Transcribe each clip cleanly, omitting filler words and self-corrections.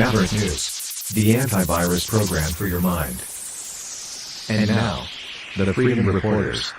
Maverick News, the antivirus program for your mind. And now, the Freedom Reporters.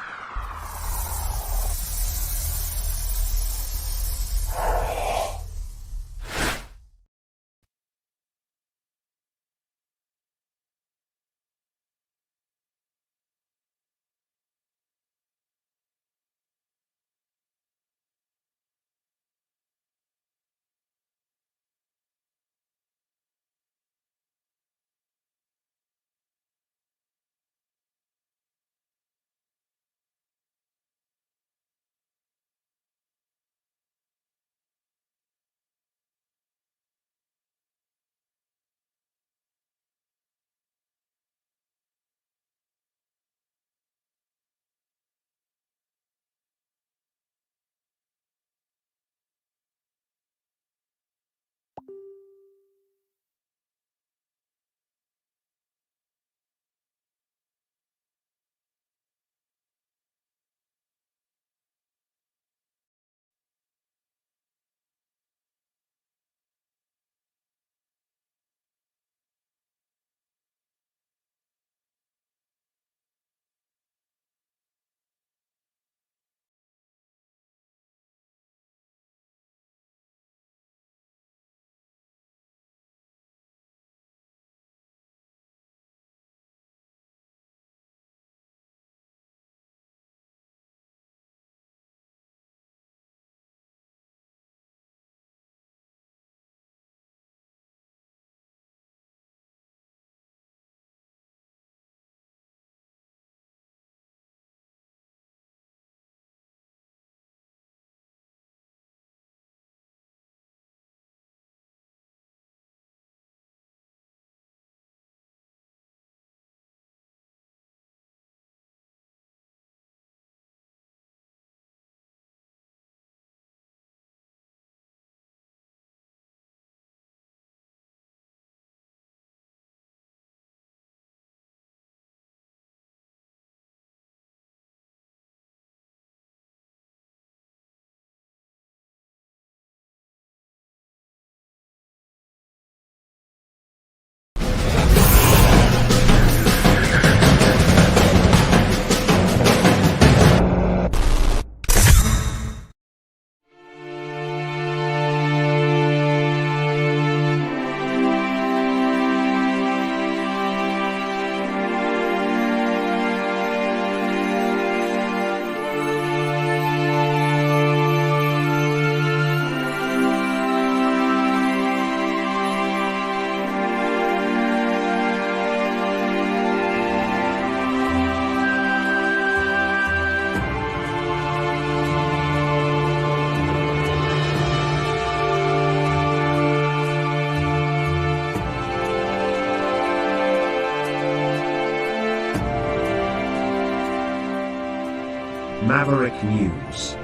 Maverick News.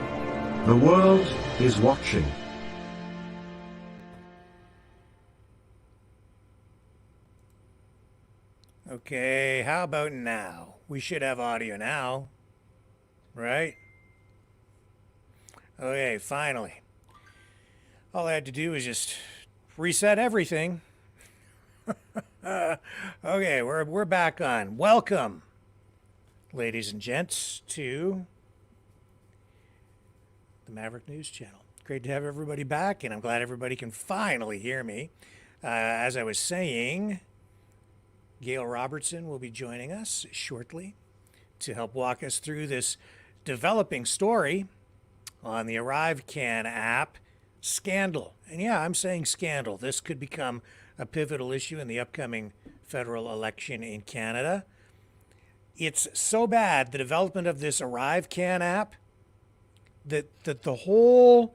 The world is watching. Okay, how about now? We should have audio now, right? Okay, finally. All I had to do was just reset everything. Okay, we're back on. Welcome, ladies and gents, to the Maverick News Channel. Great to have everybody back, and I'm glad everybody can finally hear me. As I was saying, Gail Robertson will be joining us shortly to help walk us through this developing story on the Arrivecan app scandal. And yeah, I'm saying scandal. This could become a pivotal issue in the upcoming federal election in Canada. It's so bad, the development of this Arrivecan app, that the whole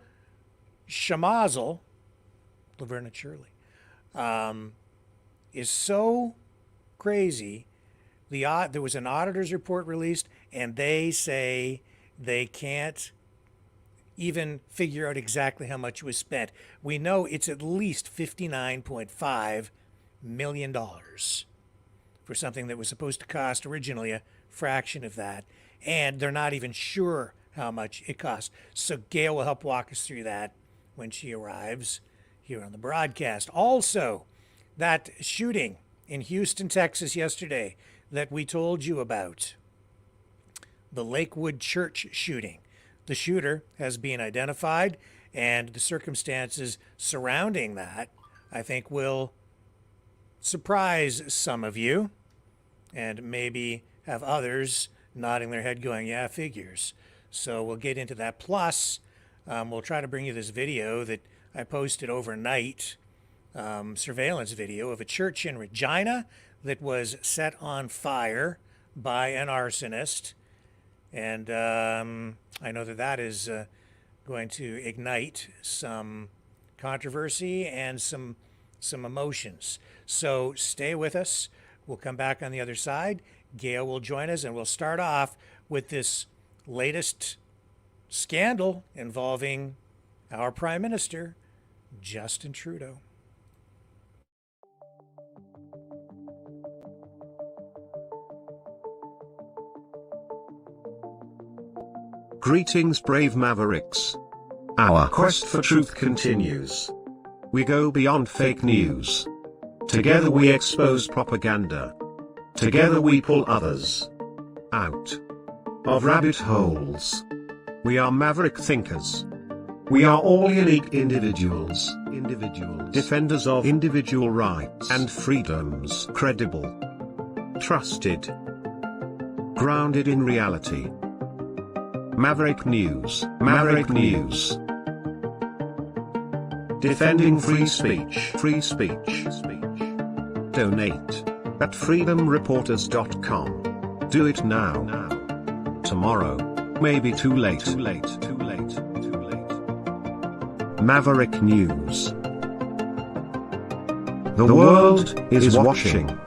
schmozzle, Laverne and Shirley, is so crazy. There was an auditor's report released, and they say they can't even figure out exactly how much was spent. We know it's at least $59.5 million for something that was supposed to cost originally a fraction of that, and they're not even sure how much it costs. So Gail will help walk us through that when she arrives here on the broadcast. Also, that shooting in Houston, Texas yesterday that we told you about, the Lakewood Church shooting. The shooter has been identified, and the circumstances surrounding that, I think, will surprise some of you and maybe have others nodding their head going, yeah, figures. So we'll get into that. Plus, we'll try to bring you this video that I posted overnight, surveillance video of a church in Regina that was set on fire by an arsonist. And I know that that is going to ignite some controversy and some emotions. So stay with us. We'll come back on the other side. Gail will join us, and we'll start off with this latest scandal involving our Prime Minister, Justin Trudeau. Greetings, brave Mavericks. Our quest for truth continues. We go beyond fake news. Together we expose propaganda. Together we pull others out of rabbit holes. We are maverick thinkers. We are all unique individuals, defenders of individual rights and freedoms, credible, trusted, grounded in reality. Maverick News, Maverick News. Defending free speech, Donate at freedomreporters.com. Do it now. Tomorrow may be too late. Maverick News. The world is watching.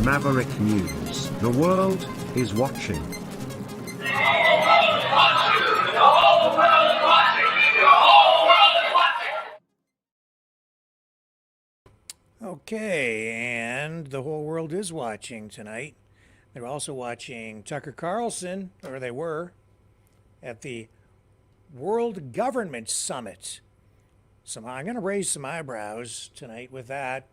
Maverick News. The world is watching. Okay, and the whole world is watching tonight. They're also watching Tucker Carlson, or they were, at the World Government Summit. I'm going to raise some eyebrows tonight with that.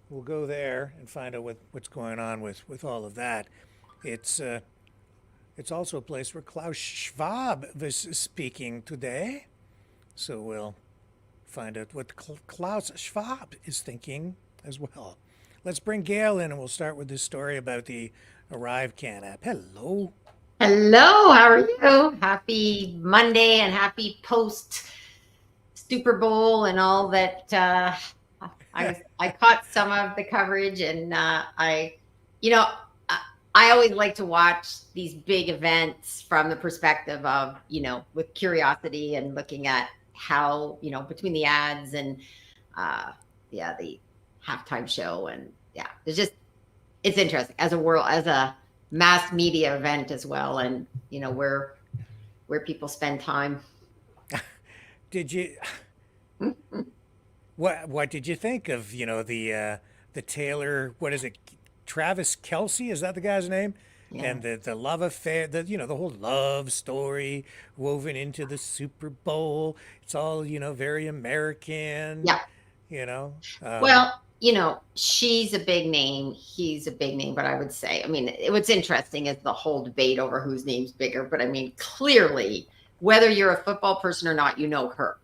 We'll go there and find out what's going on with all of that. It's also a place where Klaus Schwab was speaking today. So we'll find out what Klaus Schwab is thinking as well. Let's bring Gail in, and we'll start with this story about the Arrivecan app. Hello. Hello, how are you? Happy Monday and happy post Super Bowl and all that. I caught some of the coverage, and I always like to watch these big events from the perspective of, with curiosity and looking at how, between the ads and the halftime show, and it's interesting as a mass media event as well, and where people spend time. Did you? What did you think of the Taylor? What is it? Travis Kelce, is that the guy's name? Yeah. And the love affair, the whole love story woven into the Super Bowl. It's all very American. Yeah. Well, she's a big name. He's a big name. But I would say, what's interesting is the whole debate over whose name's bigger. But clearly, whether you're a football person or not, her.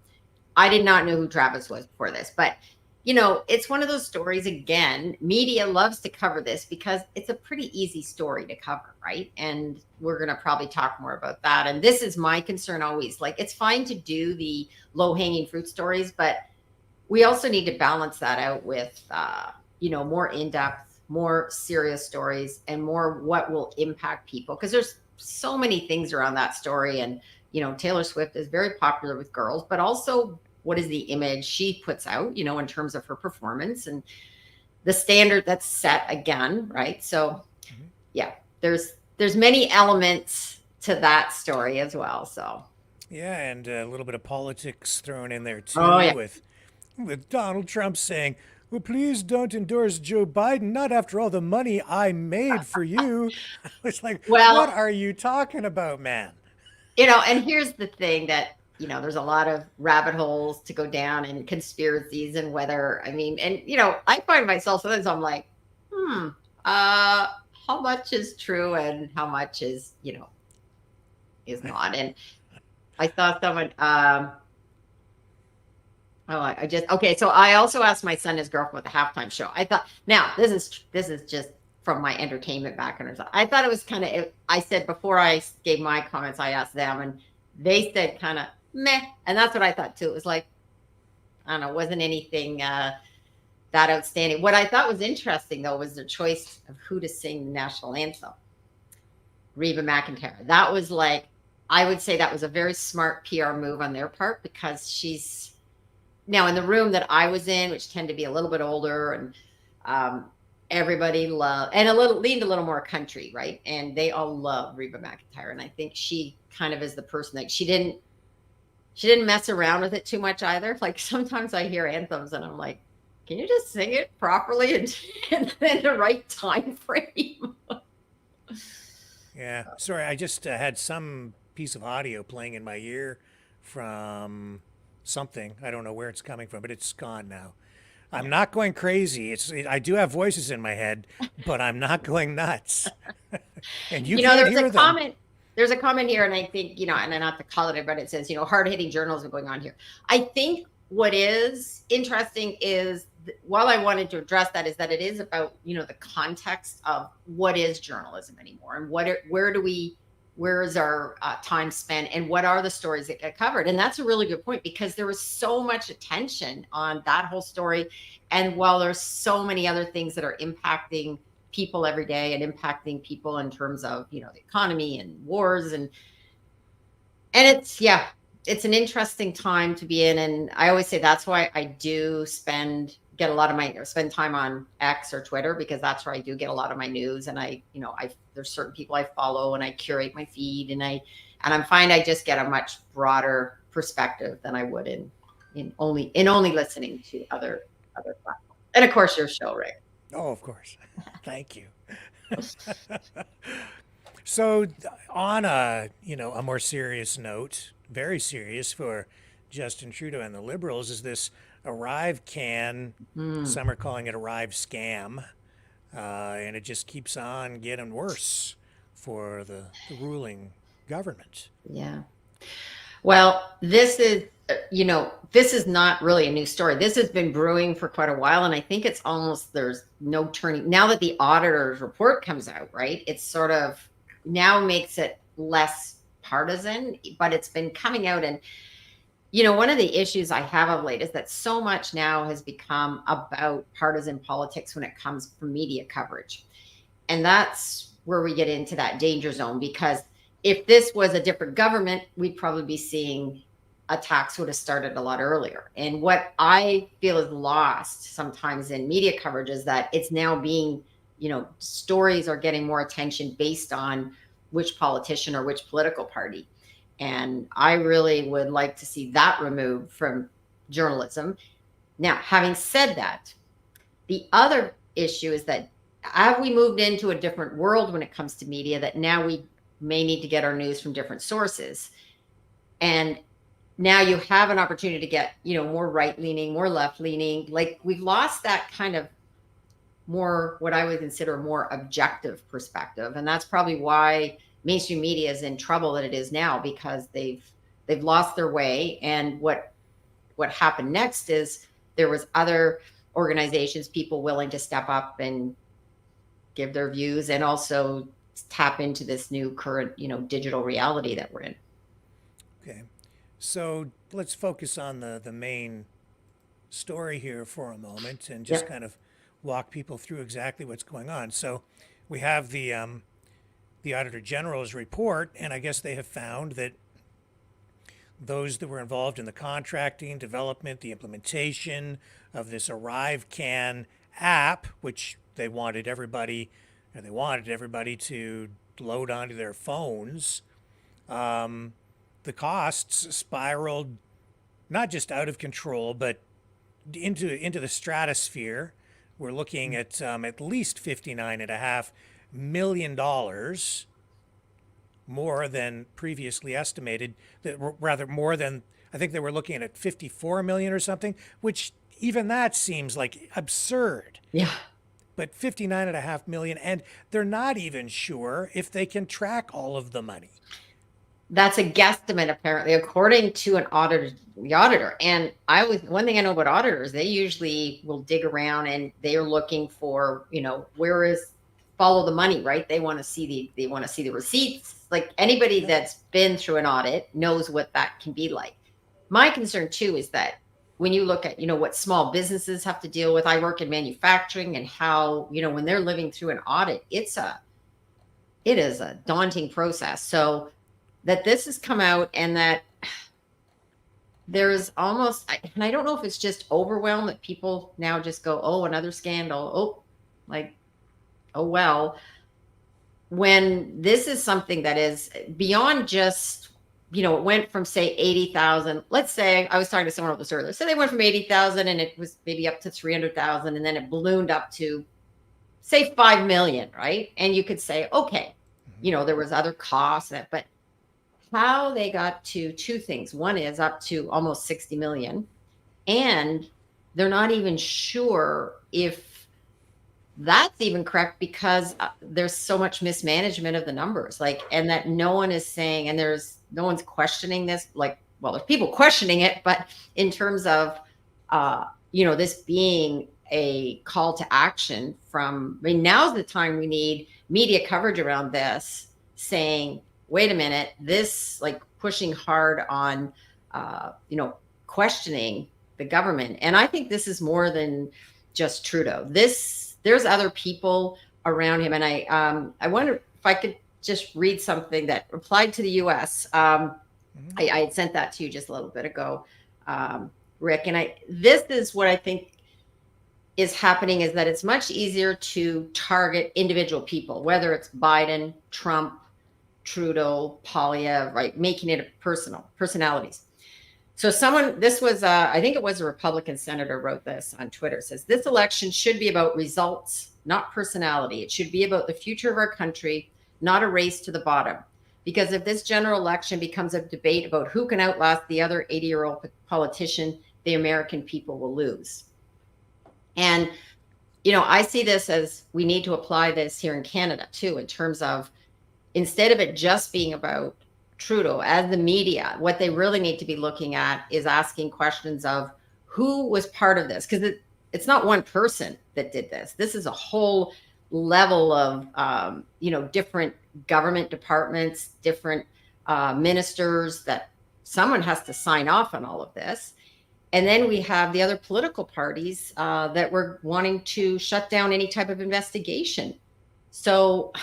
I did not know who Travis was before this, but it's one of those stories. Again, media loves to cover this because it's a pretty easy story to cover, right? And we're going to probably talk more about that. And this is my concern always. It's fine to do the low-hanging fruit stories, but we also need to balance that out with, more in-depth more serious stories, and more what will impact people, because there's so many things around that story. And Taylor Swift is very popular with girls, but also what is the image she puts out, in terms of her performance and the standard that's set again, right? So yeah, there's many elements to that story as well. So Yeah, and a little bit of politics thrown in there too, oh yeah, with Donald Trump saying, "Well, please don't endorse Joe Biden. Not after all the money I made for you." It's like, what well, are you talking about, man? and here's the thing that, there's a lot of rabbit holes to go down, and conspiracies, and whether, I mean, and, I find myself sometimes I'm like, how much is true and how much is, is not. And I saw someone, okay. So I also asked my son, his girlfriend, about the halftime show. I thought, now this is just from my entertainment background. I thought it was kind of, I said, before I gave my comments, I asked them, and they said kind of meh. And that's what I thought too. It was like, I don't know, wasn't anything that outstanding. What I thought was interesting though was the choice of who to sing the national anthem. Reba McEntire. That was like, I would say that was a very smart PR move on their part, because she's now in the room that I was in, which tend to be a little bit older, and everybody loved, and leaned a little more country, right? And they all love Reba McEntire. And I think she kind of is the person that she didn't mess around with it too much either. Like sometimes I hear anthems and I'm like, can you just sing it properly and in the right time frame? Yeah, sorry, I just had some piece of audio playing in my ear from something. I don't know where it's coming from, but it's gone now. I'm not going crazy. I do have voices in my head, but I'm not going nuts. And you can't hear them. There's a comment here, and I think, and I'm not to call it, but it says, hard-hitting journalism going on here. I think what is interesting is, while I wanted to address that, is that it is about, the context of what is journalism anymore, and where is our time spent, and what are the stories that get covered. And that's a really good point, because there was so much attention on that whole story. And while there's so many other things that are impacting people every day, and impacting people in terms of, the economy and wars, and it's an interesting time to be in. And I always say that's why I do spend time on X or Twitter, because that's where I do get a lot of my news. And there's certain people I follow, and I curate my feed, and I'm finding I just get a much broader perspective than I would in only listening to other platforms. And of course your show, Rick. Oh, of course. Thank you. So on a more serious note, very serious for Justin Trudeau and the Liberals, is this Arrivecan. Some are calling it Arrive scam. And it just keeps on getting worse for the ruling government. Yeah. Well, this is not really a new story. This has been brewing for quite a while. And I think it's almost, there's no turning. Now that the auditor's report comes out, right, it's sort of now makes it less partisan, but it's been coming out. And, one of the issues I have of late is that so much now has become about partisan politics when it comes from media coverage. And that's where we get into that danger zone, because if this was a different government, we'd probably be seeing attacks would have started a lot earlier. And what I feel is lost sometimes in media coverage is that it's now being, stories are getting more attention based on which politician or which political party. And I really would like to see that removed from journalism. Now, having said that, the other issue is that have we moved into a different world when it comes to media, that now we may need to get our news from different sources. And now you have an opportunity to get, more right-leaning, more left-leaning. Like, we've lost that kind of more, what I would consider more objective perspective. And that's probably why mainstream media is in trouble that it is now, because they've lost their way. And what happened next is there was other organizations, people willing to step up and give their views, and also tap into this new current, digital reality that we're in. Okay. So let's focus on the main story here for a moment, and just kind of walk people through exactly what's going on. So we have the Auditor General's report, and I guess they have found that those that were involved in the contracting, development, the implementation of this Arrivecan app, which they wanted everybody to load onto their phones, the costs spiraled not just out of control, but into the stratosphere. We're looking at least $59.5 million more than previously estimated. Rather, more than, I think they were looking at 54 million or something, which even that seems like absurd. Yeah. But 59.5 million, and they're not even sure if they can track all of the money. That's a guesstimate, apparently, according to an auditor, the auditor. And one thing I know about auditors, they usually will dig around and they are looking for, follow the money, right? They want to see the receipts. Like anybody that's been through an audit knows what that can be like. My concern too is that when you look at, what small businesses have to deal with, I work in manufacturing, and how, when they're living through an audit, it is a daunting process. So that this has come out, and that there's almost, and I don't know if it's just overwhelm that people now just go, oh, another scandal. Oh, well, when this is something that is beyond just, it went from, say, 80,000. Let's say, I was talking to someone about this earlier. So they went from 80,000 and it was maybe up to 300,000, and then it ballooned up to, say, 5 million, right? And you could say, okay, there was other costs, but how they got to two things. One is up to almost 60 million, and they're not even sure if that's even correct, because there's so much mismanagement of the numbers, and that no one is saying, and no one's questioning this, there's people questioning it, but in terms of, this being a call to action now's the time we need media coverage around this, saying, wait a minute, this, pushing hard on, questioning the government. And I think this is more than just Trudeau. There's other people around him. And I wonder if I could just read something that replied to the U.S. I had sent that to you just a little bit ago, Rick. And this is what I think is happening, is that it's much easier to target individual people, whether it's Biden, Trump, Trudeau, Polyev, right? Making it personalities. So this was, I think it was a Republican senator wrote this on Twitter. It says, this election should be about results, not personality. It should be about the future of our country, not a race to the bottom. Because if this general election becomes a debate about who can outlast the other 80-year-old politician, the American people will lose. And, I see this as, we need to apply this here in Canada too, in terms of, instead of it just being about Trudeau, as the media, what they really need to be looking at is asking questions of who was part of this, because it's not one person that did this. This is a whole level of, different government departments, different ministers, that someone has to sign off on all of this. And then we have the other political parties that were wanting to shut down any type of investigation. So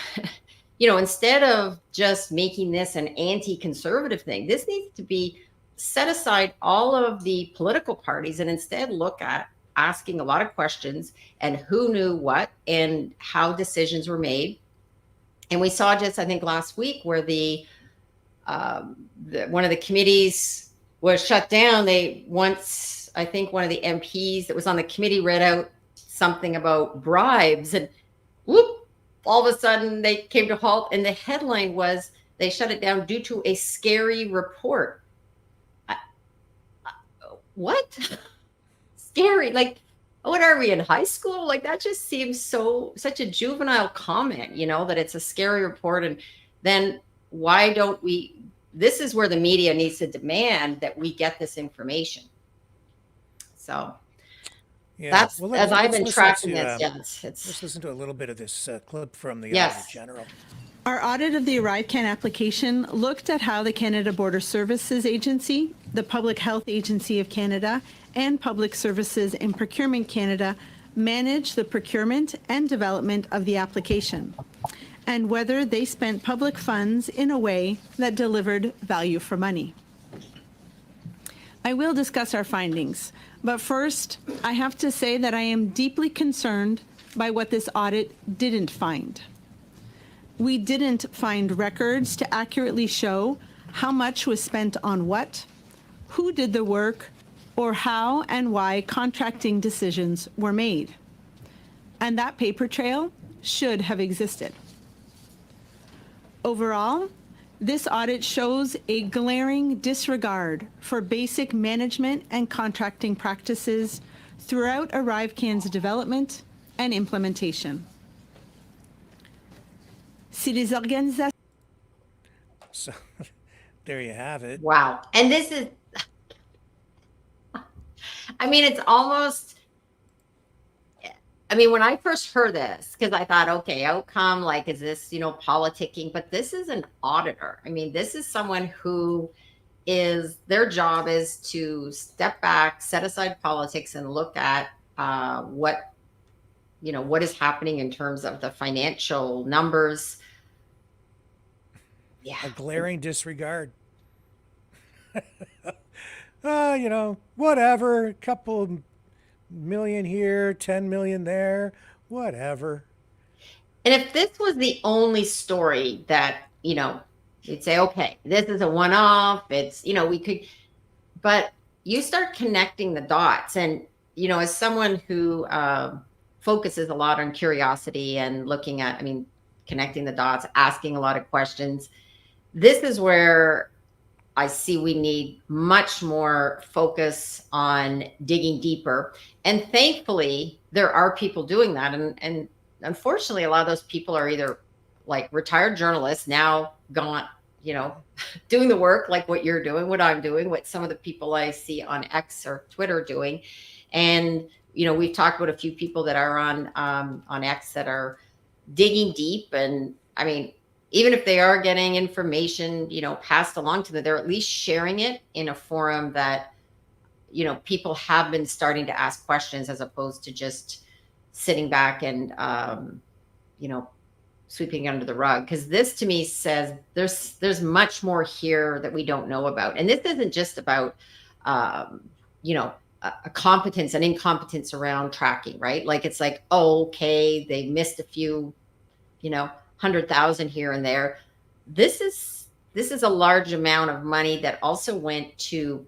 instead of just making this an anti-conservative thing, this needs to be set aside all of the political parties and instead look at asking a lot of questions and who knew what and how decisions were made. And we saw just, I think, last week where one of the committees was shut down. I think one of the MPs that was on the committee read out something about bribes, and whoop, all of a sudden they came to halt, and the headline was they shut it down due to a scary report. What? Scary? What are we in high school? That just seems such a juvenile comment, that it's a scary report. And then why don't this is where the media needs to demand that we get this information. So that's, as I've been tracking this, let's listen to a little bit of this clip from the Yes. Auditor General. Our audit of the Arrivecan application looked at how the Canada Border Services Agency, the Public Health Agency of Canada, and Public Services and Procurement Canada manage the procurement and development of the application, and whether they spent public funds in a way that delivered value for money. I will discuss our findings, but first, I have to say that I am deeply concerned by what this audit didn't find. We didn't find records to accurately show how much was spent on what, who did the work, or how and why contracting decisions were made. And that paper trail should have existed. Overall, this audit shows a glaring disregard for basic management and contracting practices throughout Arrivecan's development and implementation. Si les organisations So there you have it. Wow. And this is, I mean, it's almost, I mean, when I first heard this, because I thought, okay, outcome, like, is this, politicking? But this is an auditor. I mean, this is someone who is, their job is to step back, set aside politics, and look at what is happening in terms of the financial numbers. Yeah. A glaring disregard. Whatever, a couple million here, 10 million there, whatever. And if this was the only story that, you'd say, okay, this is a one-off, it's, we could, but you start connecting the dots. And, as someone who focuses a lot on curiosity and looking at, connecting the dots, asking a lot of questions, this is where I see we need much more focus on digging deeper. And thankfully, there are people doing that. And unfortunately, a lot of those people are either like retired journalists now gone, doing the work like what you're doing, what I'm doing, what some of the people I see on X or Twitter doing. And, we've talked about a few people that are on X that are digging deep. And even if they are getting information, passed along to them, they're at least sharing it in a forum that, people have been starting to ask questions as opposed to just sitting back and, sweeping under the rug. Because this to me says there's much more here that we don't know about. And this isn't just about, a competence and incompetence around tracking, right? Like, it's like, oh, okay, they missed a few, 100,000 here and there. This is a large amount of money that also went to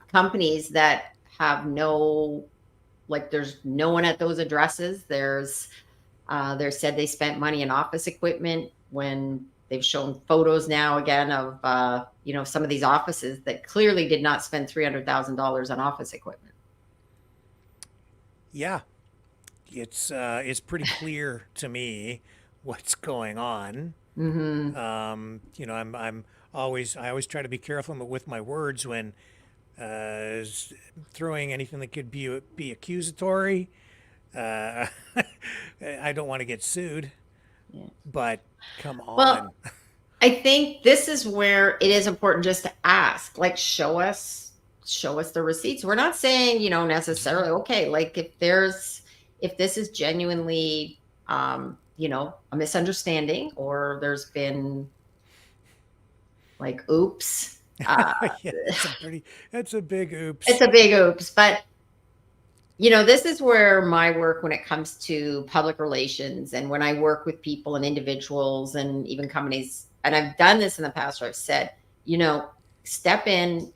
companies that have there's no one at those addresses. They said they spent money in office equipment when they've shown photos now again of, some of these offices that clearly did not spend $300,000 on office equipment. Yeah, it's pretty clear to me what's going on. Mm-hmm. I always try to be careful with my words when throwing anything that could be accusatory. I don't want to get sued, but come on. Well, I think this is where it is important just to ask, like, show us the receipts. We're not saying, necessarily, okay, like if this is genuinely, a misunderstanding, or there's been like, oops. Yeah, it's a big oops. It's a big oops. But, this is where my work, when it comes to public relations and when I work with people and individuals and even companies, and I've done this in the past where I've said, step in,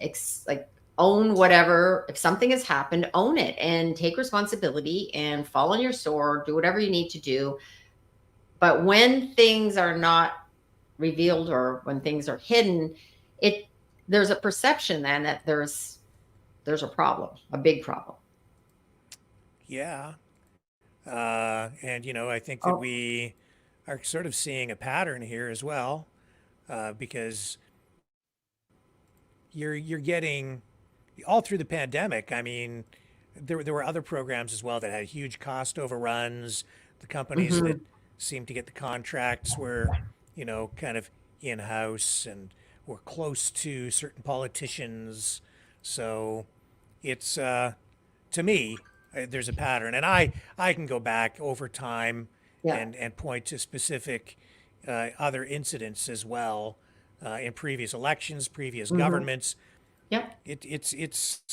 own whatever. If something has happened, own it and take responsibility and fall on your sword, do whatever you need to do. But when things are not revealed or when things are hidden, there's a perception then that there's a problem, a big problem. Yeah. And, I think that we are sort of seeing a pattern here as well, because you're getting all through the pandemic. There were other programs as well that had huge cost overruns. The companies that seemed to get the contracts were, kind of in-house and were close to certain politicians. So it's, to me, there's a pattern, and I can go back over time Yeah. and point to specific other incidents as well in previous elections, previous governments. Yeah. It's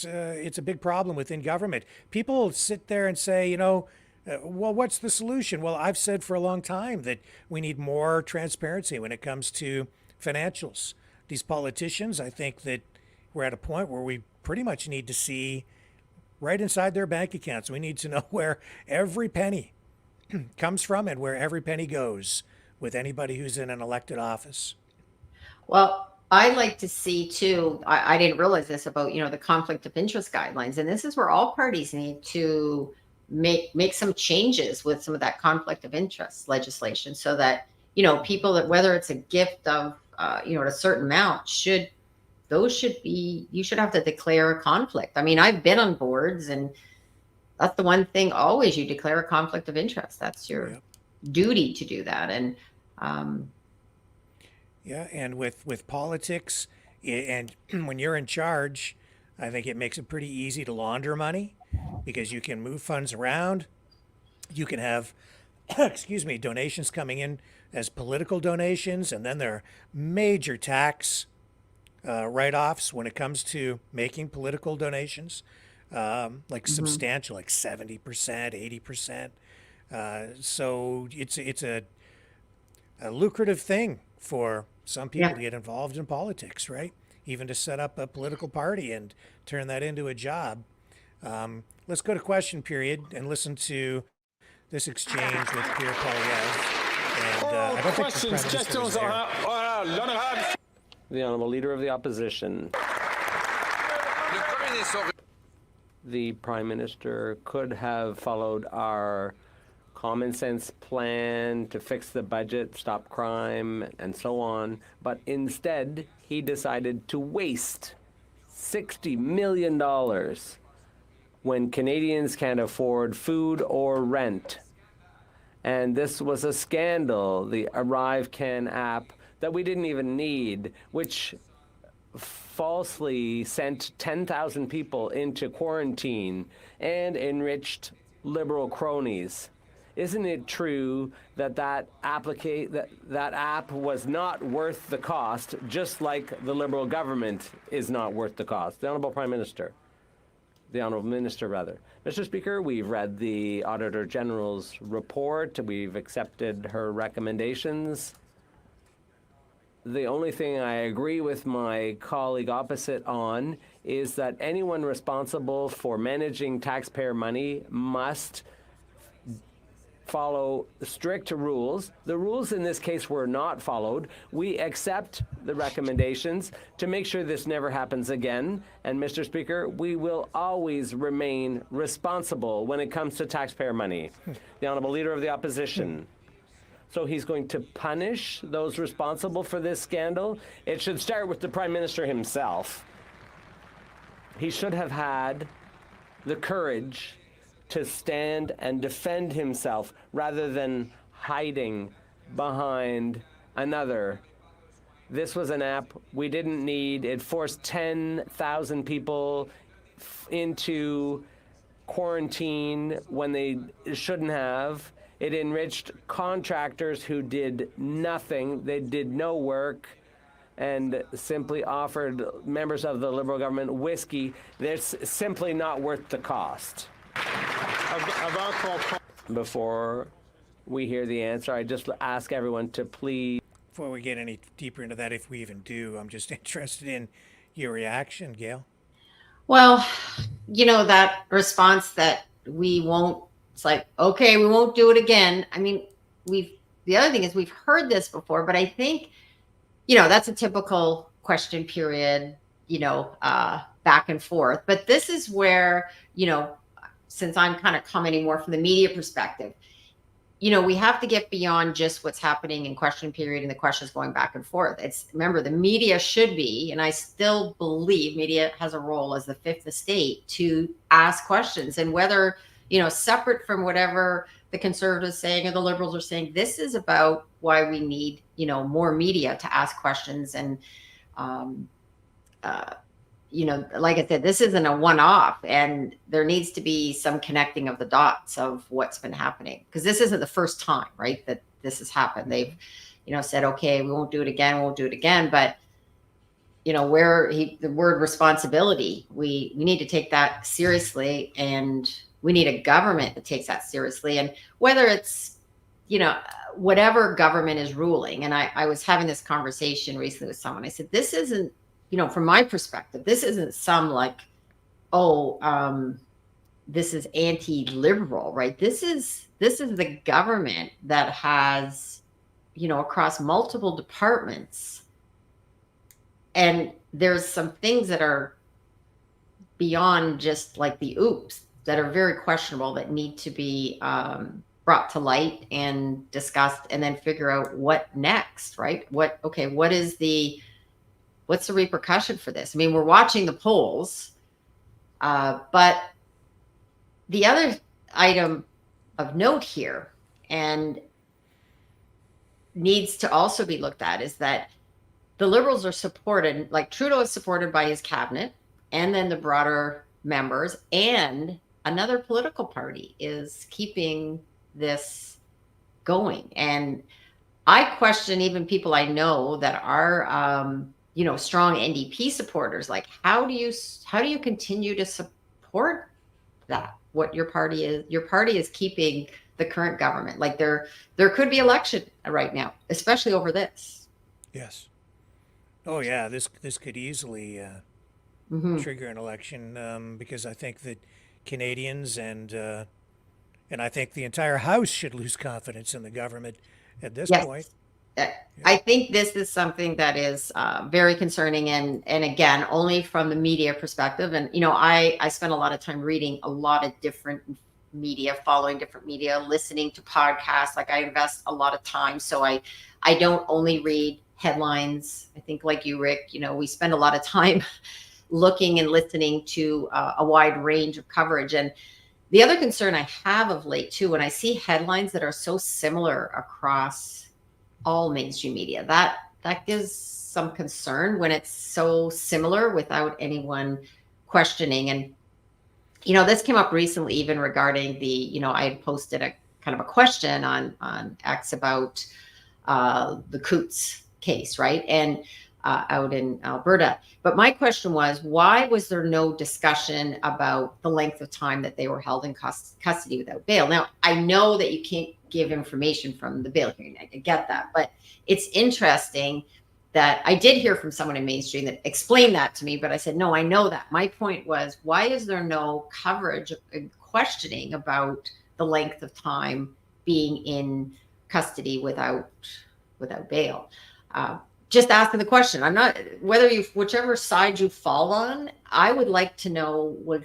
a big problem within government. People sit there and say, well, what's the solution? Well, I've said for a long time that we need more transparency when it comes to financials. These politicians, I think that we're at a point where we pretty much need to see right inside their bank accounts. We need to know where every penny comes from and where every penny goes with anybody who's in an elected office. Well, I like to see too, I didn't realize this about, the conflict of interest guidelines. And this is where all parties need to make some changes with some of that conflict of interest legislation so that, people that, whether it's a gift of, at a certain amount you should have to declare a conflict. I mean, I've been on boards, and that's the one thing always, you declare a conflict of interest. That's your duty to do that. And, yeah, and with politics, and when you're in charge, I think it makes it pretty easy to launder money because you can move funds around. You can have, excuse me, donations coming in as political donations, and then there are major tax write-offs when it comes to making political donations, like substantial, like 70%, 80%. So it's a lucrative thing for some people to get involved in politics, right? Even to set up a political party and turn that into a job. Let's go to question period and listen to this exchange with Pierre Poilievre. And I don't think the Prime Minister was there. The Honourable Leader of the Opposition. The Prime Minister could have followed our common sense plan to fix the budget, stop crime, and so on, but instead he decided to waste $60 million when Canadians can't afford food or rent. And this was a scandal, the Arrivecan app that we didn't even need, which falsely sent 10,000 people into quarantine and enriched Liberal cronies. Isn't it true that that app was not worth the cost, just like the Liberal government is not worth the cost? The Honourable Prime Minister. The Honourable Minister, rather. Mr. Speaker, we've read the Auditor General's report. We've accepted her recommendations. The only thing I agree with my colleague opposite on is that anyone responsible for managing taxpayer money must follow strict rules. The rules in this case were not followed. We accept the recommendations to make sure this never happens again. And Mr. Speaker, we will always remain responsible when it comes to taxpayer money. The Honourable Leader of the Opposition. So he's going to punish those responsible for this scandal? It should start with the Prime Minister himself. He should have had the courage to stand and defend himself rather than hiding behind another. This was an app we didn't need. It forced 10,000 people into quarantine when they shouldn't have. It enriched contractors who did nothing. They did no work and simply offered members of the Liberal government whiskey. That's simply not worth the cost. Before we hear the answer, I just ask everyone to please. Before we get any deeper into that, if we even do, I'm just interested in your reaction, Gail. Well, that response that we won't, it's like, okay, we won't do it again. I mean, the other thing is we've heard this before, but I think, that's a typical question period, back and forth. But this is where, since I'm kind of commenting more from the media perspective, we have to get beyond just what's happening in question period and the questions going back and forth. Remember, the media should be, and I still believe media has a role as the fifth estate to ask questions, and whether, separate from whatever the Conservatives saying or the Liberals are saying, this is about why we need, more media to ask questions and like I said, this isn't a one-off, and there needs to be some connecting of the dots of what's been happening, because this isn't the first time, right, that this has happened. They've, said, okay, we won't do it again, but the word responsibility, we need to take that seriously, and we need a government that takes that seriously. And whether it's, whatever government is ruling, and I was having this conversation recently with someone. I said, this isn't, from my perspective, this isn't some like, this is anti-liberal, right? This is the government that has, across multiple departments. And there's some things that are beyond just like the oops, that are very questionable, that need to be brought to light and discussed, and then figure out what next, right? What's the repercussion for this? I mean, we're watching the polls, but the other item of note here, and needs to also be looked at, is that the Liberals are supported, like Trudeau is supported by his cabinet, and then the broader members, and another political party is keeping this going. And I question even people I know that are, strong NDP supporters. Like, how do you continue to support that? What your party is keeping the current government. Like, there could be election right now, especially over this. Yes. Oh yeah, this could easily trigger an election, because I think that Canadians and I think the entire House should lose confidence in the government at this point. I think this is something that is very concerning, and again, only from the media perspective. And I spend a lot of time reading a lot of different media, following different media, listening to podcasts. Like, I invest a lot of time, so I don't only read headlines. I think, like you, Rick, we spend a lot of time looking and listening to a wide range of coverage. And the other concern I have of late too, when I see headlines that are so similar across all mainstream media, that gives some concern when it's so similar without anyone questioning. And this came up recently, even regarding the, I had posted a kind of a question on X about the Coots case, right? And out in Alberta. But my question was, why was there no discussion about the length of time that they were held in custody without bail? Now, I know that you can't give information from the bail hearing. I get that. But it's interesting that I did hear from someone in mainstream that explained that to me, but I said, no, I know that. My point was, why is there no coverage and questioning about the length of time being in custody without bail? Just asking the question. I'm not, whichever side you fall on, I would like to know what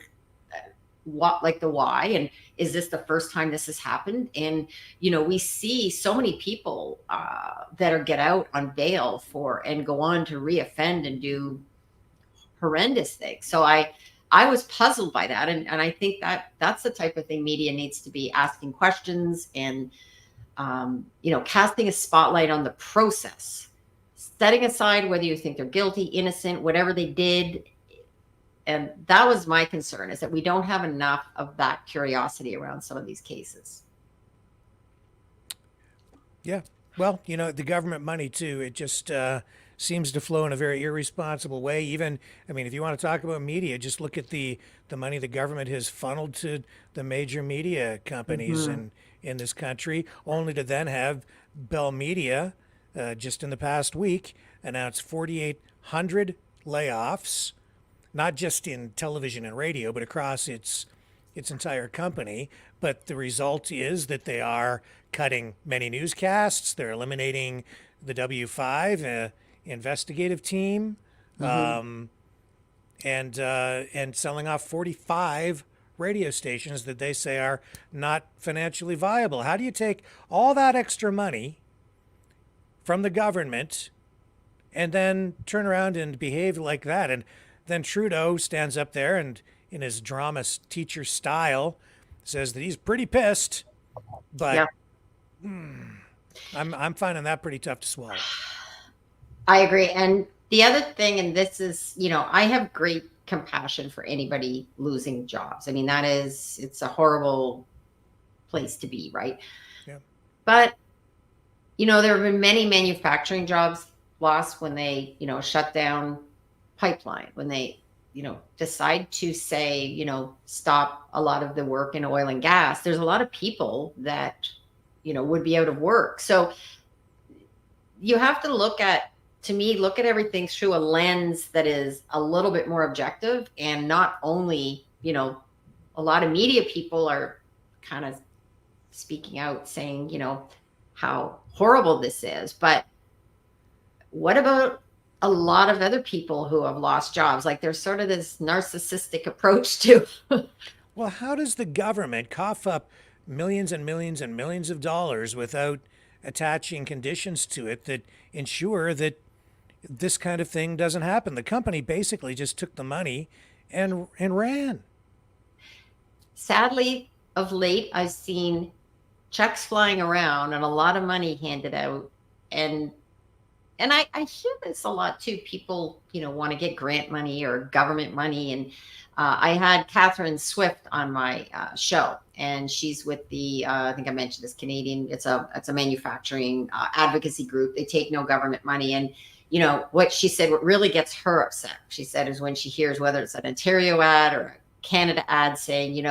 the why, and is this the first time this has happened? And we see so many people that get out on bail and go on to reoffend and do horrendous things. So I was puzzled by that, and I think that's the type of thing media needs to be asking questions, and casting a spotlight on the process, setting aside whether you think they're guilty, innocent, whatever they did. And that was my concern, is that we don't have enough of that curiosity around some of these cases. Yeah. Well, the government money too, it just seems to flow in a very irresponsible way. Even, if you want to talk about media, just look at the money the government has funneled to the major media companies in this country, only to then have Bell Media, just in the past week, announced 4,800 layoffs, not just in television and radio, but across its entire company. But the result is that they are cutting many newscasts. They're eliminating the W5 investigative team, and selling off 45 radio stations that they say are not financially viable. How do you take all that extra money from the government and then turn around and behave like that? And then Trudeau stands up there and, in his drama teacher style, says that he's pretty pissed, but I'm finding that pretty tough to swallow. I agree. And the other thing, and this is, I have great compassion for anybody losing jobs. I mean, it's a horrible place to be, right? Yeah. But, there have been many manufacturing jobs lost when they, shut down pipeline, when they, decide to say, stop a lot of the work in oil and gas. There's a lot of people that, would be out of work. So you have to look at everything through a lens that is a little bit more objective, and not only, a lot of media people are kind of speaking out saying, how horrible this is. But what about a lot of other people who have lost jobs? Like, there's sort of this narcissistic approach to. Well, how does the government cough up millions and millions and millions of dollars without attaching conditions to it that ensure that this kind of thing doesn't happen? The company basically just took the money and ran. Sadly, of late, I've seen checks flying around and a lot of money handed out. And I hear this a lot too. People, want to get grant money or government money. And I had Catherine Swift on my show, and she's with the, I think I mentioned this, Canadian, it's a manufacturing advocacy group. They take no government money. And, what she said, what really gets her upset, she said, is when she hears whether it's an Ontario ad or a Canada ad saying,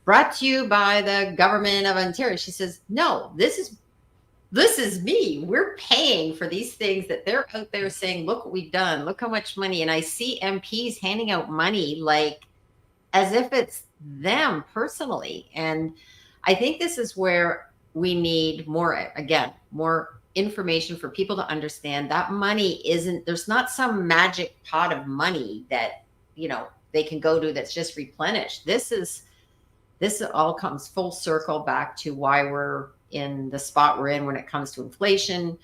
brought to you by the government of Ontario. She says, no, this is me. We're paying for these things that they're out there saying, look what we've done. Look how much money. And I see MPs handing out money like as if it's them personally. And I think this is where we need more information for people to understand that money there's not some magic pot of money that, they can go to that's just replenished. This all comes full circle back to why we're in the spot we're in when it comes to inflation.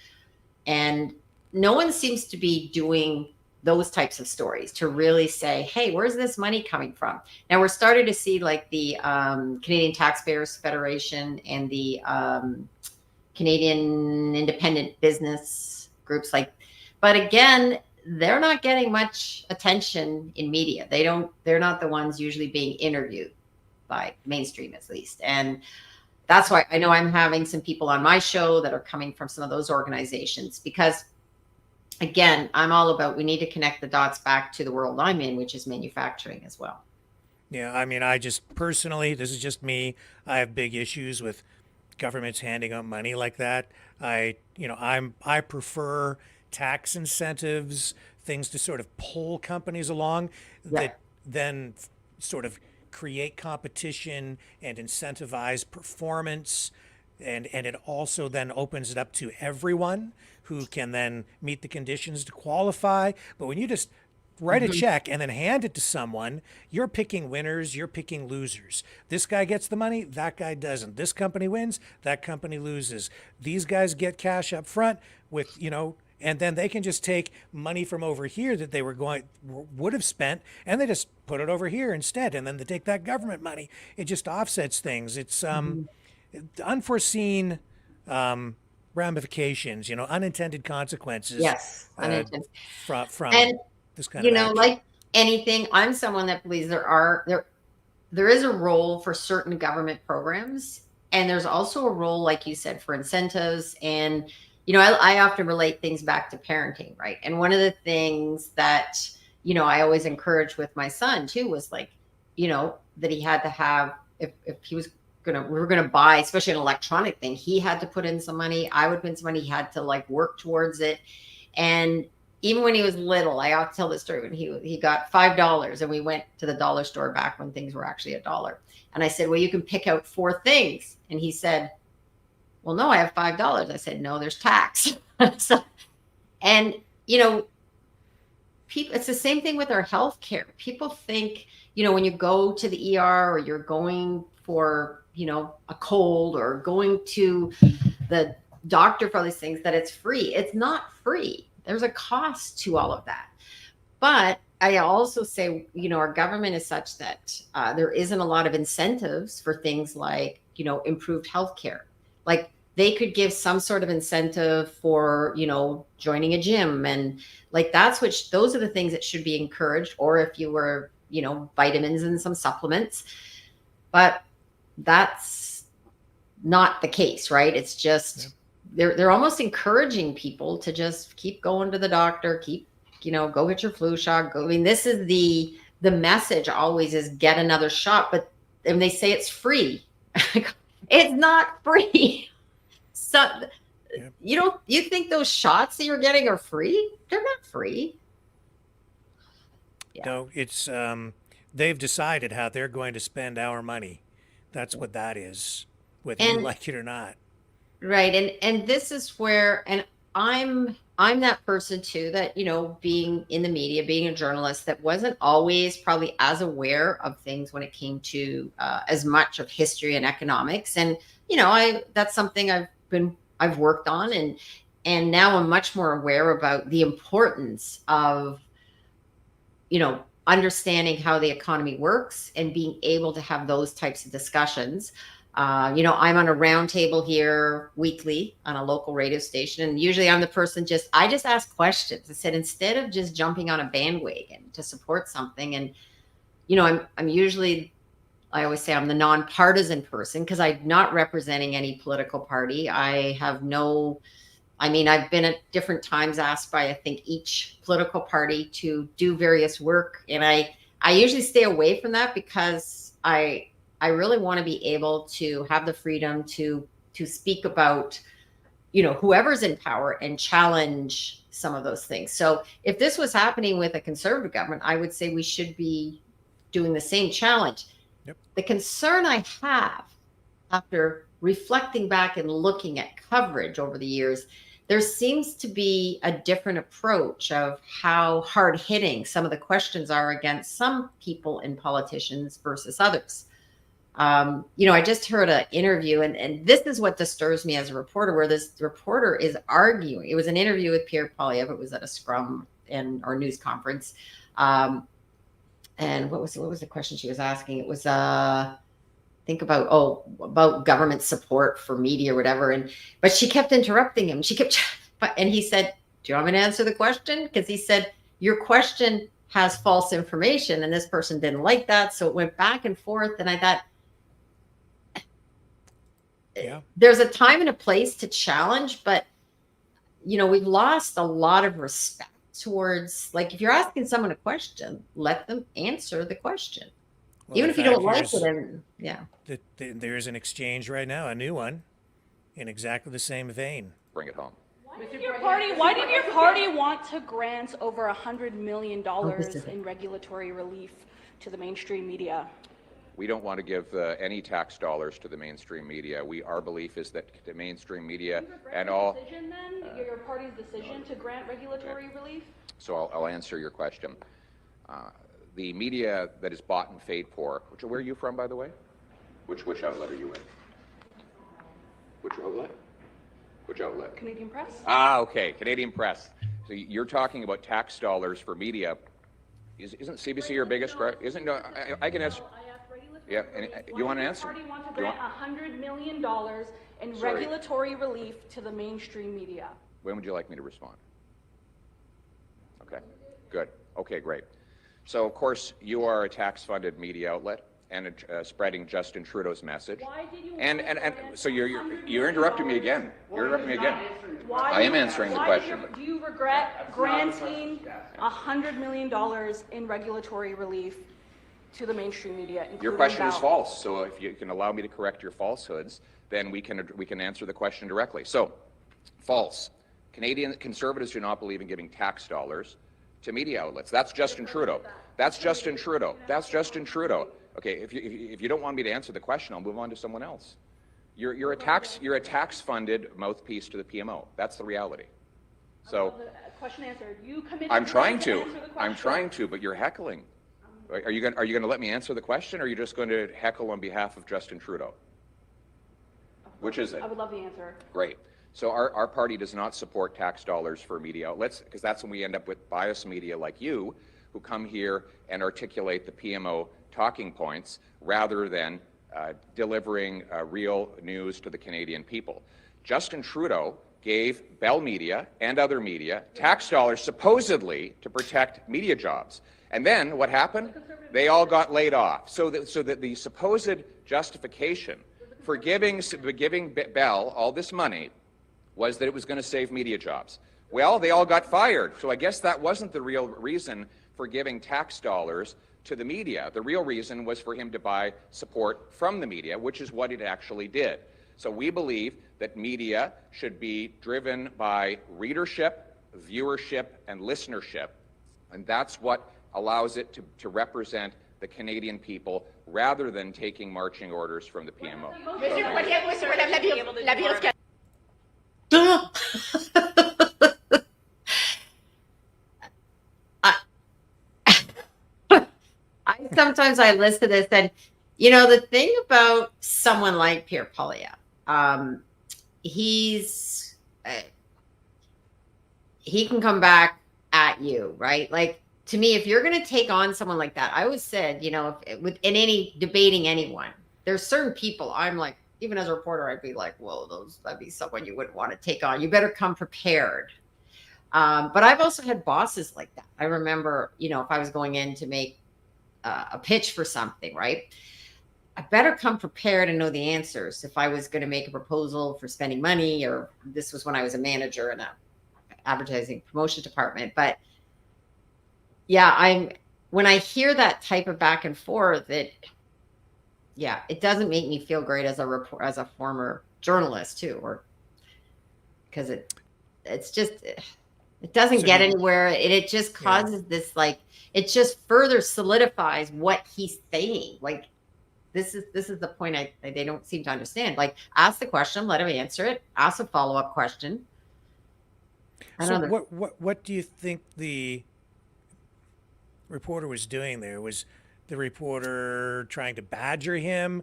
And no one seems to be doing those types of stories to really say, hey, where's this money coming from? Now we're starting to see like the Canadian Taxpayers Federation and the Canadian independent business groups, but again, they're not getting much attention in media. They're not the ones usually being interviewed by mainstream, at least. And that's why I know I'm having some people on my show that are coming from some of those organizations, because again, I'm all about, we need to connect the dots back to the world I'm in, which is manufacturing as well. Yeah, I mean, I just personally, this is just me, I have big issues with governments handing out money like that. I prefer tax incentives, things to sort of pull companies along that then sort of create competition and incentivize performance. And it also then opens it up to everyone who can then meet the conditions to qualify. But when you just write a check and then hand it to someone, you're picking winners, you're picking losers. This guy gets the money, that guy doesn't. This company wins, that company loses. These guys get cash up front with, and then they can just take money from over here that they would have spent, and they just put it over here instead. And then they take that government money. It just offsets things. It's unforeseen ramifications, unintended consequences. Yes, unintended. From and this kind of action. Like anything, I'm someone that believes there is a role for certain government programs, and there's also a role, like you said, for incentives. And I often relate things back to parenting, right? And one of the things that I always encourage with my son too was like, that he had to have, if he was we were gonna buy, especially an electronic thing, he had to put in some money. I would put in some money. He had to like work towards it. And even when he was little, I ought to tell this story, when he got $5 and we went to the dollar store back when things were actually $1. And I said, well, you can pick out 4 things. And he said, well, no, I have $5. I said, no, there's tax. And, people, it's the same thing with our health care. People think, when you go to the ER or you're going for, a cold or going to the doctor for all these things, that it's free. It's not free. There's a cost to all of that. But I also say, our government is such that there isn't a lot of incentives for things like, improved healthcare. Like they could give some sort of incentive for, joining a gym. And like, those are the things that should be encouraged. Or if you were, vitamins and some supplements, but that's not the case, right? It's just, they're almost encouraging people to just keep going to the doctor, go get your flu shot. I mean, this is the message always is get another shot, but and they say it's free. It's not free. So you think those shots that you're getting are free? They're not free. Yeah. No, it's they've decided how they're going to spend our money. That's what that is, whether you like it or not. Right. And this is where, and I'm that person too, that, being in the media, being a journalist, that wasn't always probably as aware of things when it came to as much of history and economics. And, that's something I've worked on, and now I'm much more aware about the importance of, understanding how the economy works and being able to have those types of discussions. I'm on a roundtable here weekly on a local radio station, and usually I'm the person I just ask questions. I said, instead of just jumping on a bandwagon to support something, and I'm usually, I always say I'm the nonpartisan person, because I'm not representing any political party. I've been at different times asked by, I think, each political party to do various work, and I usually stay away from that, because I really want to be able to have the freedom to speak about, whoever's in power and challenge some of those things. So if this was happening with a conservative government, I would say we should be doing the same challenge. Yep. The concern I have, after reflecting back and looking at coverage over the years, there seems to be a different approach of how hard hitting some of the questions are against some people and politicians versus others. I just heard an interview, and this is what disturbs me as a reporter, where this reporter is arguing. It was an interview with Pierre Poilievre. It was at a Scrum or news conference. And what was the question she was asking? It was think about government support for media or whatever. But she kept interrupting him. And he said, "Do you want me to answer the question?" Because he said, "Your question has false information," and this person didn't like that. So it went back and forth. And I thought, there's a time and a place to challenge, but we've lost a lot of respect towards, like, if you're asking someone a question, let them answer the question. Well, even if you don't like it. And there's an exchange right now, a new one, in exactly the same vein. Bring it home. Why did your party want to grant over $100 million in regulatory relief to the mainstream media? We don't want to give any tax dollars to the mainstream media. Our belief is that the mainstream media and all... Decision, then? Your party's decision to grant regulatory relief? So I'll answer your question. The media that is bought and paid for, where are you from, by the way? Which outlet are you in? Which outlet? Which outlet? Canadian Press. Okay, Canadian Press. So you're talking about tax dollars for media. Isn't CBC your biggest? Isn't no? I can answer. Yeah, and you want to answer? Why does your party want to grant $100 million in regulatory relief to the mainstream media? When would you like me to respond? Okay, good. Okay, great. So, of course, you are a tax-funded media outlet and spreading Justin Trudeau's message. Why did you and so you're interrupting me again. You're interrupting me again. I am answering the question. Do you regret granting $100 million in regulatory relief to the mainstream media? Your question is false. So if you can allow me to correct your falsehoods, then we can answer the question directly. So, false. Canadian Conservatives do not believe in giving tax dollars to media outlets. That's Justin Trudeau. That's Justin Trudeau. That's Justin Trudeau. Okay, if you don't want me to answer the question, I'll move on to someone else. You're a tax-funded mouthpiece to the PMO. That's the reality. So, question answered. You committed. I'm trying to, but you're heckling. Are you going to let me answer the question, or are you just going to heckle on behalf of Justin Trudeau? Which is it? I would love the answer. Great. So our party does not support tax dollars for media outlets, because that's when we end up with biased media like you, who come here and articulate the PMO talking points rather than delivering real news to the Canadian people. Justin Trudeau gave Bell Media and other media tax dollars supposedly to protect media jobs. And then what happened? They all got laid off. So that the supposed justification for giving Bell all this money was that it was going to save media jobs. Well, they all got fired. So I guess that wasn't the real reason for giving tax dollars to the media. The real reason was for him to buy support from the media, which is what it actually did. So we believe that media should be driven by readership, viewership, and listenership. And that's what allows it to represent the Canadian people rather than taking marching orders from the PMO. Sometimes I listen to this, and the thing about someone like Pierre Poilievre, he can come back at you, right? Like, to me, if you're going to take on someone like that, I always said, in any debating anyone, there's certain people I'm like, even as a reporter, I'd be like, whoa, that'd be someone you wouldn't want to take on. You better come prepared. But I've also had bosses like that. I remember, if I was going in to make a pitch for something, right? I better come prepared and know the answers. If I was going to make a proposal for spending money, or this was when I was a manager in a advertising promotion department. But yeah, when I hear that type of back and forth, it doesn't make me feel great as a former journalist too, or because it's just, it doesn't get anywhere. It just causes this, like, it just further solidifies what he's saying. Like, this is the point they don't seem to understand. Like, ask the question, let him answer it, ask a follow-up question. So what do you think the reporter was doing there? Was the reporter trying to badger him?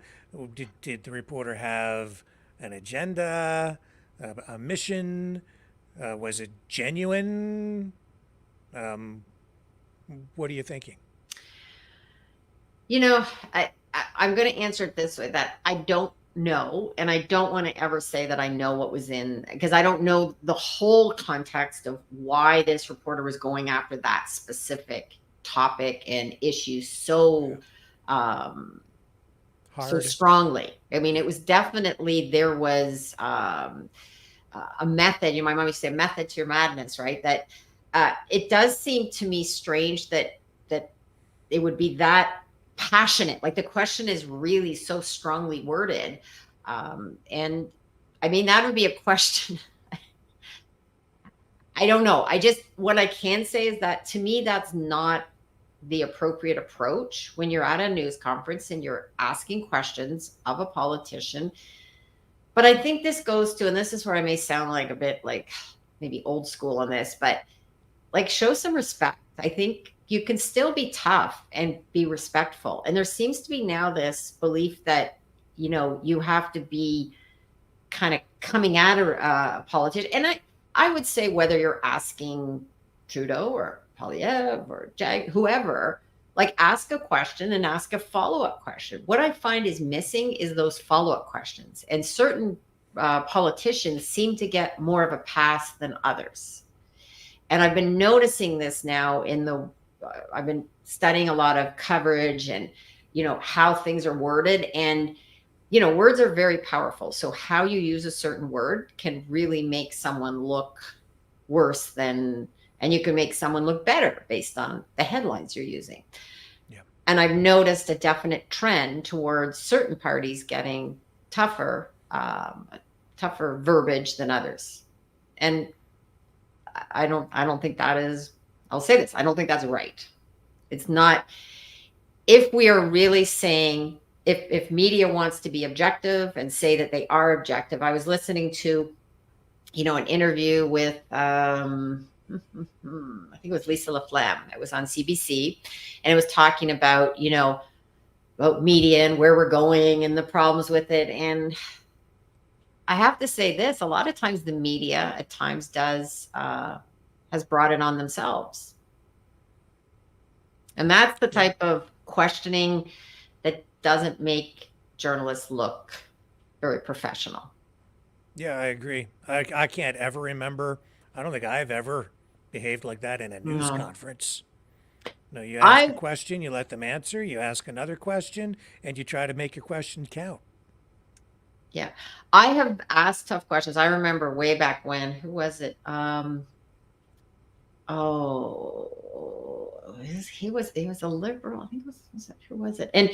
Did the reporter have an agenda, a mission? Was it genuine? What are you thinking? I'm going to answer it this way, that I don't know. And I don't want to ever say that I know what was in, because I don't know the whole context of why this reporter was going after that specific topic and issue so strongly. I mean, it was definitely, there was a method. My mom used to say, method to your madness, right? That it does seem to me strange that it would be that passionate. Like, the question is really so strongly worded. And I mean, that would be a question. I don't know. What I can say is that, to me, that's not the appropriate approach when you're at a news conference and you're asking questions of a politician. But I think this goes to, and this is where I may sound like a bit like maybe old school on this, but like, show some respect. I think you can still be tough and be respectful. And there seems to be now this belief that, you have to be kind of coming at a politician. And I would say, whether you're asking Trudeau or Poilievre or whoever, like, ask a question and ask a follow-up question. What I find is missing is those follow-up questions. And certain politicians seem to get more of a pass than others. And I've been noticing this now I've been studying a lot of coverage and, how things are worded. And, words are very powerful. So how you use a certain word can really make someone look worse and you can make someone look better based on the headlines you're using. Yeah. And I've noticed a definite trend towards certain parties getting tougher verbiage than others. And I don't think that is, I'll say this, I don't think that's right. It's not. If we are really saying, if media wants to be objective and say that they are objective, I was listening to, an interview with, I think it was Lisa LaFlamme. It was on CBC, and it was talking about, about media and where we're going and the problems with it. And I have to say this, a lot of times the media at times has brought it on themselves. And that's the type of questioning that doesn't make journalists look very professional. Yeah, I agree. I can't ever remember. I don't think I've ever behaved like that in a news No. conference. No, you ask a I question, you let them answer, you ask another question, and you try to make your question count. Yeah, I have asked tough questions. I remember way back when, who was it? Oh, he was a liberal. I think who was it? And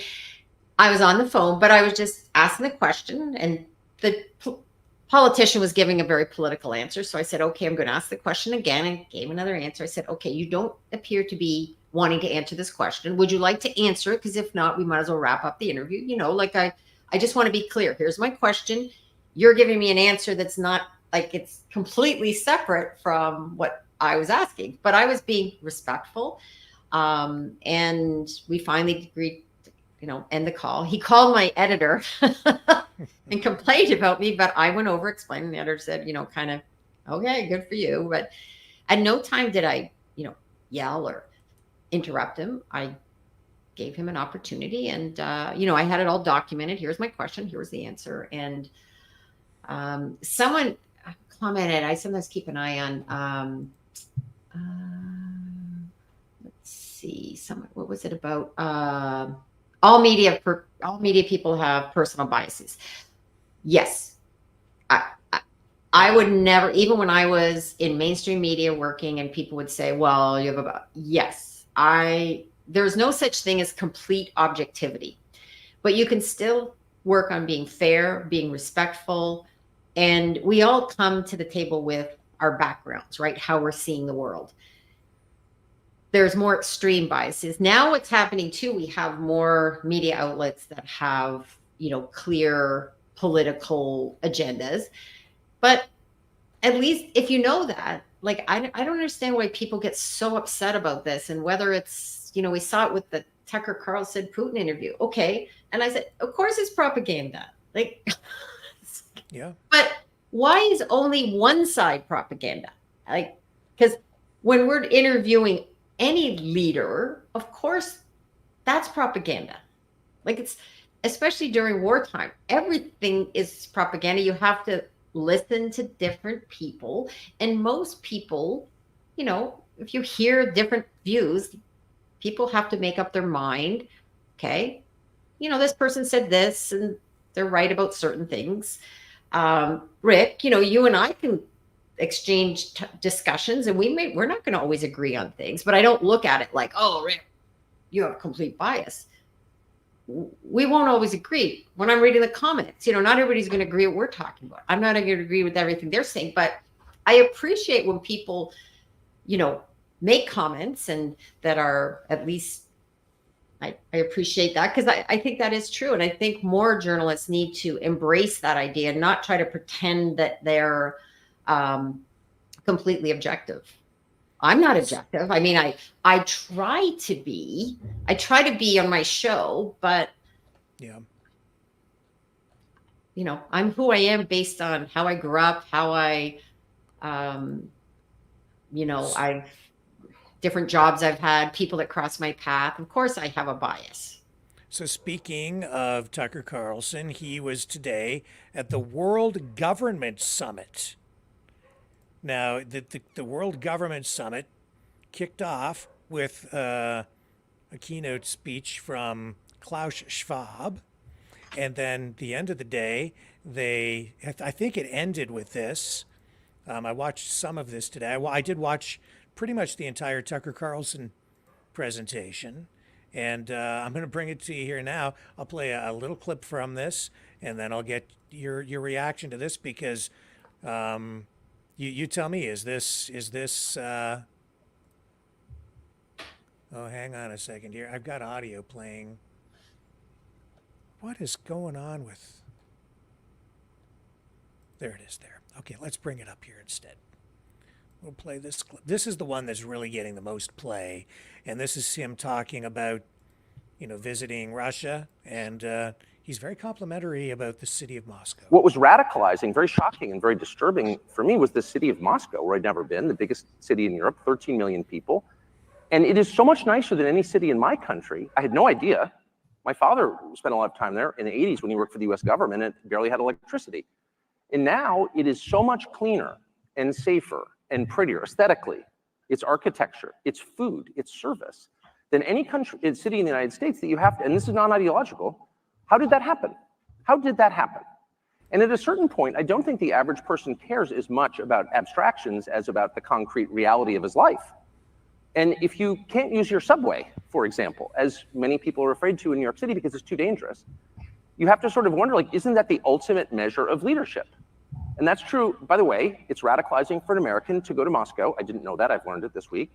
I was on the phone, but I was just asking the question, and the politician was giving a very political answer. So I said, okay, I'm going to ask the question again, and gave another answer. I said, okay, you don't appear to be wanting to answer this question. Would you like to answer it? Because if not, we might as well wrap up the interview. Like I just want to be clear. Here's my question. You're giving me an answer that's not like it's completely separate from what I was asking, but I was being respectful. And we finally agreed to, end the call. He called my editor and complained about me, but I went over explaining. The editor said, kind of, okay, good for you. But at no time did I, yell or interrupt him. I gave him an opportunity, and I had it all documented. Here's my question, here's the answer. And someone commented, I sometimes keep an eye on let's see, what was it about? All media people have personal biases. Yes. I would never, even when I was in mainstream media working and people would say, well, you have yes, there's no such thing as complete objectivity, but you can still work on being fair, being respectful. And we all come to the table with our backgrounds, right? How we're seeing the world. There's more extreme biases. Now what's happening too, we have more media outlets that have, clear political agendas. But at least if you know that, like, I don't understand why people get so upset about this. And whether it's, we saw it with the Tucker Carlson Putin interview. Okay. And I said, of course it's propaganda. Like, yeah. But why is only one side propaganda? Like, because when we're interviewing any leader, of course, that's propaganda. Like, it's especially during wartime, everything is propaganda. You have to listen to different people, and most people, if you hear different views, people have to make up their mind. Okay, this person said this, and they're right about certain things. Rick, you and I can exchange discussions, and we're not going to always agree on things, but I don't look at it like, oh, Rick, you have complete bias. We won't always agree. When I'm reading the comments, not everybody's going to agree what we're talking about. I'm not going to agree with everything they're saying, but I appreciate when people, make comments and that are at least, I appreciate that, because I think that is true. And I think more journalists need to embrace that idea and not try to pretend that they're completely objective. I'm not objective. I mean, I try to be on my show, but yeah, I'm who I am based on how I grew up, how I've different jobs I've had, people that cross my path. Of course, I have a bias. So speaking of Tucker Carlson, he was today at the World Government Summit. Now, the World Government Summit kicked off with a keynote speech from Klaus Schwab. And then the end of the day, I think it ended with this. I watched some of this today. I did watch pretty much the entire Tucker Carlson presentation. And I'm going to bring it to you here now. I'll play a little clip from this, and then I'll get your reaction to this, because you tell me, is this oh, hang on a second here. I've got audio playing. What is going on with... There it is there. Okay, let's bring it up here instead. We'll play this clip. This is the one that's really getting the most play. And this is him talking about, visiting Russia. And he's very complimentary about the city of Moscow. What was radicalizing, very shocking and very disturbing for me was the city of Moscow, where I'd never been, the biggest city in Europe, 13 million people. And it is so much nicer than any city in my country. I had no idea. My father spent a lot of time there in the 80s when he worked for the US government and barely had electricity. And now it is so much cleaner and safer and prettier aesthetically. It's architecture, it's food, it's service than any country, city in the United States that you have to, and this is non-ideological. How did that happen? How did that happen? And at a certain point, I don't think the average person cares as much about abstractions as about the concrete reality of his life. And if you can't use your subway, for example, as many people are afraid to in New York City because it's too dangerous, you have to sort of wonder, like, isn't that the ultimate measure of leadership? And that's true, by the way, it's radicalizing for an American to go to Moscow. I didn't know that, I've learned it this week.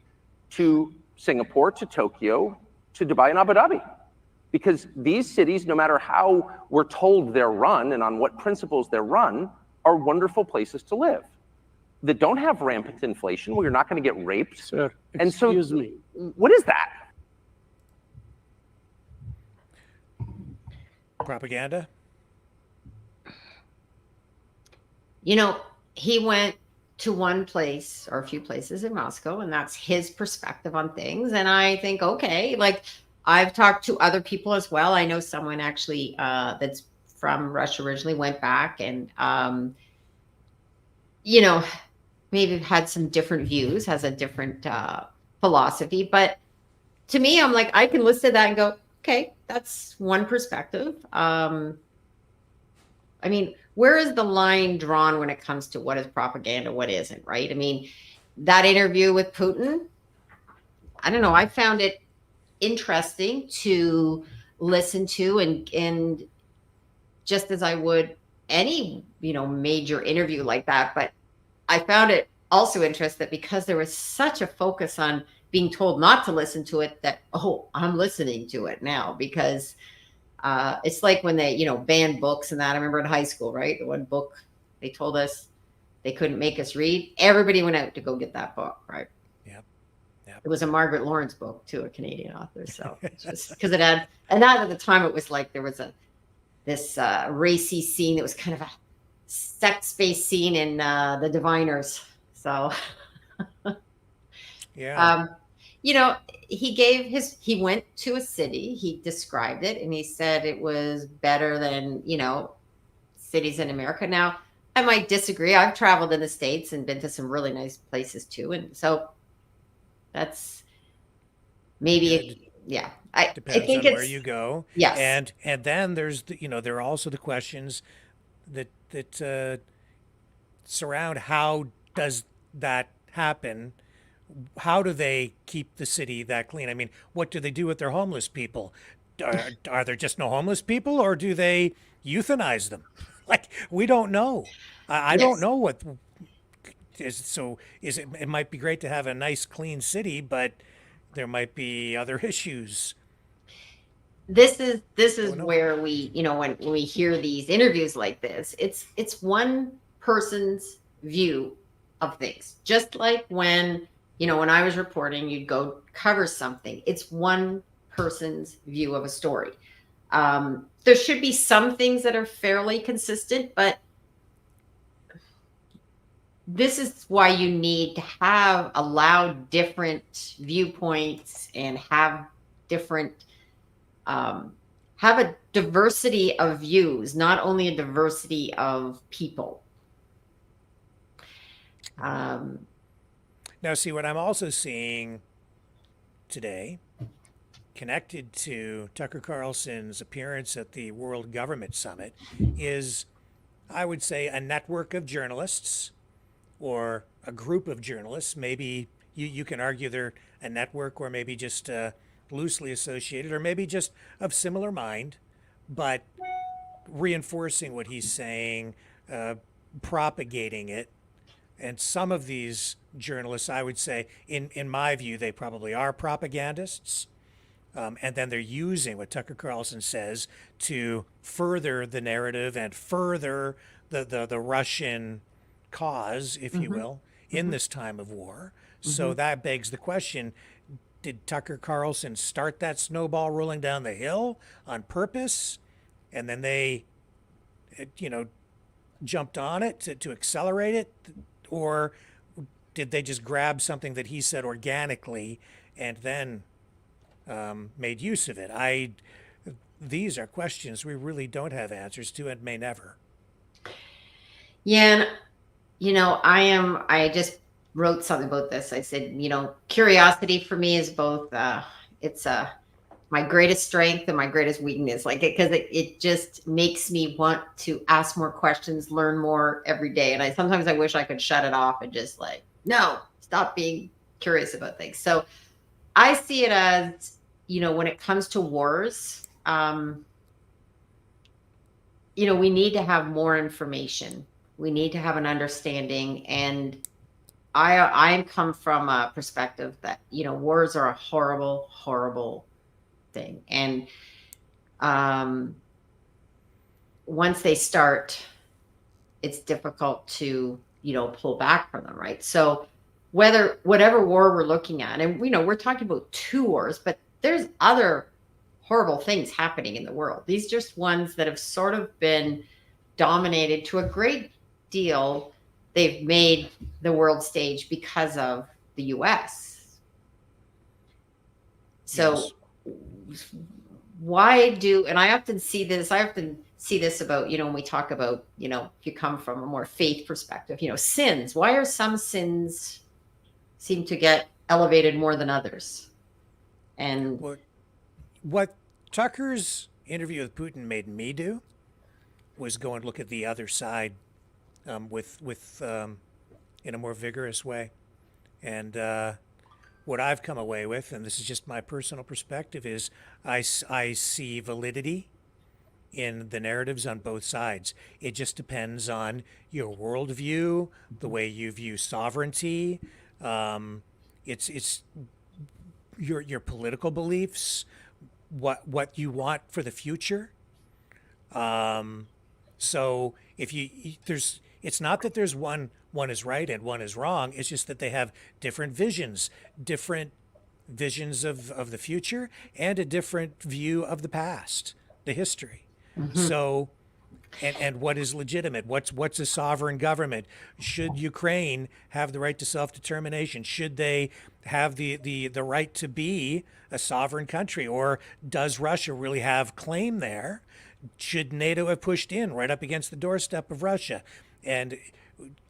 To Singapore, to Tokyo, to Dubai and Abu Dhabi. Because these cities, no matter how we're told they're run and on what principles they're run, are wonderful places to live. That don't have rampant inflation, where you're not going to get raped. Sir, and so, excuse me. What is that? Propaganda? You know, he went to one place or a few places in Moscow, and that's his perspective on things. And I think, okay, like I've talked to other people as well. I know someone actually that's from Russia originally went back and, you know, maybe had some different views, has a different philosophy. But to me, I'm like, I can listen to that and go, okay, that's one perspective. I mean, where is the line drawn when it comes to what is propaganda, what isn't, right? I mean, that interview with Putin, I don't know, I found it interesting to listen to and just as I would any, you know, major interview like that. But I found it also interesting that because there was such a focus on being told not to listen to it that, oh, I'm listening to it now because it's like when they, you know, banned books and that. I remember in high school, right? The one book they told us they couldn't make us read. Everybody went out to go get that book, right? Yep. It was a Margaret Lawrence book too, a Canadian author. So just because it had, and that at the time it was like there was this racy scene that was kind of a sex-based scene in The Diviners. So yeah. You know, he went to a city, he described it, and he said it was better than, you know, cities in America. Now, I might disagree. I've traveled in the States and been to some really nice places too. And so that's maybe, I Depends think on it's where you go. Yes. And then there's, you know, there are also the questions that surround how does that happen? How do they keep the city that clean? I mean, what do they do with their homeless people? Are there just no homeless people, or do they euthanize them? Like, we don't know. I don't know what is. So it might be great to have a nice, clean city, but there might be other issues. This is where we, you know, when we hear these interviews like this, it's one person's view of things. Just like when, you know, when I was reporting, you'd go cover something. It's one person's view of a story. There should be some things that are fairly consistent, but this is why you need to allow different viewpoints and have different, have a diversity of views, not only a diversity of people. Now, see, what I'm also seeing today, connected to Tucker Carlson's appearance at the World Government Summit, is, I would say, a network of journalists or a group of journalists. Maybe you can argue they're a network or maybe just loosely associated or maybe just of similar mind, but reinforcing what he's saying, propagating it. And some of these journalists, I would say, in my view, they probably are propagandists. And then they're using what Tucker Carlson says to further the narrative and further the Russian cause, if you will, in this time of war. So that begs the question, did Tucker Carlson start that snowball rolling down the hill on purpose? And then they, you know, jumped on it to accelerate it? Or did they just grab something that he said organically and then made use of it? These are questions we really don't have answers to and may never. Yeah, and I just wrote something about this. I said, curiosity for me is both, it's my greatest strength and my greatest weakness. Like because it just makes me want to ask more questions, learn more every day. And sometimes I wish I could shut it off and just like, no, stop being curious about things. So I see it as, when it comes to wars, we need to have more information. We need to have an understanding. And I come from a perspective that, wars are a horrible, horrible thing. And once they start, it's difficult to, pull back from them, right? So whatever war we're looking at, and we're talking about 2 wars, but there's other horrible things happening in the world. These just ones that have sort of been dominated to a great deal. They've made the world stage because of the US. So yes. And I often see this about, when we talk about, if you come from a more faith perspective, sins. Why are some sins seem to get elevated more than others? And what Tucker's interview with Putin made me do was go and look at the other side with in a more vigorous way. And what I've come away with, and this is just my personal perspective, is I see validity in the narratives on both sides. It just depends on your worldview, the way you view sovereignty. It's your political beliefs, what you want for the future. So if it's not that there's one is right and one is wrong. It's just that they have different visions of the future and a different view of the past, the history. Mm-hmm. So, and what is legitimate? What's a sovereign government? Should Ukraine have the right to self-determination? Should they have the right to be a sovereign country? Or does Russia really have claim there? Should NATO have pushed in right up against the doorstep of Russia? And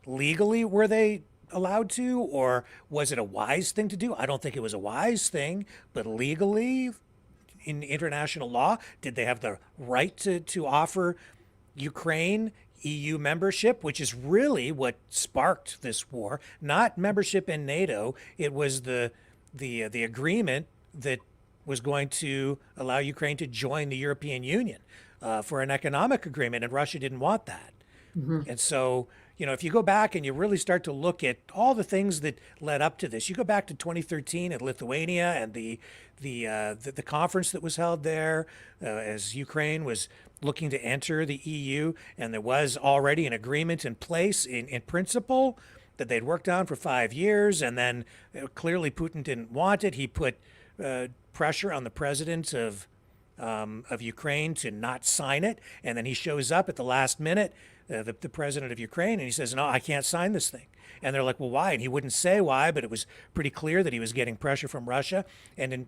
legally, were they allowed to? Or was it a wise thing to do? I don't think it was a wise thing, but legally, in international law, did they have the right to offer Ukraine EU membership, which is really what sparked this war, not membership in NATO. It was the agreement that was going to allow Ukraine to join the European Union for an economic agreement, and Russia didn't want that. Mm-hmm. And so, if you go back and you really start to look at all the things that led up to this, you go back to 2013 at Lithuania and the conference that was held there as Ukraine was looking to enter the EU, and there was already an agreement in place in principle that they'd worked on for 5 years, and then clearly Putin didn't want it. He put pressure on the president of Ukraine to not sign it, and then he shows up at the last minute, the president of Ukraine, and he says, "No, I can't sign this thing." And they're like, "Well, why?" And he wouldn't say why, but it was pretty clear that he was getting pressure from Russia, and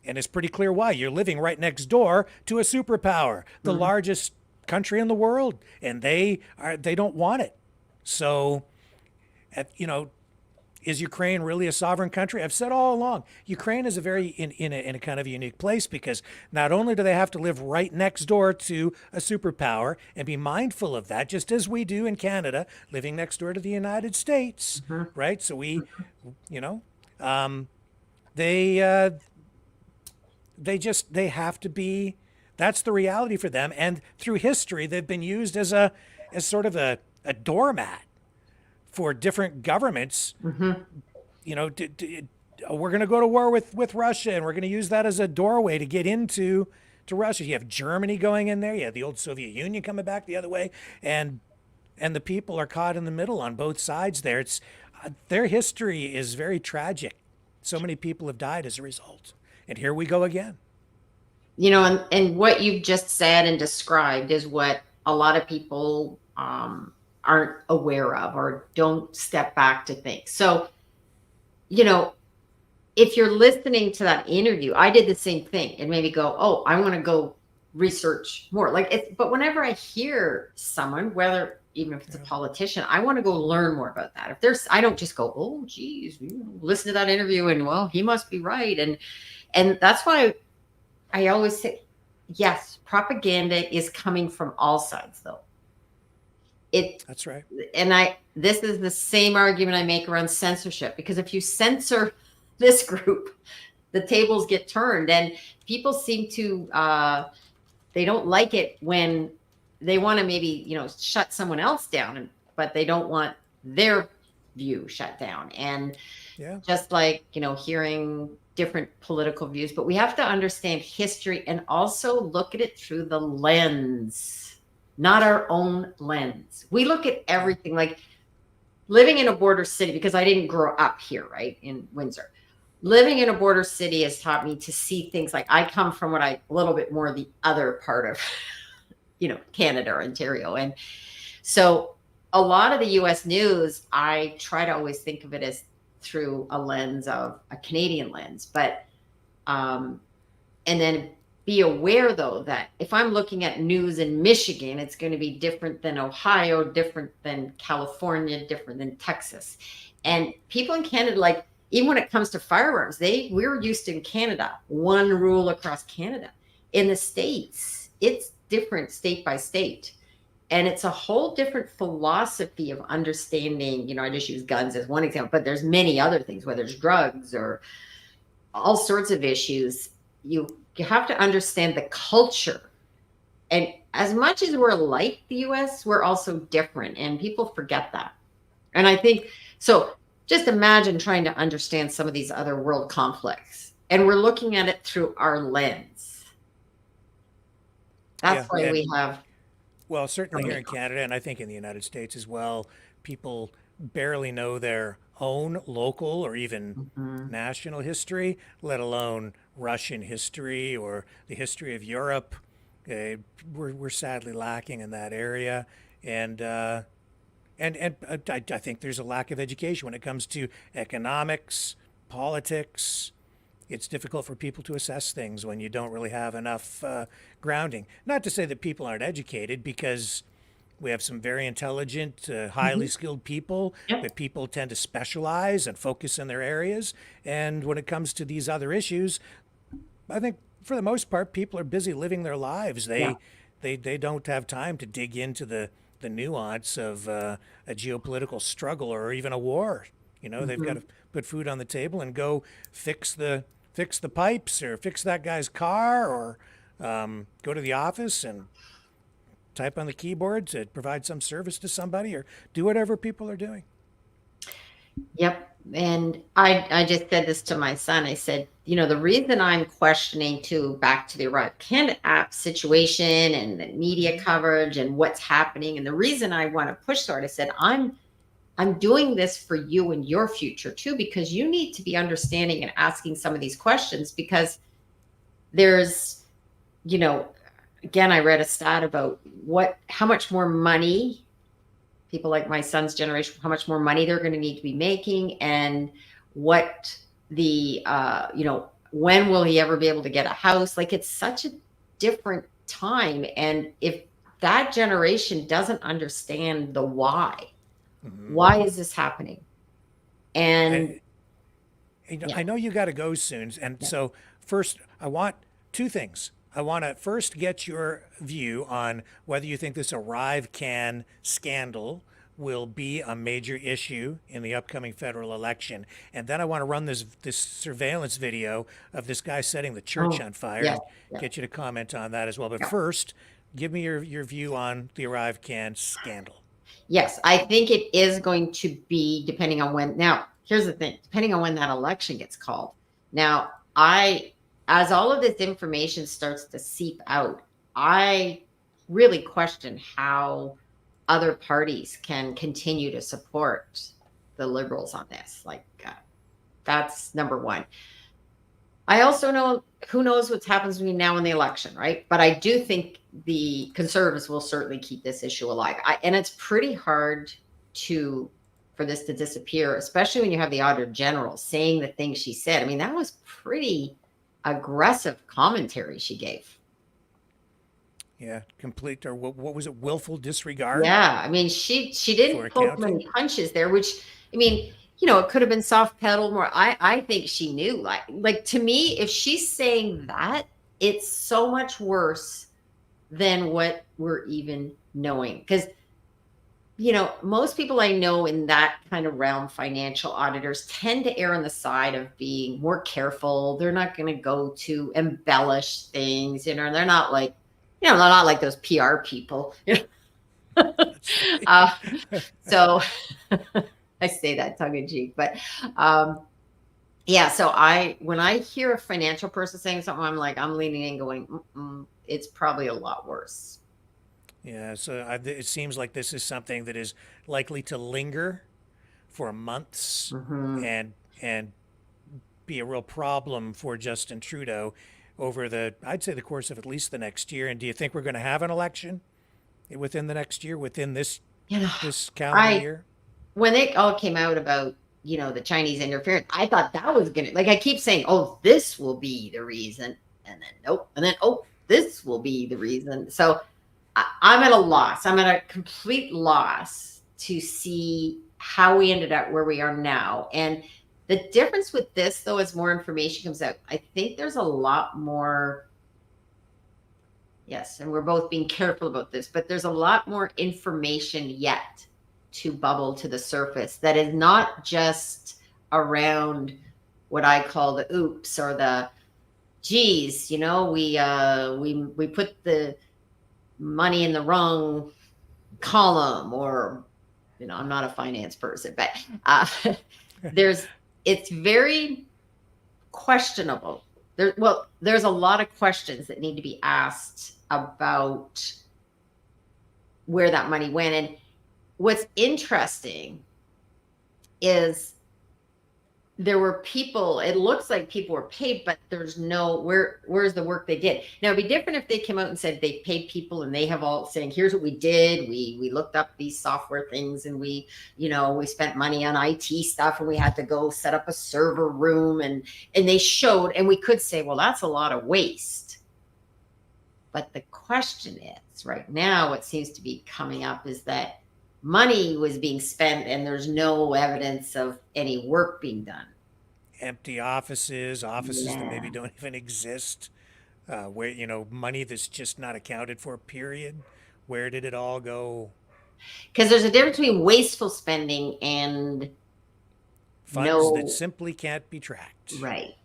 it's pretty clear why. You're living right next door to a superpower, the mm-hmm. largest country in the world, and they don't want it. So, is Ukraine really a sovereign country? I've said all along, Ukraine is in a kind of unique place because not only do they have to live right next door to a superpower and be mindful of that, just as we do in Canada, living next door to the United States, mm-hmm. right? So we, they have to be, that's the reality for them. And through history, they've been used as sort of a doormat for different governments. Mm-hmm. We're going to go to war with Russia, and we're going to use that as a doorway to get into Russia. You have Germany going in there. You have the old Soviet Union coming back the other way, and the people are caught in the middle on both sides there. It's their history is very tragic. So many people have died as a result. And here we go again. And what you've just said and described is what a lot of people aren't aware of or don't step back to think. So, if you're listening to that interview, I did the same thing and maybe go, oh, I want to go research more. But whenever I hear someone, whether even if it's a politician, I want to go learn more about that. If there's, I don't just go, oh, geez, listen to that interview and well, he must be right. And that's why I always say, yes, propaganda is coming from all sides, though. That's right. And this is the same argument I make around censorship, because if you censor this group, the tables get turned, and people seem to they don't like it when they want to maybe shut someone else down, but they don't want their view shut down. And just like hearing different political views, but we have to understand history and also look at it through the lens, not our own lens. We look at everything like living in a border city, because I didn't grow up here, right, in Windsor. Living in a border city has taught me to see things like, I come from a little bit more the other part of, Canada or Ontario. And so a lot of the US news, I try to always think of it as through a lens of a Canadian lens, but, and then be aware though, that if I'm looking at news in Michigan, it's going to be different than Ohio, different than California, different than Texas. And people in Canada, even when it comes to firearms, we're used to in Canada, one rule across Canada. In the States, it's different state by state. And it's a whole different philosophy of understanding, I just use guns as one example, but there's many other things, whether it's drugs or all sorts of issues. You have to understand the culture. And as much as we're like the US, we're also different, and people forget that. And I think, so just imagine trying to understand some of these other world conflicts, and we're looking at it through our lens. That's why we have. Well, certainly here in Canada, and I think in the United States as well, people barely know their own local or even national history, let alone Russian history or the history of Europe. We're sadly lacking in that area, and I think there's a lack of education when it comes to economics, politics. It's difficult for people to assess things when you don't really have enough grounding. Not to say that people aren't educated, because we have some very intelligent, highly skilled people, but people tend to specialize and focus in their areas. And when it comes to these other issues, I think for the most part, people are busy living their lives. They don't have time to dig into the nuance of a geopolitical struggle or even a war. They've got to put food on the table and go fix the pipes or fix that guy's car, or go to the office and type on the keyboard to provide some service to somebody, or do whatever people are doing. Yep. And I just said this to my son. I said, the reason I'm questioning back to the Arrivecan app situation and the media coverage and what's happening, and the reason I want to push for it, I said, I'm doing this for you and your future too, because you need to be understanding and asking some of these questions, because there's, again, I read a stat about how much more money people like my son's generation, how much more money they're going to need to be making, and what the, when will he ever be able to get a house? It's such a different time. And if that generation doesn't understand the why is this happening? And I know you got to go soon. And so first, I want two things. I want to first get your view on whether you think this Arrivecan scandal will be a major issue in the upcoming federal election. And then I want to run this surveillance video of this guy setting the church on fire, and get you to comment on that as well. But first, give me your view on the Arrivecan scandal. Yes, I think it is going to be, depending on when. Now, here's the thing, depending on when that election gets called. Now, as all of this information starts to seep out, I really question how other parties can continue to support the Liberals on this. That's number one. I also know, who knows what happens between now and the election, right? But I do think the Conservatives will certainly keep this issue alive. And it's pretty hard for this to disappear, especially when you have the Auditor General saying the things she said. I mean, that was pretty aggressive commentary she gave. Yeah, complete, or what was it? Willful disregard Yeah, I mean, she for didn't pull accounting. many punches there, which, I mean, it could have been soft pedal more. I think she knew, like to me, if she's saying that, it's so much worse than what we're even knowing. Because, most people I know in that kind of realm, financial auditors, tend to err on the side of being more careful. They're not going to go to embellish things, they're not like, they're not like those PR people. Uh, so I say that tongue in cheek, but yeah. So when I hear a financial person saying something, I'm leaning in, going, it's probably a lot worse. Yeah, so it seems like this is something that is likely to linger for months and be a real problem for Justin Trudeau over I'd say the course of at least the next year. And do you think we're going to have an election within the next year, within this calendar year? When it all came out about, the Chinese interference, I thought that was going to, like, I keep saying, oh, this will be the reason. And then, nope. And then, oh, this will be the reason. So I'm at a loss. I'm at a complete loss to see how we ended up where we are now. And the difference with this, though, as more information comes out, I think there's a lot more. Yes, and we're both being careful about this, but there's a lot more information yet to bubble to the surface that is not just around what I call the oops or the geez, we put the money in the wrong column, or I'm not a finance person, but it's very questionable. There's a lot of questions that need to be asked about where that money went. And what's interesting is there were people, it looks like people were paid, but there's no, where's the work they did? Now, it'd be different if they came out and said they paid people and they have all saying, here's what we did. We looked up these software things and we spent money on IT stuff and we had to go set up a server room and they showed, and we could say, well, that's a lot of waste. But the question is, right now, what seems to be coming up is that money was being spent and there's no evidence of any work being done. Empty offices that maybe don't even exist, where, money that's just not accounted for, period. Where did it all go? Because there's a difference between wasteful spending and funds that simply can't be tracked. Right.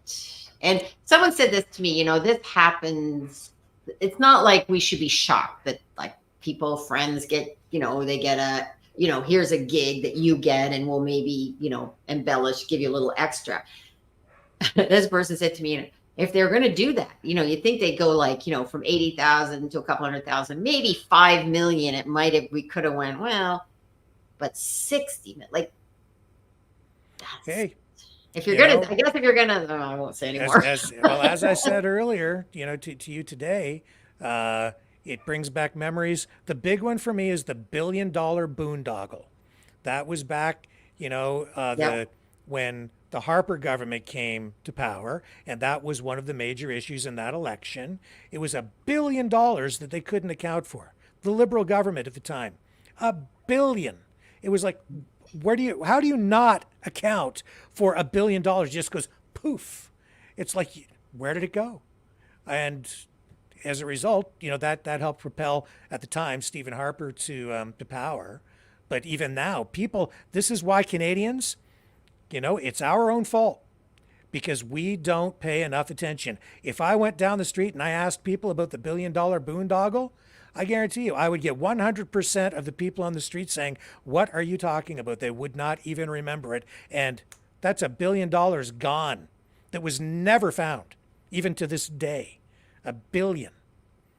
And someone said this to me, this happens. It's not like we should be shocked that like people, friends get, they get here's a gig that you get and we'll maybe, embellish, give you a little extra. This person said to me, if they're going to do that, you think they'd go like, from 80,000 to a couple 100,000, maybe 5 million. We could have went, well, but 60, like, hey, if you're going to, I guess if you're going to, I won't say anymore. As I said earlier, to you today, it brings back memories. The big one for me is the $1 billion boondoggle. That was back, when the Harper government came to power, and that was one of the major issues in that election. It was $1 billion that they couldn't account for. The Liberal government at the time, $1 billion. It was like, how do you not account for $1 billion? It just goes poof. It's like, where did it go? And as a result, that helped propel at the time Stephen Harper to power. But even now, this is why Canadians, it's our own fault because we don't pay enough attention. If I went down the street and I asked people about the $1 billion boondoggle, I guarantee you I would get 100% of the people on the street saying, what are you talking about? They would not even remember it. And that's $1 billion gone that was never found, even to this day. $1 billion.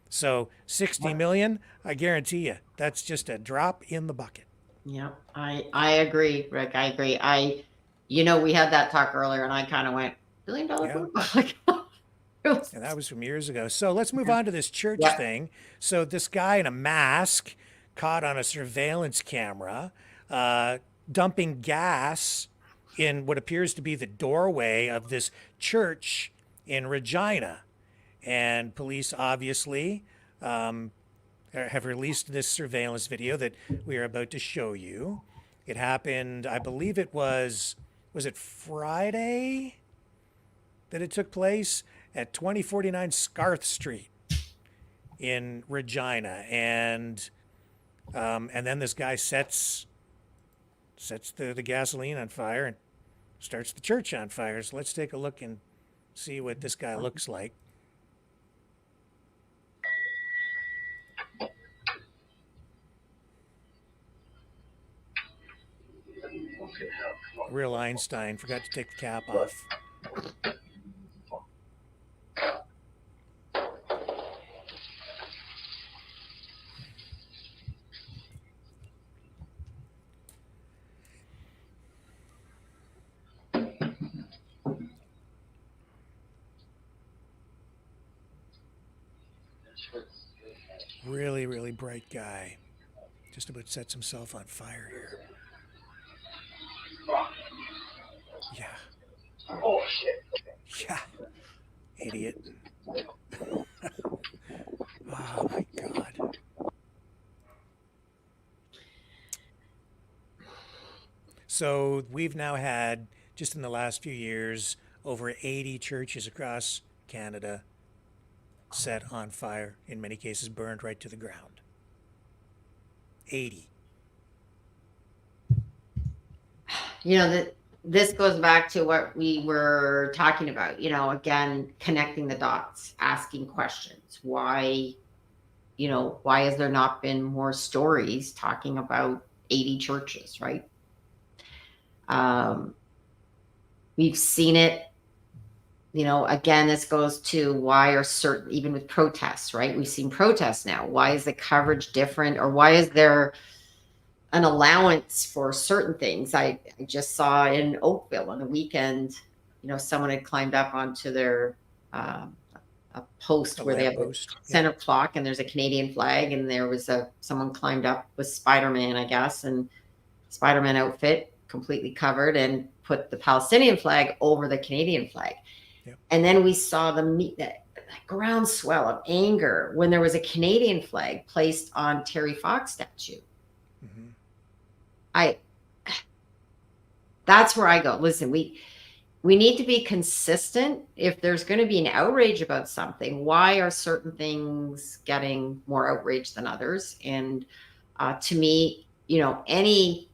So 60 million, I guarantee you, that's just a drop in the bucket. Yeah, I agree, Rick. I agree. We had that talk earlier and I kind of went, $1 billion? Yeah. And that was from years ago. So let's move on to this church thing. So this guy in a mask caught on a surveillance camera, dumping gas in what appears to be the doorway of this church in Regina. And police obviously have released this surveillance video that we are about to show you. It happened, I believe it was it Friday that it took place at 2049 Scarth Street in Regina, and then this guy sets the gasoline on fire and starts the church on fire. So let's take a look and see what this guy looks like. Real Einstein, forgot to take the cap off. Really, really bright guy. Just about sets himself on fire here. Yeah. Oh shit. Yeah. Idiot. Oh my God. So we've now had, just in the last few years, over 80 churches across Canada set on fire, in many cases burned right to the ground. 80. You know, that this goes back to what we were talking about, you know, again, connecting the dots, asking questions. Why, you know, why has there not been more stories talking about 80 churches, right? We've seen it, you know, again, this goes to why are certain, even with protests, right? We've seen protests now. Why is the coverage different, or why is there an allowance for certain things? I just saw in Oakville on the weekend, you know, someone had climbed up onto their a post where they have a center clock, and there's a Canadian flag, and there was someone climbed up with Spider-Man, I guess, and Spider-Man outfit, completely covered, and put the Palestinian flag over the Canadian flag. Yep. And then we saw that groundswell of anger when there was a Canadian flag placed on Terry Fox statue. Mm-hmm. That's where I go. Listen, we need to be consistent. If there's going to be an outrage about something, why are certain things getting more outrage than others? And to me, you know, any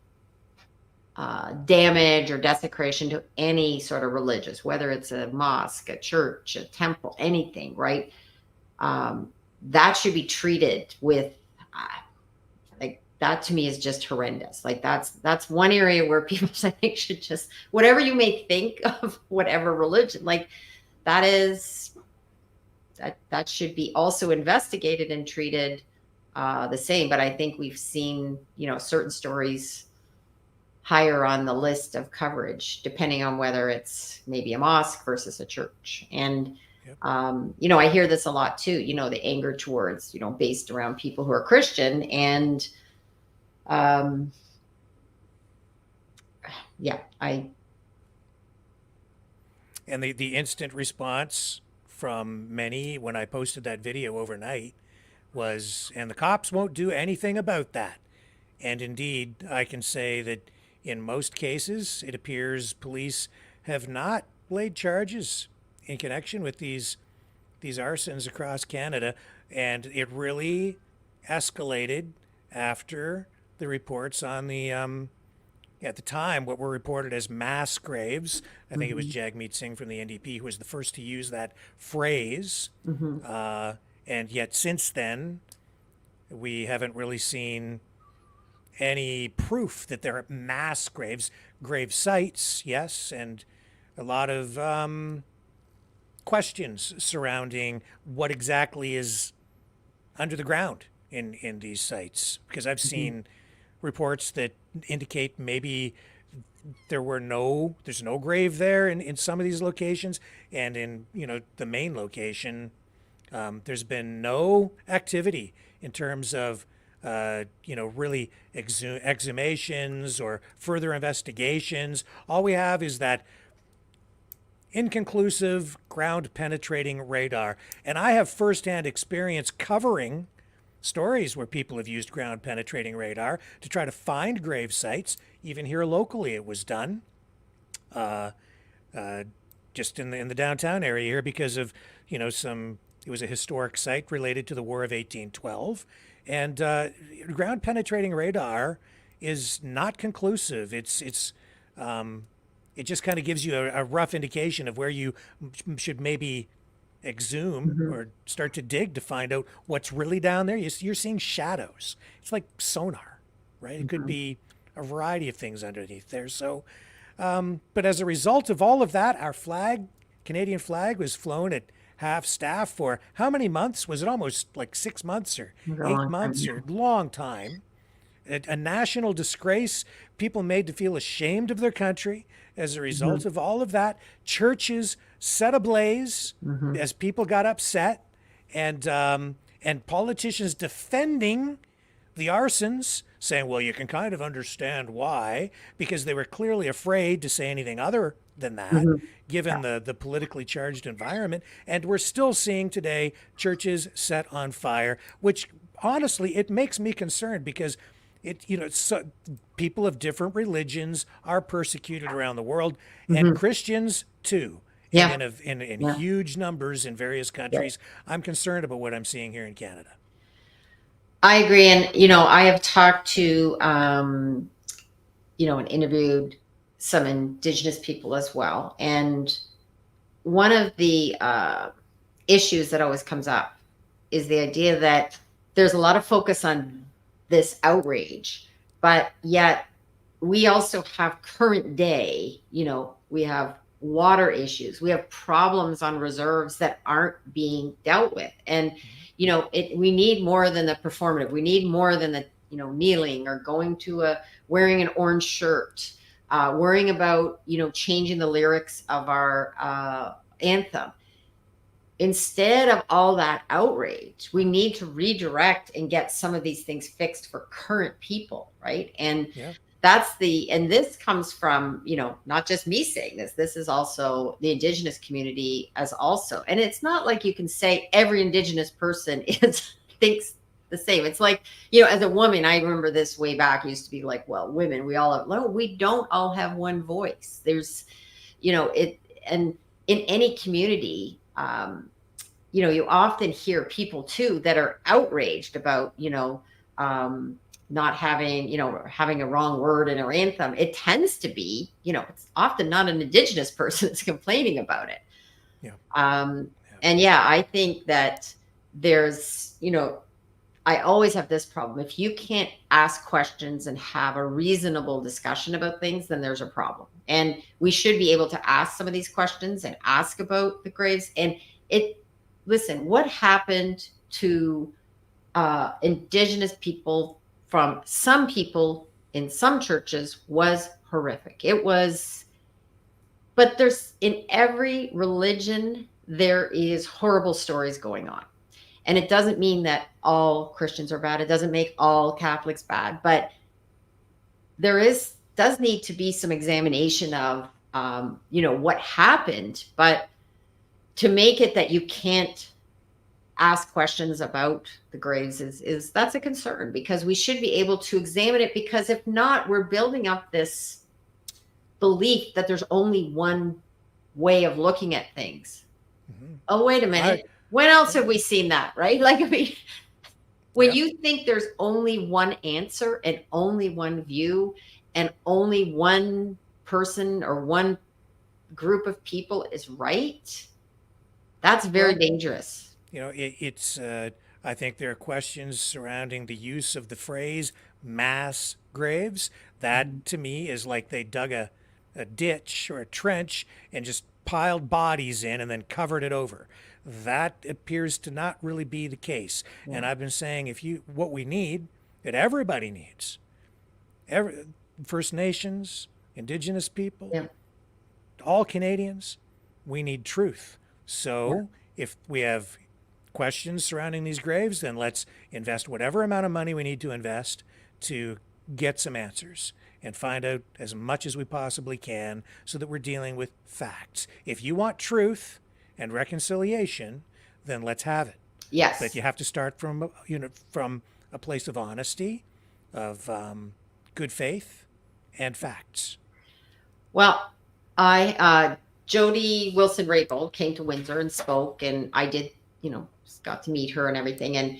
damage or desecration to any sort of religious, whether it's a mosque, a church, a temple, anything, right? That should be treated with, like, that to me is just horrendous. Like that's one area where people, I think, should just, whatever you may think of whatever religion, like that should be also investigated and treated the same. But I think we've seen, you know, certain stories higher on the list of coverage, depending on whether it's maybe a mosque versus a church. And, yep. You know, I hear this a lot too, you know, the anger towards, you know, based around people who are Christian. And and the instant response from many when I posted that video overnight was, and the cops won't do anything about that. And indeed, I can say that in most cases, it appears police have not laid charges in connection with these arsons across Canada, and it really escalated after the reports on the at the time what were reported as mass graves. I think it was Jagmeet Singh from the NDP who was the first to use that phrase, and yet since then we haven't really seen any proof that there are mass grave sites, yes, and a lot of questions surrounding what exactly is under the ground in these sites. Because I've seen reports that indicate maybe there's no grave there in some of these locations, and in, you know, the main location, there's been no activity in terms of you know, really exhumations or further investigations. All we have is that inconclusive ground penetrating radar. And I have firsthand experience covering stories where people have used ground penetrating radar to try to find grave sites. Even here locally, it was done. Just in the downtown area here because of, it was a historic site related to the War of 1812. And ground penetrating radar is not conclusive. It just kind of gives you a rough indication of where you should maybe exhume or start to dig to find out what's really down there. You're seeing shadows. It's like sonar, right? It could be a variety of things underneath there. So, but as a result of all of that, our flag, Canadian flag, was flown at half staff for how many months? Was it almost like 6 months or 8 months or long time? A national disgrace, people made to feel ashamed of their country as a result of all of that. Churches set ablaze as people got upset, and politicians defending the arsons, saying, well, you can kind of understand why, because they were clearly afraid to say anything other than that, given the politically charged environment. And we're still seeing today churches set on fire, which honestly, it makes me concerned because people of different religions are persecuted around the world, and Christians too, in huge numbers in various countries. I'm concerned about what I'm seeing here in Canada. I agree. And, I have talked to, and interviewed some Indigenous people as well. And one of the issues that always comes up is the idea that there's a lot of focus on this outrage, but yet we also have current day, we have water issues, we have problems on reserves that aren't being dealt with. And, we need more than the performative. We need more than the, kneeling or going to wearing an orange shirt, worrying about, changing the lyrics of our anthem. Instead of all that outrage, we need to redirect and get some of these things fixed for current people, right? And and this comes from, not just me saying this is also the Indigenous community as also. And it's not like you can say every Indigenous person thinks the same. It's like, as a woman, I remember this way back, it used to be like, well, women, we don't all have one voice. There's, and in any community, you often hear people too that are outraged about, not having, having a wrong word in our anthem. It tends to be, it's often not an Indigenous person that's complaining about it. And I think that there's, I always have this problem. If you can't ask questions and have a reasonable discussion about things, then there's a problem. And we should be able to ask some of these questions and ask about the graves. And listen, what happened to Indigenous people from some people in some churches was horrific. But there's, in every religion, there is horrible stories going on. And it doesn't mean that all Christians are bad. It doesn't make all Catholics bad, but does need to be some examination of, what happened, but to make it that you can't ask questions about the graves is that's a concern, because we should be able to examine it, because if not, we're building up this belief that there's only one way of looking at things. Oh, wait a minute. When else have we seen that, right? Like, when you think there's only one answer and only one view and only one person or one group of people is right, that's very dangerous. It's I think there are questions surrounding the use of the phrase mass graves. That to me is like they dug a ditch or a trench and just piled bodies in and then covered it over. That appears to not really be the case. And I've been saying, what we need, that everybody needs, First Nations, Indigenous people, all Canadians, we need truth. So if we have questions surrounding these graves, then let's invest whatever amount of money we need to invest to get some answers and find out as much as we possibly can, so that we're dealing with facts. If you want truth and reconciliation, then let's have it. Yes. But you have to start from, from a place of honesty, of good faith, and facts. Well, Jody Wilson-Raybould came to Windsor and spoke, and I did, got to meet her and everything. And,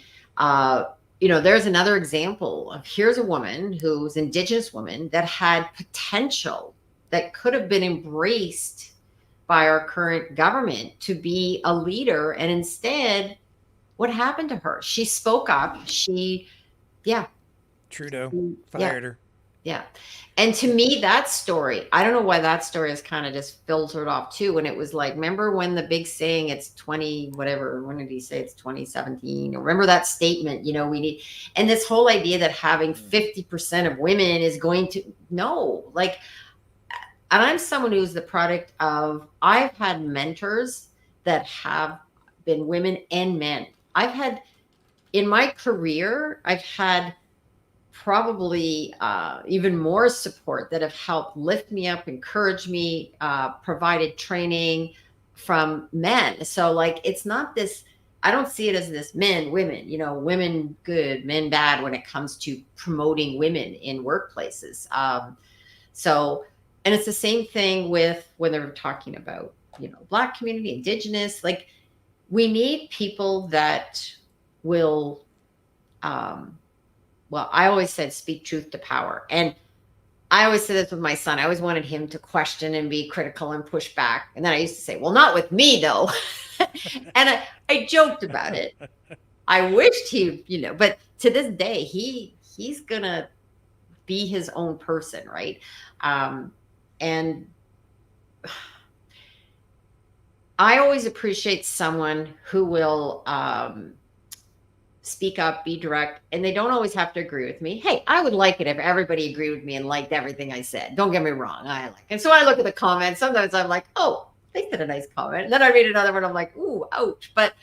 there's another example of, here's a woman who's Indigenous woman that had potential that could have been embraced by our current government to be a leader. And instead, what happened to her? She spoke up. Trudeau fired her. Yeah. And to me, that story, I don't know why that story is kind of just filtered off too. When it was like, remember when the big saying, it's 20, whatever, when did he say it's 2017? Remember that statement, we need, and this whole idea that having 50% of women is going to, no, like, and I'm someone who's the product of, I've had mentors that have been women and men. In my career, I've had probably even more support that have helped lift me up, encourage me, provided training from men. So like, it's not this, I don't see it as this men, women, women good, men bad when it comes to promoting women in workplaces. And it's the same thing with when they're talking about, Black community, Indigenous, like we need people that will, well, I always said, speak truth to power. And I always said this with my son. I always wanted him to question and be critical and push back. And then I used to say, well, not with me though. And I joked about it. I wished he, but to this day, he's going to be his own person. Right. And I always appreciate someone who will, speak up, be direct, and they don't always have to agree with me. Hey, I would like it if everybody agreed with me and liked everything I said. Don't get me wrong. And so I look at the comments. Sometimes I'm like, oh, they said a nice comment. And then I read another one. I'm like, ooh, ouch. But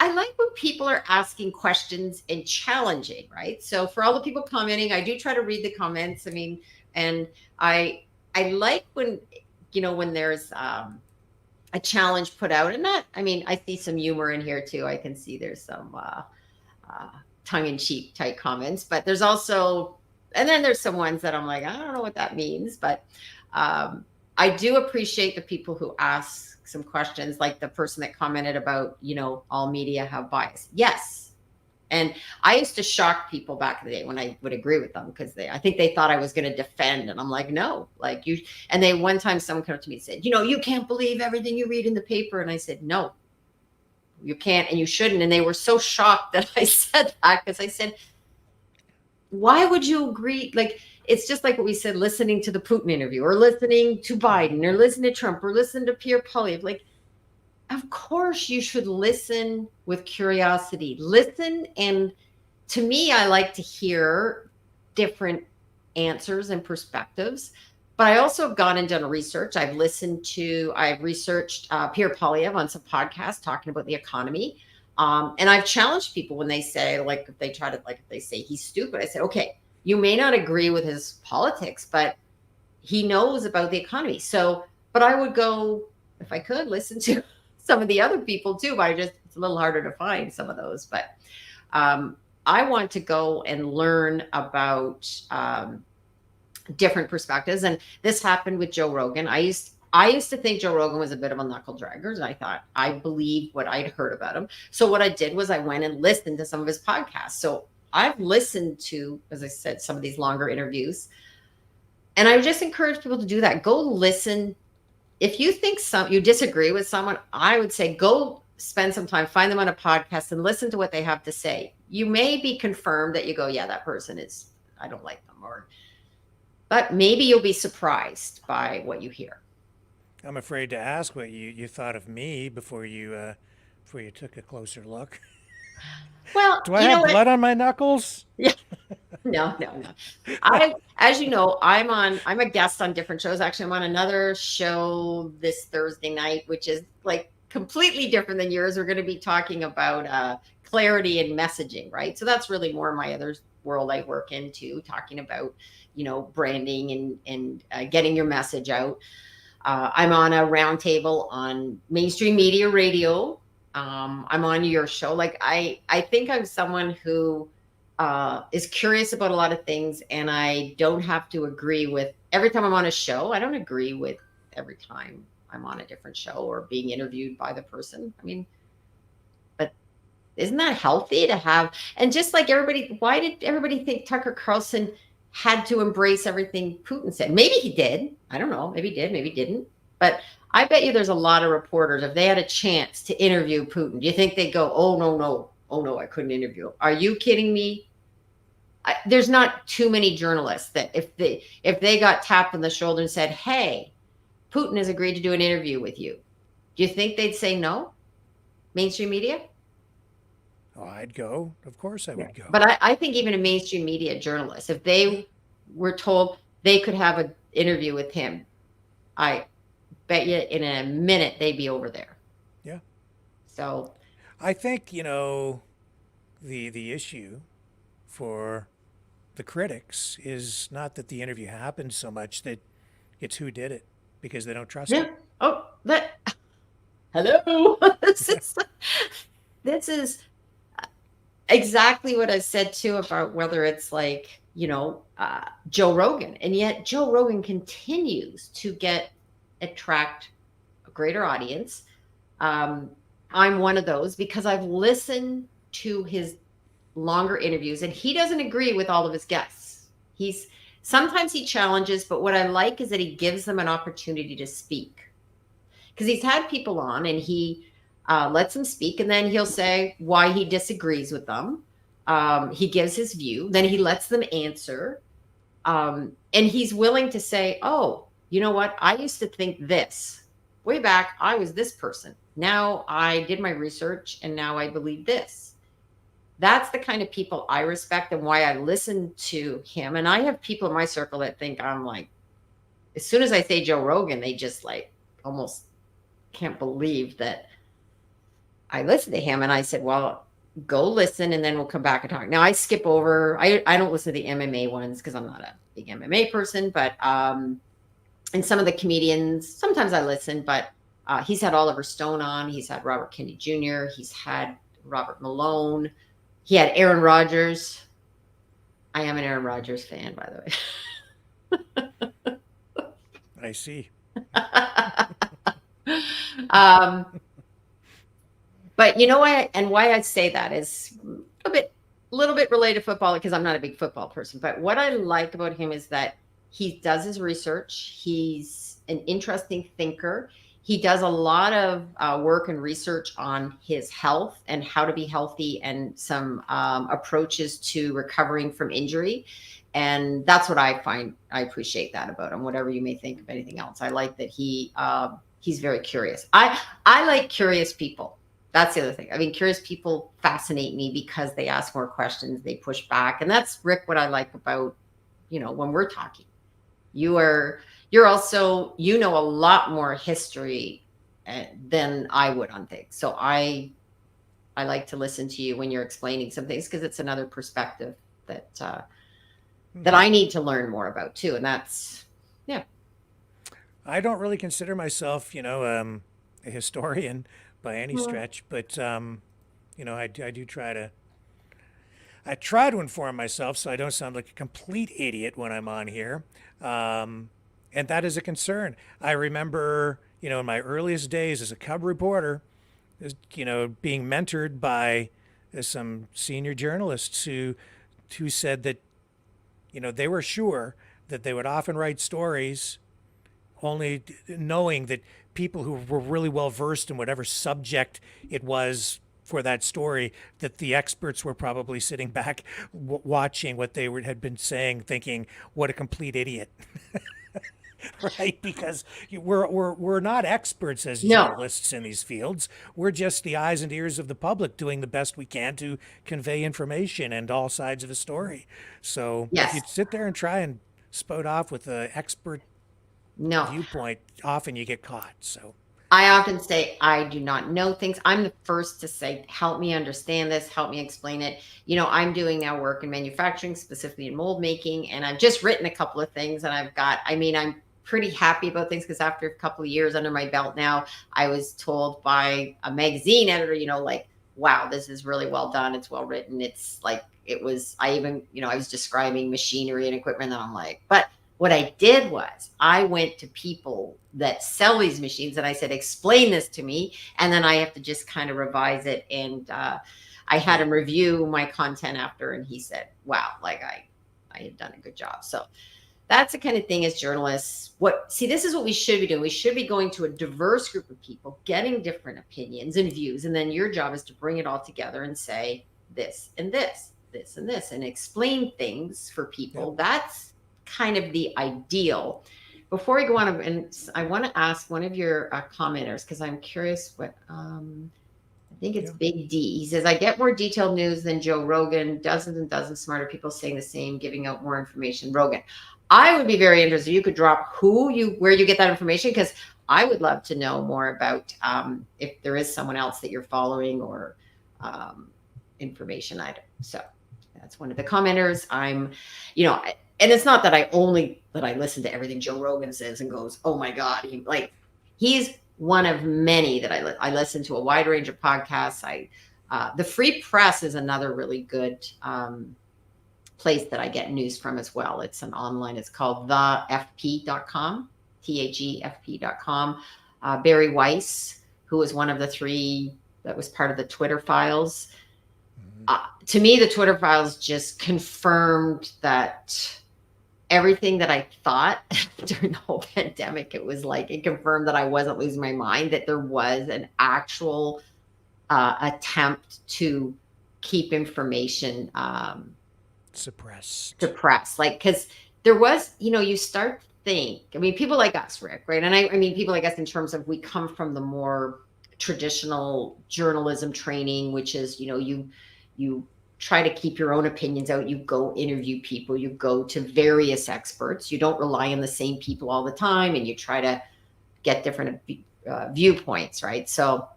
I like when people are asking questions and challenging, right? So for all the people commenting, I do try to read the comments. I mean, and I like when, when there's a challenge put out, and that, I see some humor in here too. I can see there's some, tongue-in-cheek type comments, but there's also, and then there's some ones that I'm like, I don't know what that means, but I do appreciate the people who ask some questions, like the person that commented about, all media have bias. Yes. And I used to shock people back in the day when I would agree with them, because I think they thought I was going to defend, and I'm like, no, like you, and they, one time someone came up to me and said, you can't believe everything you read in the paper. And I said, no, you can't, and you shouldn't. And they were so shocked that I said that, because I said, why would you agree? Like, it's just like what we said, listening to the Putin interview, or listening to Biden, or listening to Trump, or listening to Pierre Poilievre. Like, of course you should listen with curiosity. Listen. And to me, I like to hear different answers and perspectives. But I also have gone and done research. I've researched Pierre Poilievre on some podcasts talking about the economy. And I've challenged people when they say, like, if they say he's stupid, I said, okay, you may not agree with his politics, but he knows about the economy. So, but I would go, if I could, listen to some of the other people too, but it's a little harder to find some of those. But I want to go and learn about different perspectives. And this happened with Joe Rogan. I used to think Joe Rogan was a bit of a knuckle dragger, and I believed what I'd heard about him. So what I did was I went and listened to some of his podcasts. So I've listened to, as I said, some of these longer interviews, and I would just encourage people to do that. Go listen. If you think you disagree with someone, I would say go spend some time, find them on a podcast and listen to what they have to say. You may be confirmed that you go, yeah, that person I don't like them, but maybe you'll be surprised by what you hear. I'm afraid to ask what you thought of me before you took a closer look. Well, do I have blood on my knuckles? Yeah. No. As you know, I'm a guest on different shows. Actually, I'm on another show this Thursday night, which is like completely different than yours. We're going to be talking about clarity and messaging, right? So that's really more my other world I work into, talking about, branding and getting your message out. I'm on a roundtable on mainstream media radio I'm on your show. Like I think I'm someone who is curious about a lot of things, and I don't have to agree with every time I'm on a show. I don't agree with every time I'm on a different show or being interviewed by the person. I mean, but isn't that healthy to have? And just like everybody, why did everybody think Tucker Carlson had to embrace everything Putin said? Maybe he did. I don't know. Maybe he did. Maybe he didn't. But I bet you there's a lot of reporters, if they had a chance to interview Putin, do you think they'd go, oh, no, I couldn't interview him? Are you kidding me? There's not too many journalists that if they got tapped on the shoulder and said, hey, Putin has agreed to do an interview with you, do you think they'd say no? Mainstream media? Oh, I'd go. Of course I would go. But I think even a mainstream media journalist, if they were told they could have an interview with him, I bet you in a minute they'd be over there. Yeah. So I think, the issue for the critics is not that the interview happened so much that it's who did it, because they don't trust him. Oh, hello. This is exactly what I said too about whether it's like, Joe Rogan, and yet Joe Rogan continues to attract a greater audience. I'm one of those because I've listened to his longer interviews, and he doesn't agree with all of his guests. Sometimes he challenges, but what I like is that he gives them an opportunity to speak, because he's had people on and he lets them speak, and then he'll say why he disagrees with them. He gives his view, then he lets them answer. And he's willing to say, oh, you know what? I used to think this. Way back, I was this person. Now I did my research and now I believe this. That's the kind of people I respect and why I listen to him. And I have people in my circle that think I'm like, as soon as I say Joe Rogan, they just like almost can't believe that I listen to him. And I said, well, go listen and then we'll come back and talk. Now I skip over, I don't listen to the MMA ones because I'm not a big MMA person, but and some of the comedians, sometimes I listen, but he's had Oliver Stone on, he's had Robert Kennedy Jr., he's had Robert Malone, he had Aaron Rodgers. I am an Aaron Rodgers fan, by the way. I see. But you know why I say that is a little bit related to football, because I'm not a big football person. But what I like about him is that he does his research. He's an interesting thinker. He does a lot of work and research on his health and how to be healthy and some approaches to recovering from injury. And that's what I find. I appreciate that about him, whatever you may think of anything else. I like that he's very curious. I like curious people. That's the other thing. I mean, curious people fascinate me because they ask more questions, they push back. And that's, Rick, what I like about, when we're talking. You're also, a lot more history than I would on things. So I like to listen to you when you're explaining some things, because it's another perspective that I need to learn more about too. And that's, yeah. I don't really consider myself, a historian by any stretch, but I do try to inform myself so I don't sound like a complete idiot when I'm on here, and that is a concern. I remember, in my earliest days as a cub reporter, being mentored by some senior journalists who said that, they were sure that they would often write stories only knowing that people who were really well versed in whatever subject it was for that story, that the experts were probably sitting back watching what they had been saying, thinking, what a complete idiot. Right? Because we're not experts as journalists in these fields. We're just the eyes and ears of the public doing the best we can to convey information and all sides of a story. So if you sit there and try and spout off with an expert viewpoint, often you get caught. So I often say I do not know things. I'm the first to say, help me understand this, help me explain it. I'm doing now work in manufacturing, specifically in mold making, and I've just written a couple of things, and I'm pretty happy about things because after a couple of years under my belt now, I was told by a magazine editor, like, wow, this is really well done. It's well written. It's like, I was describing machinery and equipment and I'm like, but what I did was I went to people that sell these machines and I said, explain this to me. And then I have to just kind of revise it. And I had him review my content after, and he said, wow, like I had done a good job. So that's the kind of thing as journalists. This is what we should be doing. We should be going to a diverse group of people, getting different opinions and views. And then your job is to bring it all together and say this and this, this and this, and explain things for people. Yep. That's kind of the ideal. Before we go on, and I want to ask one of your commenters, because I'm curious what, I think it's Big D. He says, I get more detailed news than Joe Rogan, dozens and dozens of smarter people saying the same, giving out more information. Rogan, I would be very interested if you could drop where you get that information, because I would love to know more about if there is someone else that you're following or information item. So that's one of the commenters. And it's not that I listen to everything Joe Rogan says and goes, oh my God, he's one of many that I listen to a wide range of podcasts. The Free Press is another really good place that I get news from as well. It's an online, it's called thefp.com, thefp.com. Barry Weiss, who was one of the 3 that was part of the Twitter files. To me, the Twitter files just confirmed that everything that I thought during the whole pandemic, it confirmed that I wasn't losing my mind, that there was an actual attempt to keep information suppressed. Because there was, you start to think, people like us, Rick, right? And I mean, people like us in terms of we come from the more traditional journalism training, which is, you try to keep your own opinions out. You go interview people, you go to various experts. You don't rely on the same people all the time, and you try to get different viewpoints, right? So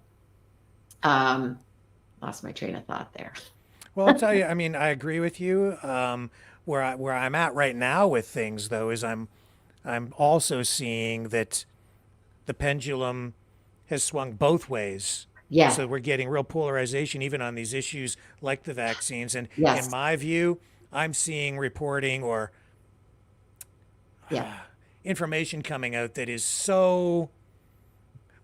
lost my train of thought there. Well, I'll tell you, I agree with you. Where I'm at right now with things, though, is I'm also seeing that the pendulum has swung both ways. Yeah. So we're getting real polarization even on these issues like the vaccines. And yes. In my view, I'm seeing reporting or information coming out that is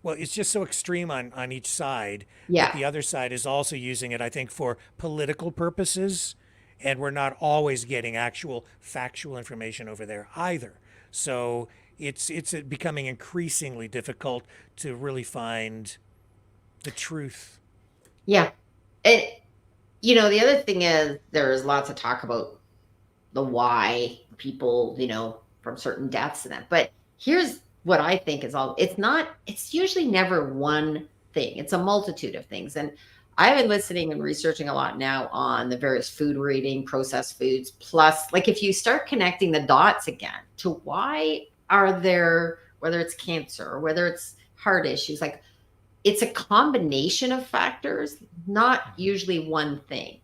it's just so extreme on each side. Yeah. But the other side is also using it, I think, for political purposes. And we're not always getting actual factual information over there either. So it's becoming increasingly difficult to really find the truth. Yeah. The other thing is there's lots of talk about the why people, from certain deaths and that. But here's what I think it's usually never one thing. It's a multitude of things. And I've been listening and researching a lot now on the various food we're eating, processed foods, plus if you start connecting the dots again to why are there, whether it's cancer or whether it's heart issues, it's a combination of factors, not usually one thing.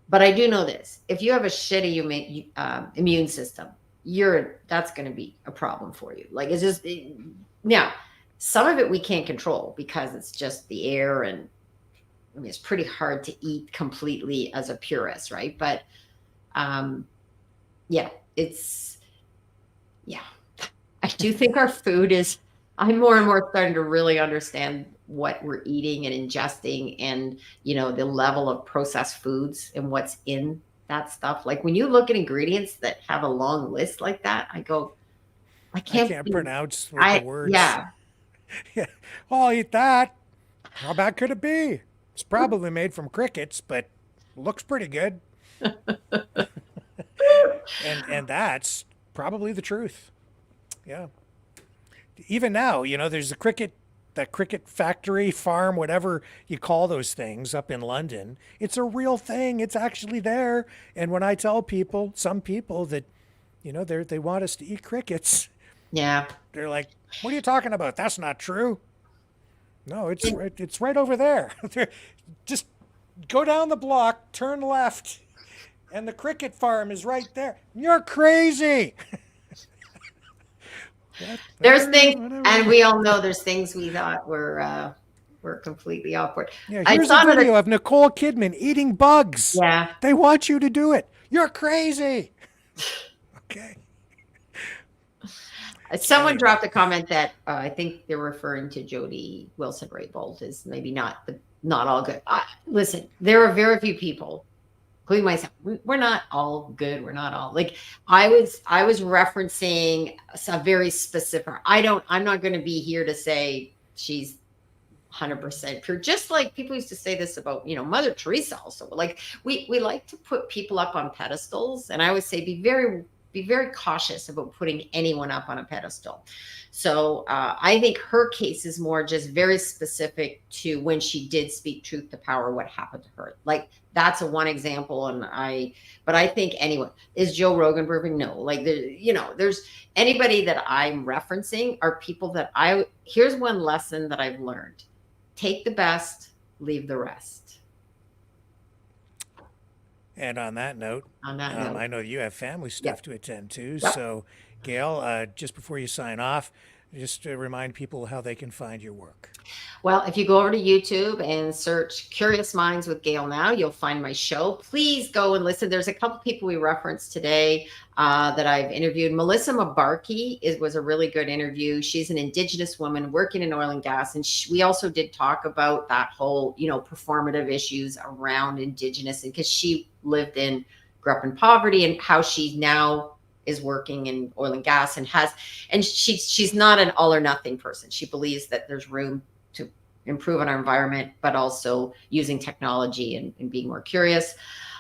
But I do know this: if you have a shitty immune system, that's going to be a problem for you. It's just now, some of it we can't control because it's just the air, and it's pretty hard to eat completely as a purist, right? But I do think our food is. I'm more and more starting to really understand what we're eating and ingesting, and the level of processed foods and what's in that stuff. When you look at ingredients that have a long list like that, I go, I can't pronounce the words. Yeah. Yeah. I'll eat that. How bad could it be? It's probably made from crickets, but looks pretty good. and that's probably the truth. Yeah. Even now, there's that cricket factory, farm, whatever you call those things up in London. It's a real thing. It's actually there. And when I tell some people that, they want us to eat crickets. Yeah. They're like, what are you talking about? That's not true. No, it's right over there. Just go down the block, turn left, and the cricket farm is right there. You're crazy. There's things, whatever. and we all know there's things we thought were completely awkward. Yeah, I here's saw a another- video of Nicole Kidman eating bugs. Yeah. They want you to do it. You're crazy. Okay. Someone dropped a comment that I think they're referring to Jody Wilson-Raybould as maybe not all good. Listen, there are very few people, including myself. We're not all good. We're not all like I was referencing a very specific. I'm not going to be here to say she's 100% pure. Just like people used to say this about, Mother Teresa also. Like we like to put people up on pedestals, and I always say be very cautious about putting anyone up on a pedestal. So I think her case is more just very specific to when she did speak truth to power, what happened to her. Like that's one example. But I think anyone, is Joe Rogan proving? No. Like there's anybody that I'm referencing are people that here's one lesson that I've learned. Take the best, leave the rest. And on that note, I know you have family stuff to attend to. Yep. So, Gail, just before you sign off, just to remind people how they can find your work. Well, if you go over to YouTube and search Curious Minds with Gail Now, you'll find my show. Please go and listen. There's a couple people we referenced today that I've interviewed. Melissa Mabarkey was a really good interview. She's an Indigenous woman working in oil and gas. And we also did talk about that whole, performative issues around Indigenous, and because she grew up in poverty, and how she now is working in oil and gas and she's not an all or nothing person. She believes that there's room to improve on our environment, but also using technology and being more curious.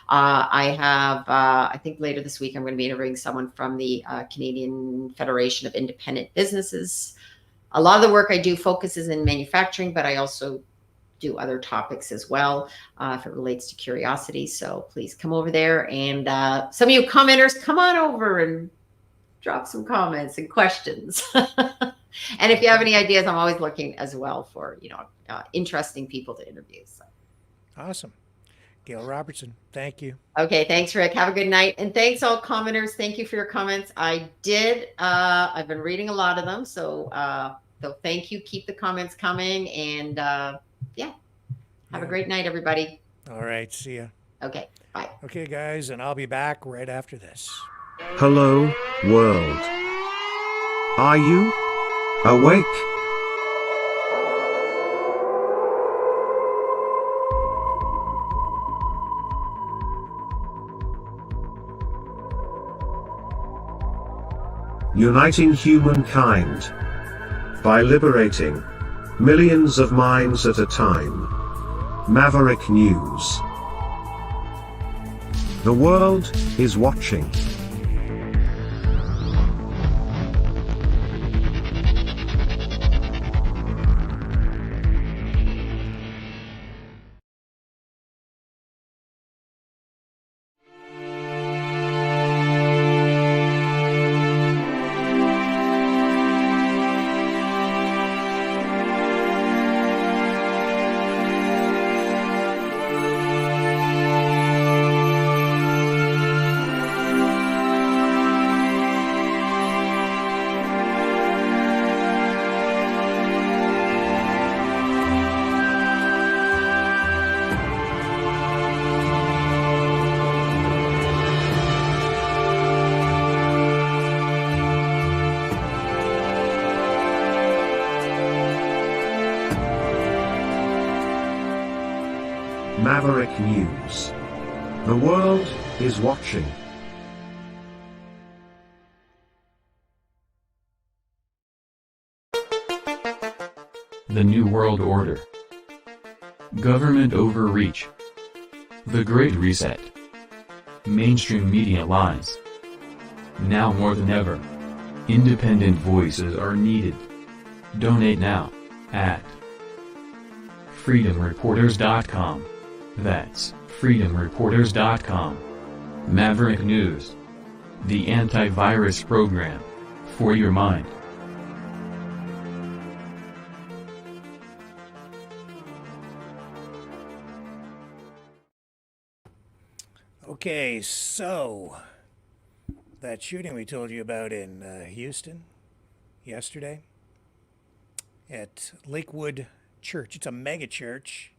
I think later this week, I'm going to be interviewing someone from the Canadian Federation of Independent Businesses. A lot of the work I do focuses in manufacturing, but I also do other topics as well if it relates to curiosity. So please come over there, and some of you commenters, come on over and drop some comments and questions. And if you have any ideas, I'm always looking as well for interesting people to interview. So. Awesome. Gail Robertson, thank you. Okay, thanks, Rick. Have a good night. And thanks, all commenters. Thank you for your comments. I've been reading a lot of them. So thank you. Keep the comments coming. And have a great night, everybody. All right, see ya. Okay, bye. Okay, guys, and I'll be back right after this. Hello, world. Are you awake? Uniting humankind by liberating millions of minds at a time. Maverick News. The world is watching. Maverick News. The world is watching. The New World Order. Government overreach. The Great Reset. Mainstream media lies. Now more than ever, independent voices are needed. Donate now, at freedomreporters.com. That's freedomreporters.com. Maverick News. The antivirus program. For your mind. Okay, so that shooting we told you about in Houston, yesterday at Lakewood Church. It's a mega church.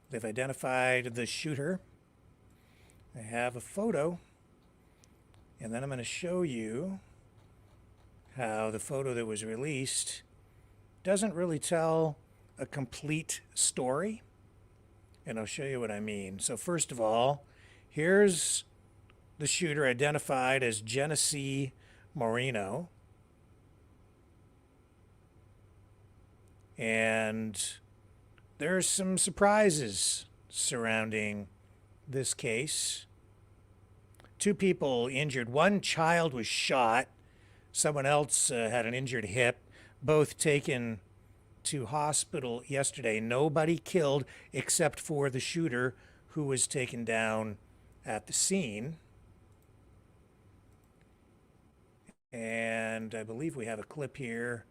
They've identified the shooter. I have a photo, and then I'm going to show you how the photo that was released doesn't really tell a complete story, and I'll show you what I mean. So first of all, here's the shooter identified as Genesee Moreno, and there's some surprises surrounding this case. 2 people injured. 1 child was shot. Someone else had an injured hip. Both taken to hospital yesterday. Nobody killed except for the shooter, who was taken down at the scene. And I believe we have a clip here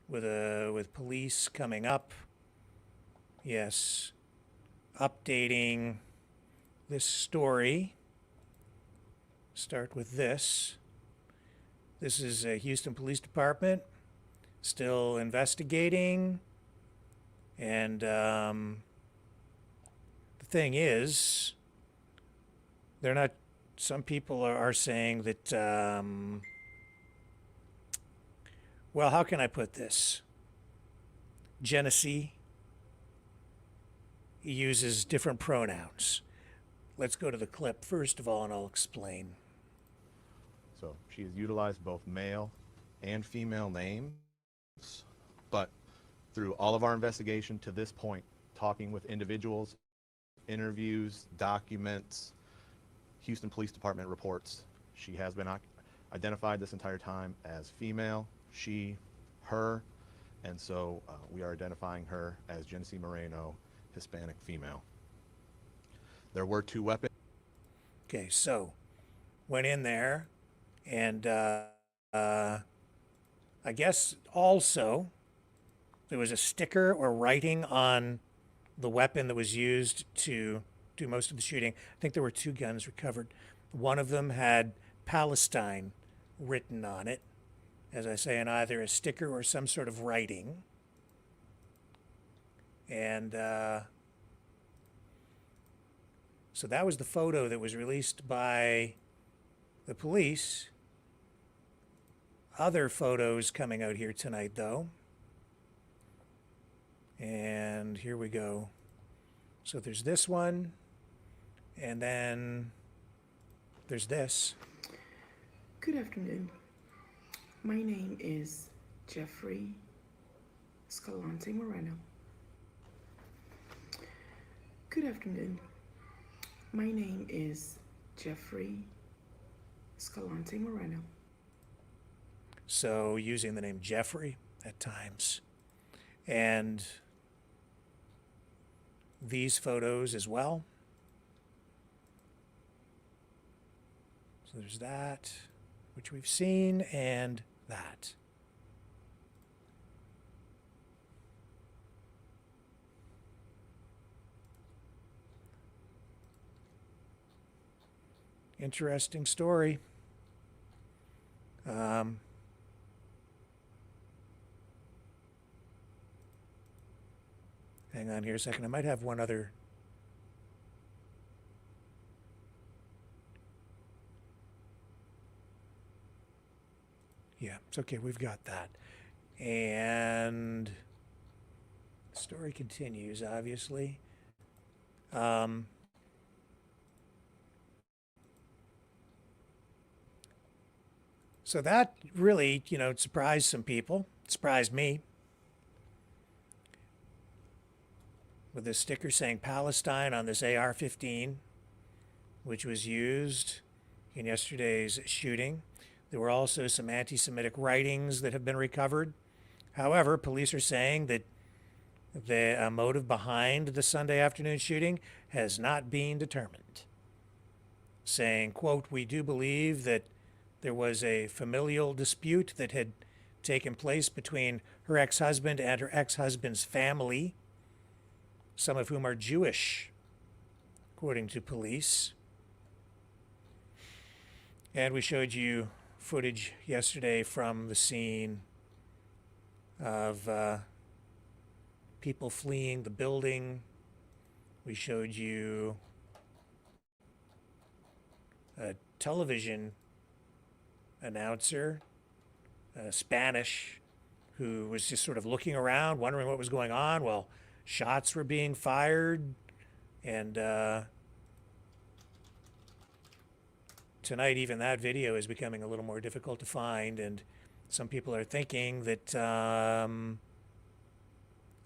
with police coming up. Yes, updating this story. Start with this. This is a Houston Police Department still investigating. And the thing is, they're not, some people are saying that, well, how can I put this? Genesee uses different pronouns. Let's go to the clip first of all, and I'll explain. So she has utilized both male and female names, but through all of our investigation to this point, talking with individuals, interviews, documents, Houston Police Department reports, she has been identified this entire time as female, she, her, and so we are identifying her as Genesee Moreno, Hispanic female. There were 2 weapons. Okay, so went in there, and I guess also there was a sticker or writing on the weapon that was used to do most of the shooting. I think there were 2 guns recovered. One of them had Palestine written on it, as I say, in either a sticker or some sort of writing. And so that was the photo that was released by the police. Other photos coming out here tonight, though. And here we go. So there's this one, and then there's this. Good afternoon. My name is Jeffrey Escalante Moreno. Good afternoon. My name is Jeffrey Escalante Moreno. So using the name Jeffrey at times. And these photos as well. So there's that, which we've seen, and that. Interesting story. Hang on here a second. I might have one other. Yeah, it's okay. We've got that. And the story continues, obviously. So that really, surprised some people. It surprised me. With this sticker saying Palestine on this AR-15, which was used in yesterday's shooting. There were also some anti-Semitic writings that have been recovered. However, police are saying that the motive behind the Sunday afternoon shooting has not been determined. Saying, quote, "We do believe that there was a familial dispute that had taken place between her ex-husband and her ex-husband's family, some of whom are Jewish, according to police." And we showed you footage yesterday from the scene of people fleeing the building. We showed you a television announcer, Spanish, who was just sort of looking around, wondering what was going on. Well, shots were being fired, and tonight even that video is becoming a little more difficult to find, and some people are thinking that a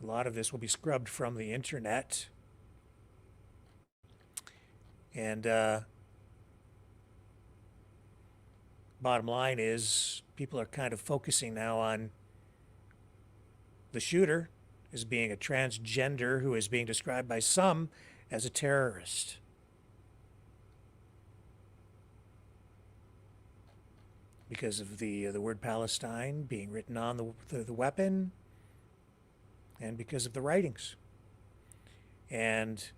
lot of this will be scrubbed from the internet. And bottom line is people are kind of focusing now on the shooter as being a transgender who is being described by some as a terrorist. Because of the word Palestine being written on the weapon, and because of the writings. And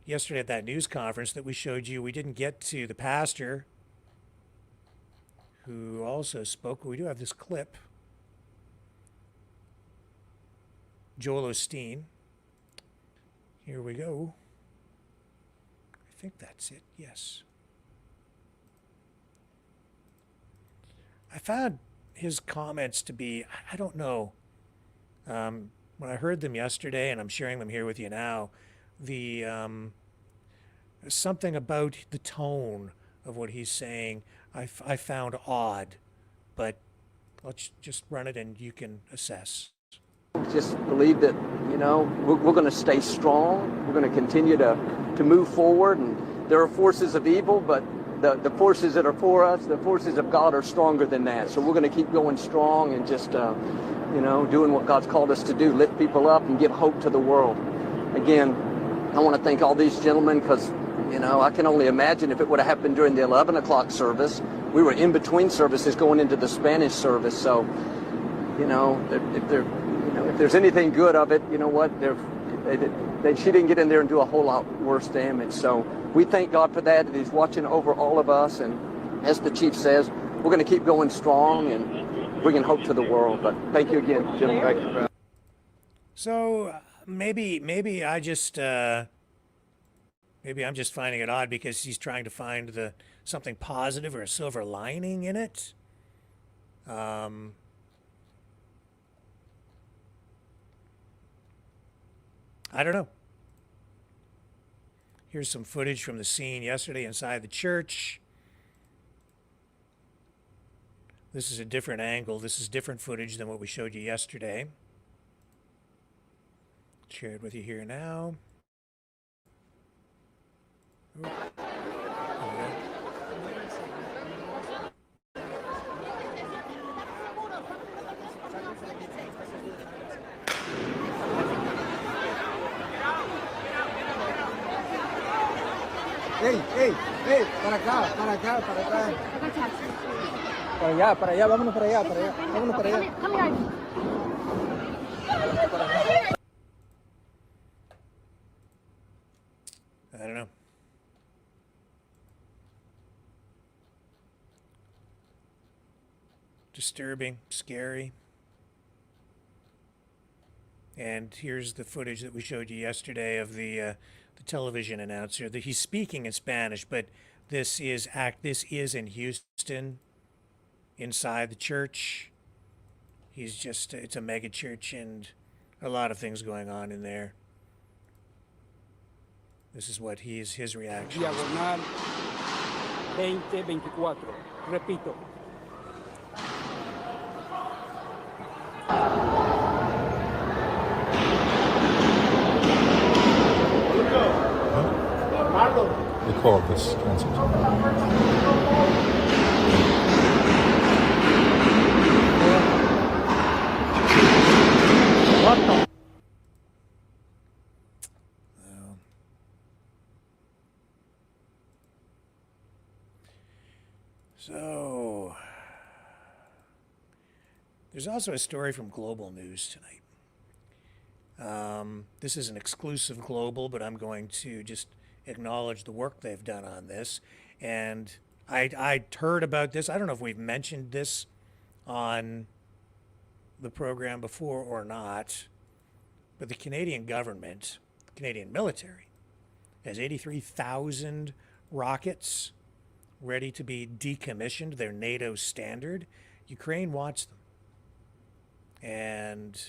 yesterday at that news conference that we showed you, we didn't get to the pastor who also spoke. We do have this clip. Joel Osteen. Here we go. I think that's it, yes. I found his comments to be, I don't know, when I heard them yesterday, and I'm sharing them here with you now, the something about the tone of what he's saying I found odd, but let's just run it and you can assess. Just believe that, you know, we're going to stay strong. We're going to continue to move forward, and there are forces of evil, but the forces that are for us, the forces of God are stronger than that. So we're going to keep going strong and just, you know, doing what God's called us to do, lift people up and give hope to the world. Again, I want to thank all these gentlemen because, you know, I can only imagine if it would have happened during the 11 o'clock service. We were in between services going into the Spanish service. So, you know, if there's anything good of it, you know what, she didn't get in there and do a whole lot worse damage. So we thank God for that He's watching over all of us. And as the chief says, we're going to keep going strong and bringing hope to the world. But thank you again, gentlemen. Thank you. So maybe I just maybe I'm just finding it odd because he's trying to find something positive or a silver lining in it. I don't know. Here's some footage from the scene yesterday inside the church. This is a different angle. This is different footage than what we showed you yesterday. Share it with you here now. Ooh. Hey, para acá. Para allá, vámonos para allá, vámonos para allá. I don't know. Disturbing, scary. And here's the footage that we showed you yesterday of the television announcer. He's speaking in Spanish, but this is in Houston, inside the church. It's a mega church and a lot of things going on in there. This is what his reaction. Diagonal 2024. Repito. They call this transit. So, there's also a story from Global News tonight. This is an exclusive Global, but I'm going to just acknowledge the work they've done on this. And I heard about this. I don't know if we've mentioned this on the program before or not, but the Canadian government, the Canadian military, has 83,000 rockets ready to be decommissioned. They're NATO standard. Ukraine wants them. And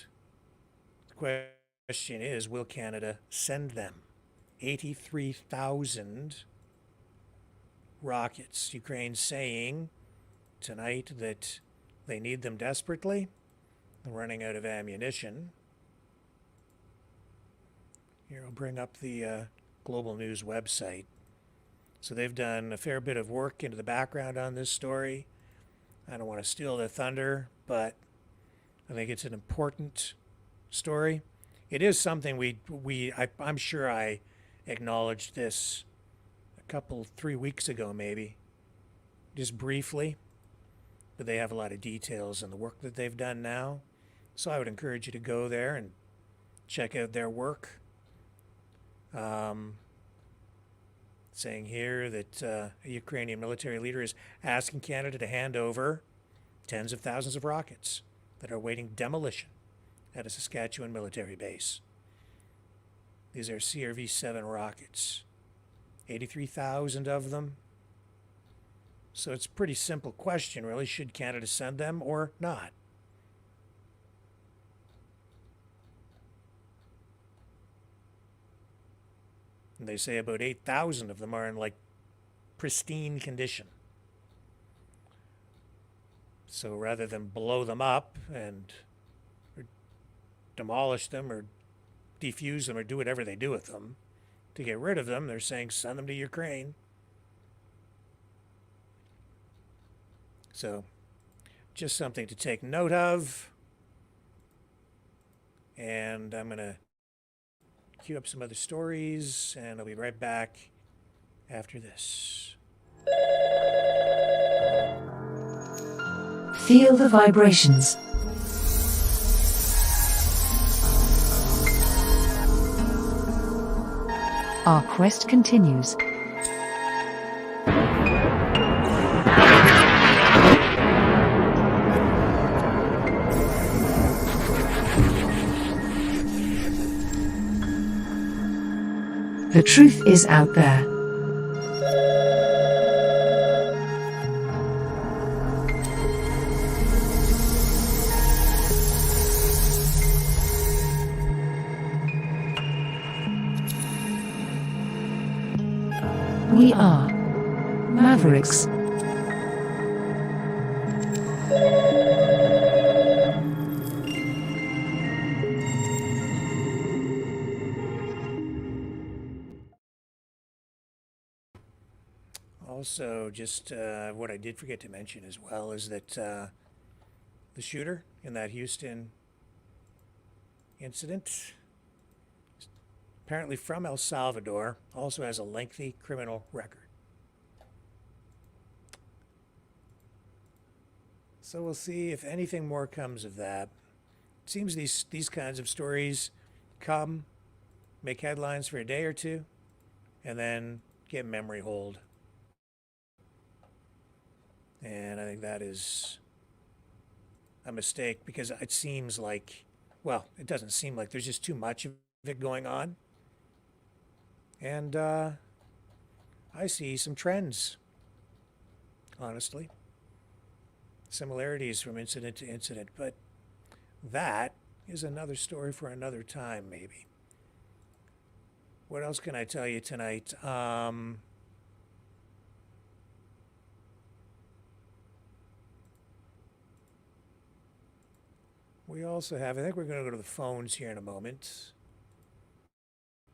the question is, will Canada send them? 83,000 rockets. Ukraine's saying tonight that they need them desperately. They're running out of ammunition. Here, I'll bring up the Global News website. So they've done a fair bit of work into the background on this story. I don't want to steal their thunder, but I think it's an important story. It is something I'm sure I acknowledged this a 3 weeks ago, maybe, just briefly, but they have a lot of details in the work that they've done now. So I would encourage you to go there and check out their work. Saying here that a Ukrainian military leader is asking Canada to hand over tens of thousands of rockets that are awaiting demolition at a Saskatchewan military base. These are CRV-7 rockets, 83,000 of them. So it's a pretty simple question, really. Should Canada send them or not? And they say about 8,000 of them are in like pristine condition. So rather than blow them up and demolish them or defuse them or do whatever they do with them to get rid of them, they're saying send them to Ukraine. So just something to take note of. And I'm going to queue up some other stories, and I'll be right back after this. Feel the vibrations. Our quest continues. The truth is out there. We are Mavericks. Also, just what I did forget to mention as well is that the shooter in that Houston incident, apparently from El Salvador, also has a lengthy criminal record. So we'll see if anything more comes of that. It seems these kinds of stories come, make headlines for a day or two, and then get memory hold. And I think that is a mistake because it seems like, well, it doesn't seem like there's just too much of it going on. And I see some trends, honestly. Similarities from incident to incident, but that is another story for another time, maybe. What else can I tell you tonight? We also have, I think we're going to go to the phones here in a moment.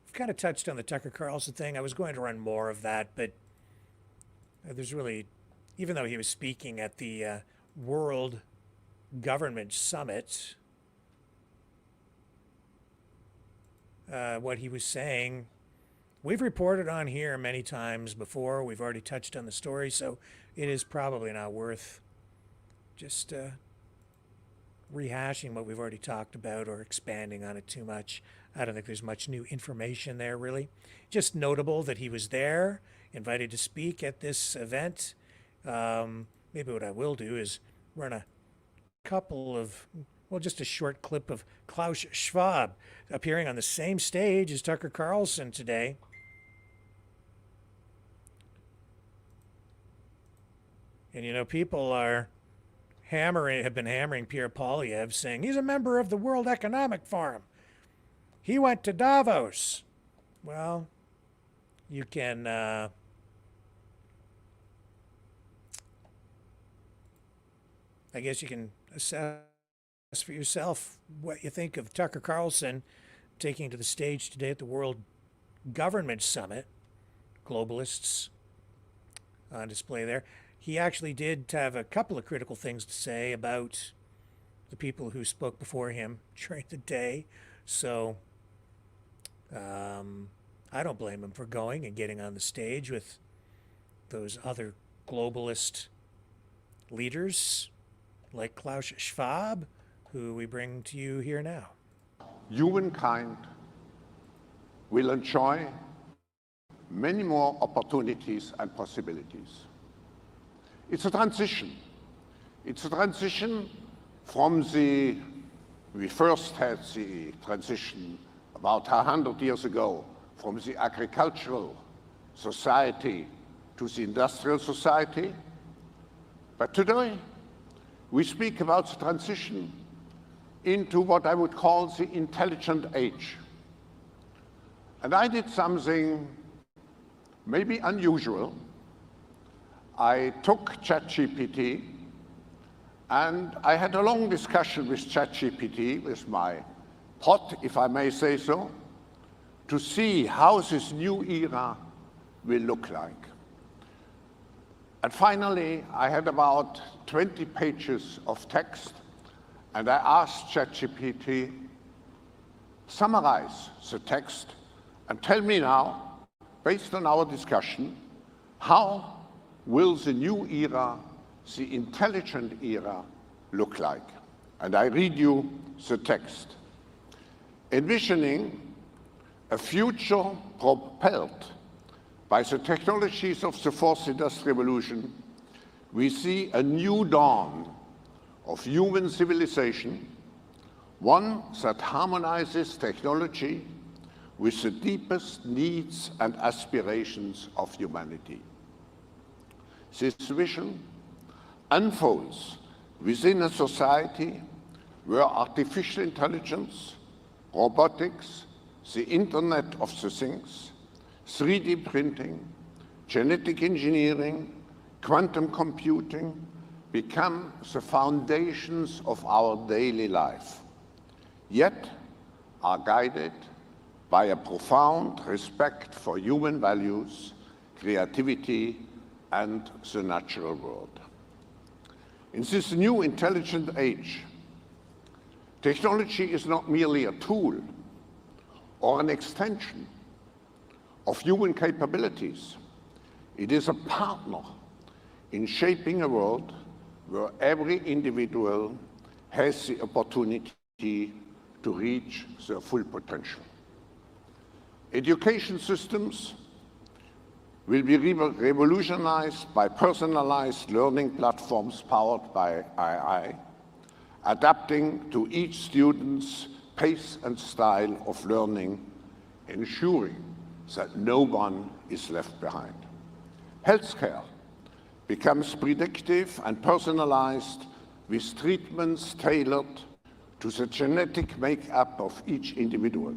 We've kind of touched on the Tucker Carlson thing. I was going to run more of that, but there's really, even though he was speaking at the World Government Summit, what he was saying, we've reported on here many times before. We've already touched on the story, so it is probably not worth just rehashing what we've already talked about or expanding on it too much. I don't think there's much new information there, really. Just notable that he was there, invited to speak at this event, Maybe what I will do is run a couple of, well, just a short clip of Klaus Schwab appearing on the same stage as Tucker Carlson today. And, you know, people have been hammering Pierre Poilievre, saying he's a member of the World Economic Forum. He went to Davos. Well, you can I guess you can assess for yourself what you think of Tucker Carlson taking to the stage today at the World Government Summit. Globalists on display there. He actually did have a couple of critical things to say about the people who spoke before him during the day. So I don't blame him for going and getting on the stage with those other globalist leaders like Klaus Schwab, who we bring to you here now. Humankind will enjoy many more opportunities and possibilities. It's a transition. It's a transition from we first had the transition about 100 years ago from the agricultural society to the industrial society. But today, we speak about the transition into what I would call the intelligent age. And I did something maybe unusual. I took ChatGPT and I had a long discussion with ChatGPT, with my pot, if I may say so, to see how this new era will look like. And finally, I had about 20 pages of text, and I asked ChatGPT, summarize the text and tell me now, based on our discussion, how will the new era, the intelligent era, look like? And I read you the text. Envisioning a future propelled by the technologies of the fourth industrial revolution, we see a new dawn of human civilization, one that harmonizes technology with the deepest needs and aspirations of humanity. This vision unfolds within a society where artificial intelligence, robotics, the Internet of the Things, 3D printing, genetic engineering, quantum computing become the foundations of our daily life, yet are guided by a profound respect for human values, creativity, and the natural world. In this new intelligent age, technology is not merely a tool or an extension of human capabilities. It is a partner in shaping a world where every individual has the opportunity to reach their full potential. Education systems will be revolutionized by personalized learning platforms powered by AI, adapting to each student's pace and style of learning, ensuring that no one is left behind. Healthcare becomes predictive and personalized with treatments tailored to the genetic makeup of each individual.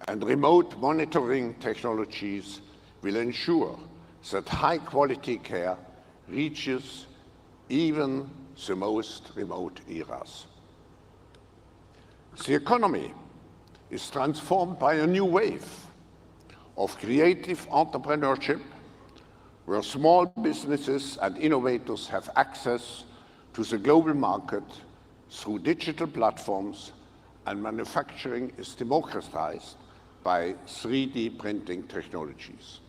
And remote monitoring technologies will ensure that high-quality care reaches even the most remote areas. The economy is transformed by a new wave of creative entrepreneurship, where small businesses and innovators have access to the global market through digital platforms, and manufacturing is democratized by 3D printing technologies.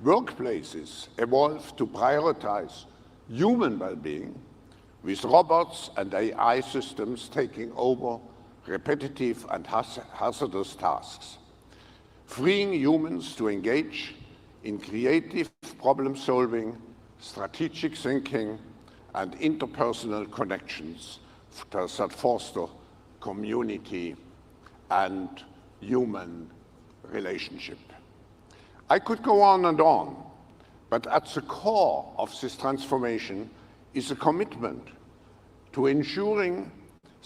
Workplaces evolve to prioritize human well-being, with robots and AI systems taking over repetitive and hazardous tasks, freeing humans to engage in creative problem-solving strategic thinking, and interpersonal connections that foster community and human relationship. I could go on and on, but at the core of this transformation is a commitment to ensuring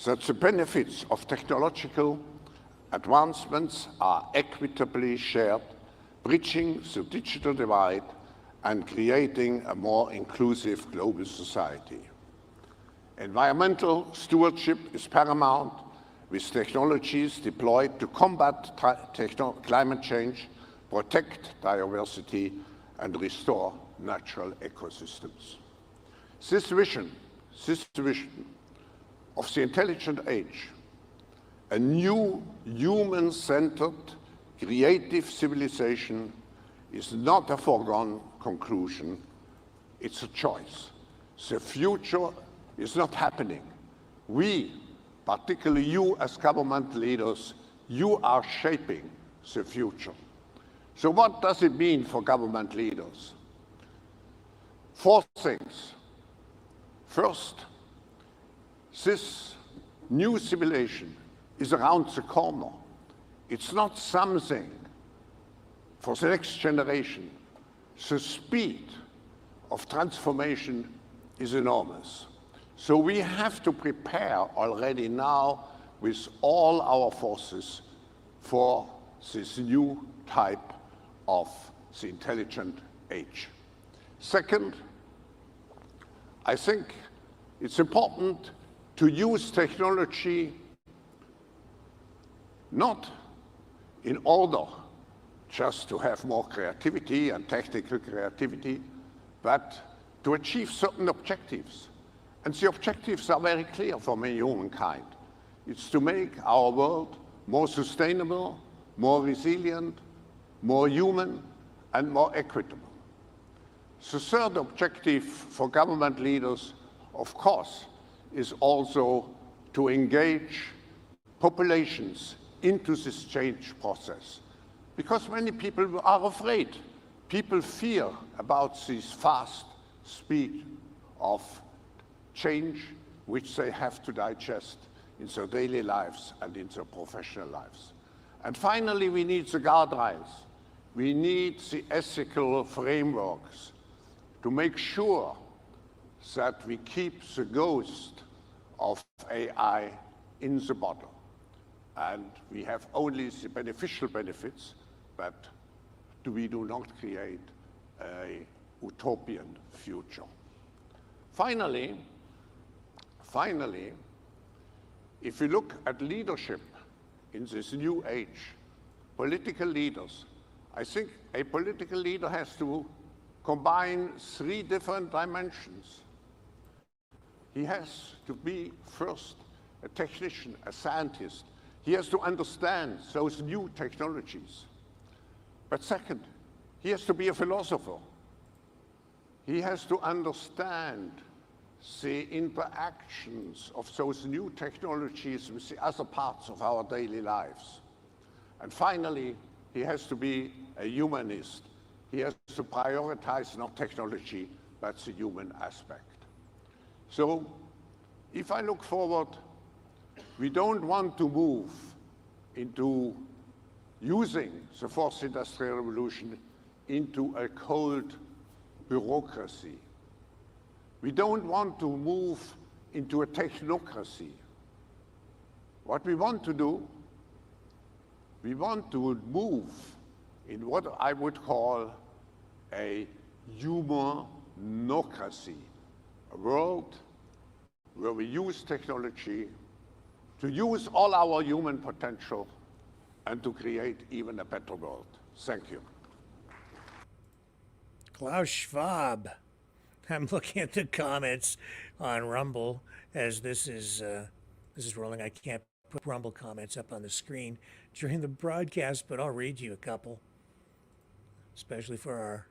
that the benefits of technological advancements are equitably shared, bridging the digital divide and creating a more inclusive global society. Environmental stewardship is paramount, with technologies deployed to combat climate change, protect biodiversity, and restore natural ecosystems. This vision of the intelligent age, a new human-centered, creative civilization, is not a foregone conclusion, it's a choice. The future is not happening. We, particularly you as government leaders, you are shaping the future. So what does it mean for government leaders? 4 things. First, this new civilization is around the corner. It's not something for the next generation. The speed of transformation is enormous. So we have to prepare already now with all our forces for this new type of the intelligent age. Second, I think it's important to use technology not in order just to have more creativity and technical creativity, but to achieve certain objectives. And the objectives are very clear for humankind. It's to make our world more sustainable, more resilient, more human, and more equitable. The third objective for government leaders, of course, is also to engage populations into this change process. Because many people are afraid. People fear about this fast speed of change which they have to digest in their daily lives and in their professional lives. And finally, we need the guardrails. We need the ethical frameworks to make sure that we keep the ghost of AI in the bottle. And we have only the beneficial benefits, but we do not create a utopian future. Finally, if you look at leadership in this new age, political leaders, I think a political leader has to combine 3 different dimensions. He has to be, first, a technician, a scientist. He has to understand those new technologies. But second, he has to be a philosopher. He has to understand the interactions of those new technologies with the other parts of our daily lives. And finally, he has to be a humanist. He has to prioritize not technology, but the human aspect. So, if I look forward, we don't want to move into using the 4th Industrial Revolution into a cold bureaucracy. We don't want to move into a technocracy. What we want to do, we want to move in what I would call a humanocracy, a world where we use technology to use all our human potential and to create even a better world. Thank you. Klaus Schwab. I'm looking at the comments on Rumble as this is rolling. I can't put Rumble comments up on the screen during the broadcast, but I'll read you a couple, especially for our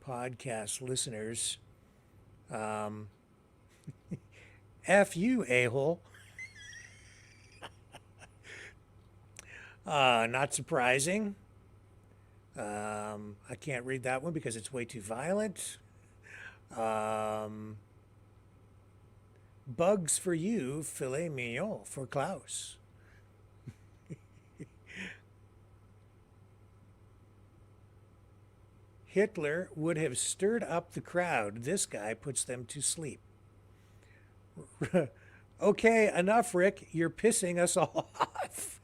podcast listeners. F you, a-hole. Not surprising. I can't read that one because it's way too violent. Bugs for you, filet mignon for Klaus. Hitler would have stirred up the crowd. This guy puts them to sleep. Okay, enough, Rick. You're pissing us all off.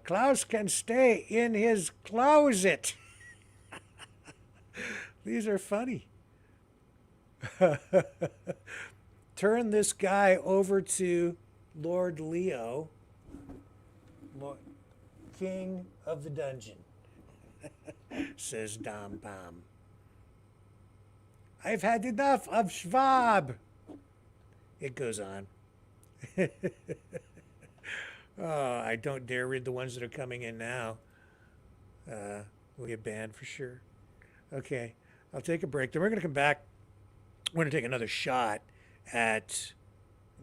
Klaus can stay in his closet. These are funny. Turn this guy over to Lord Leo, King of the Dungeon, says Dom Bom. I've had enough of Schwab. It goes on. Oh, I don't dare read the ones that are coming in now. We'll get banned for sure. Okay, I'll take a break. Then we're going to come back. We're going to take another shot at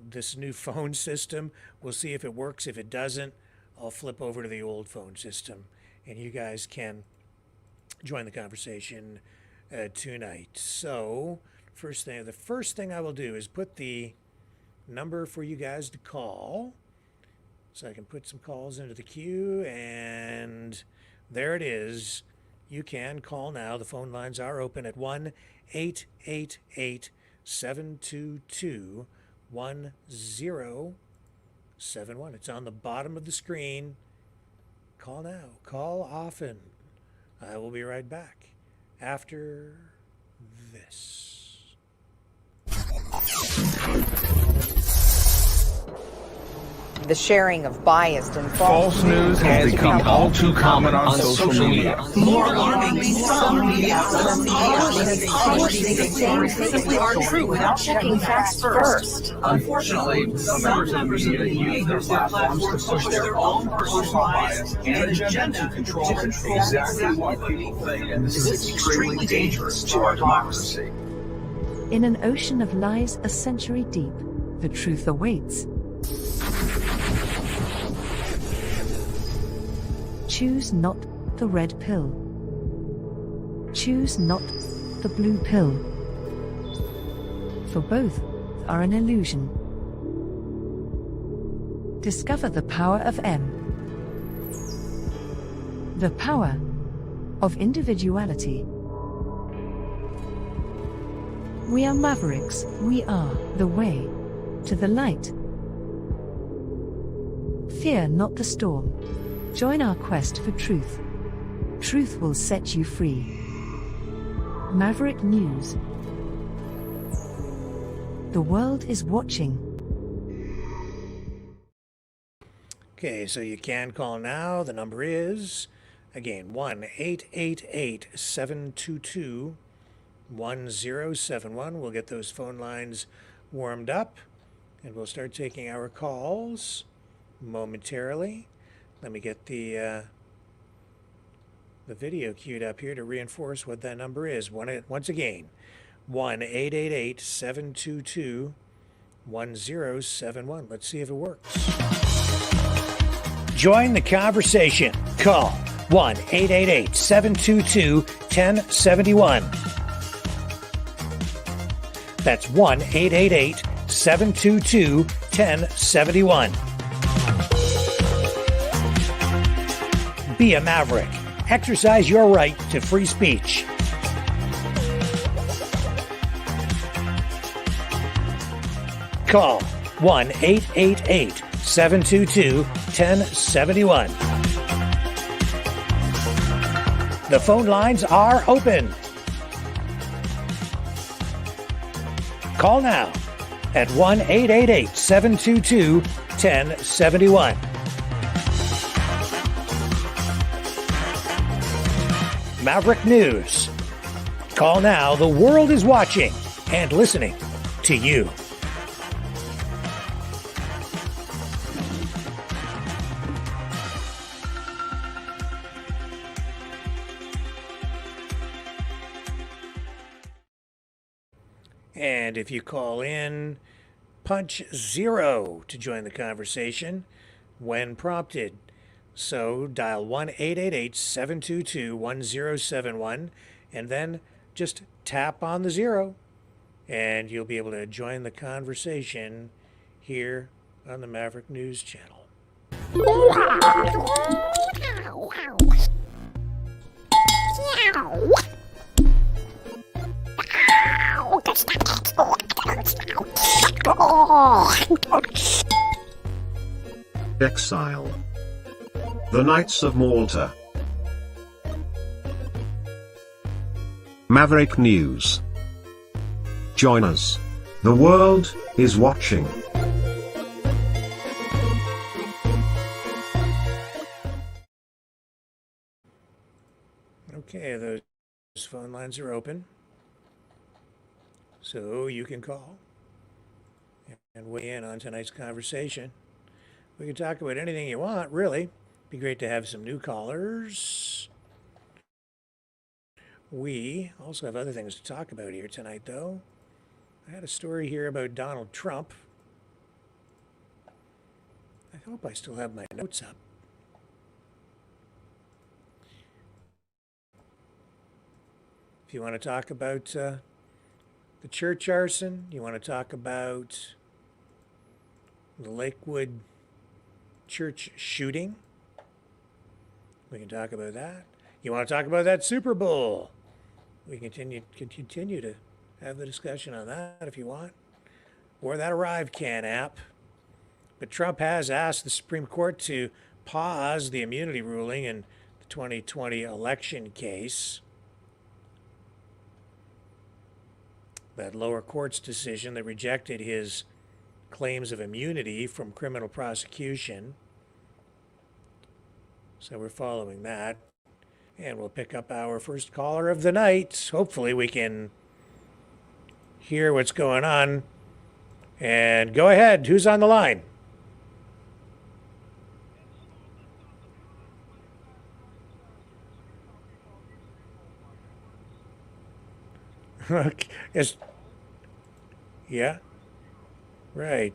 this new phone system. We'll see if it works. If it doesn't, I'll flip over to the old phone system, and you guys can join the conversation tonight. So, the first thing I will do is put the number for you guys to call, so I can put some calls into the queue, and there it is. You can call now. The phone lines are open at 1-888-722-1071. It's on the bottom of the screen. Call now. Call often. I will be right back after this. The sharing of biased and false news has become all too common on social media. More alarmingly, some media outlets simply aren't true without checking facts first. Unfortunately, some members of the media use their platforms to push their own personal bias and agenda to control exactly what people think, and this is extremely dangerous to our democracy. In an ocean of lies a century deep, the truth awaits. Choose not the red pill. Choose not the blue pill. For both are an illusion. Discover the power of M. The power of individuality. We are Mavericks. We are the way to the light. Fear not the storm. Join our quest for truth. Truth will set you free. Maverick News. The world is watching. Okay, so you can call now. The number is, again, 1-888-722-1071. We'll get those phone lines warmed up, and we'll start taking our calls momentarily. Let me get the video queued up here to reinforce what that number is. Once again, 1-888-722-1071. Let's see if it works. Join the conversation. Call 1-888-722-1071. That's 1-888-722-1071. Be a maverick. Exercise your right to free speech. Call 1-888-722-1071. The phone lines are open. Call now at 1-888-722-1071. Maverick News. Call now. The world is watching and listening to you. And if you call in, punch 0 to join the conversation when prompted. So dial 1-888-722-1071 and then just tap on the 0 and you'll be able to join the conversation here on the Maverick News Channel. Exile. The Knights of Malta. Maverick News. Join us. The world is watching. Okay, those phone lines are open, so you can call and weigh in on tonight's conversation. We can talk about anything you want, really. Be great to have some new callers. We also have other things to talk about here tonight, though. I had a story here about Donald Trump. I hope I still have my notes up. If you want to talk about the church arson, you want to talk about the Lakewood Church shooting, we can talk about that. You want to talk about that Super Bowl, we can continue to have the discussion on that if you want, or that Arrivecan app. But Trump has asked the Supreme Court to pause the immunity ruling in the 2020 election case. That lower court's decision that rejected his claims of immunity from criminal prosecution. So we're following that. And we'll pick up our first caller of the night. Hopefully we can hear what's going on. And go ahead. Who's on the line? Yes. Yeah. Right.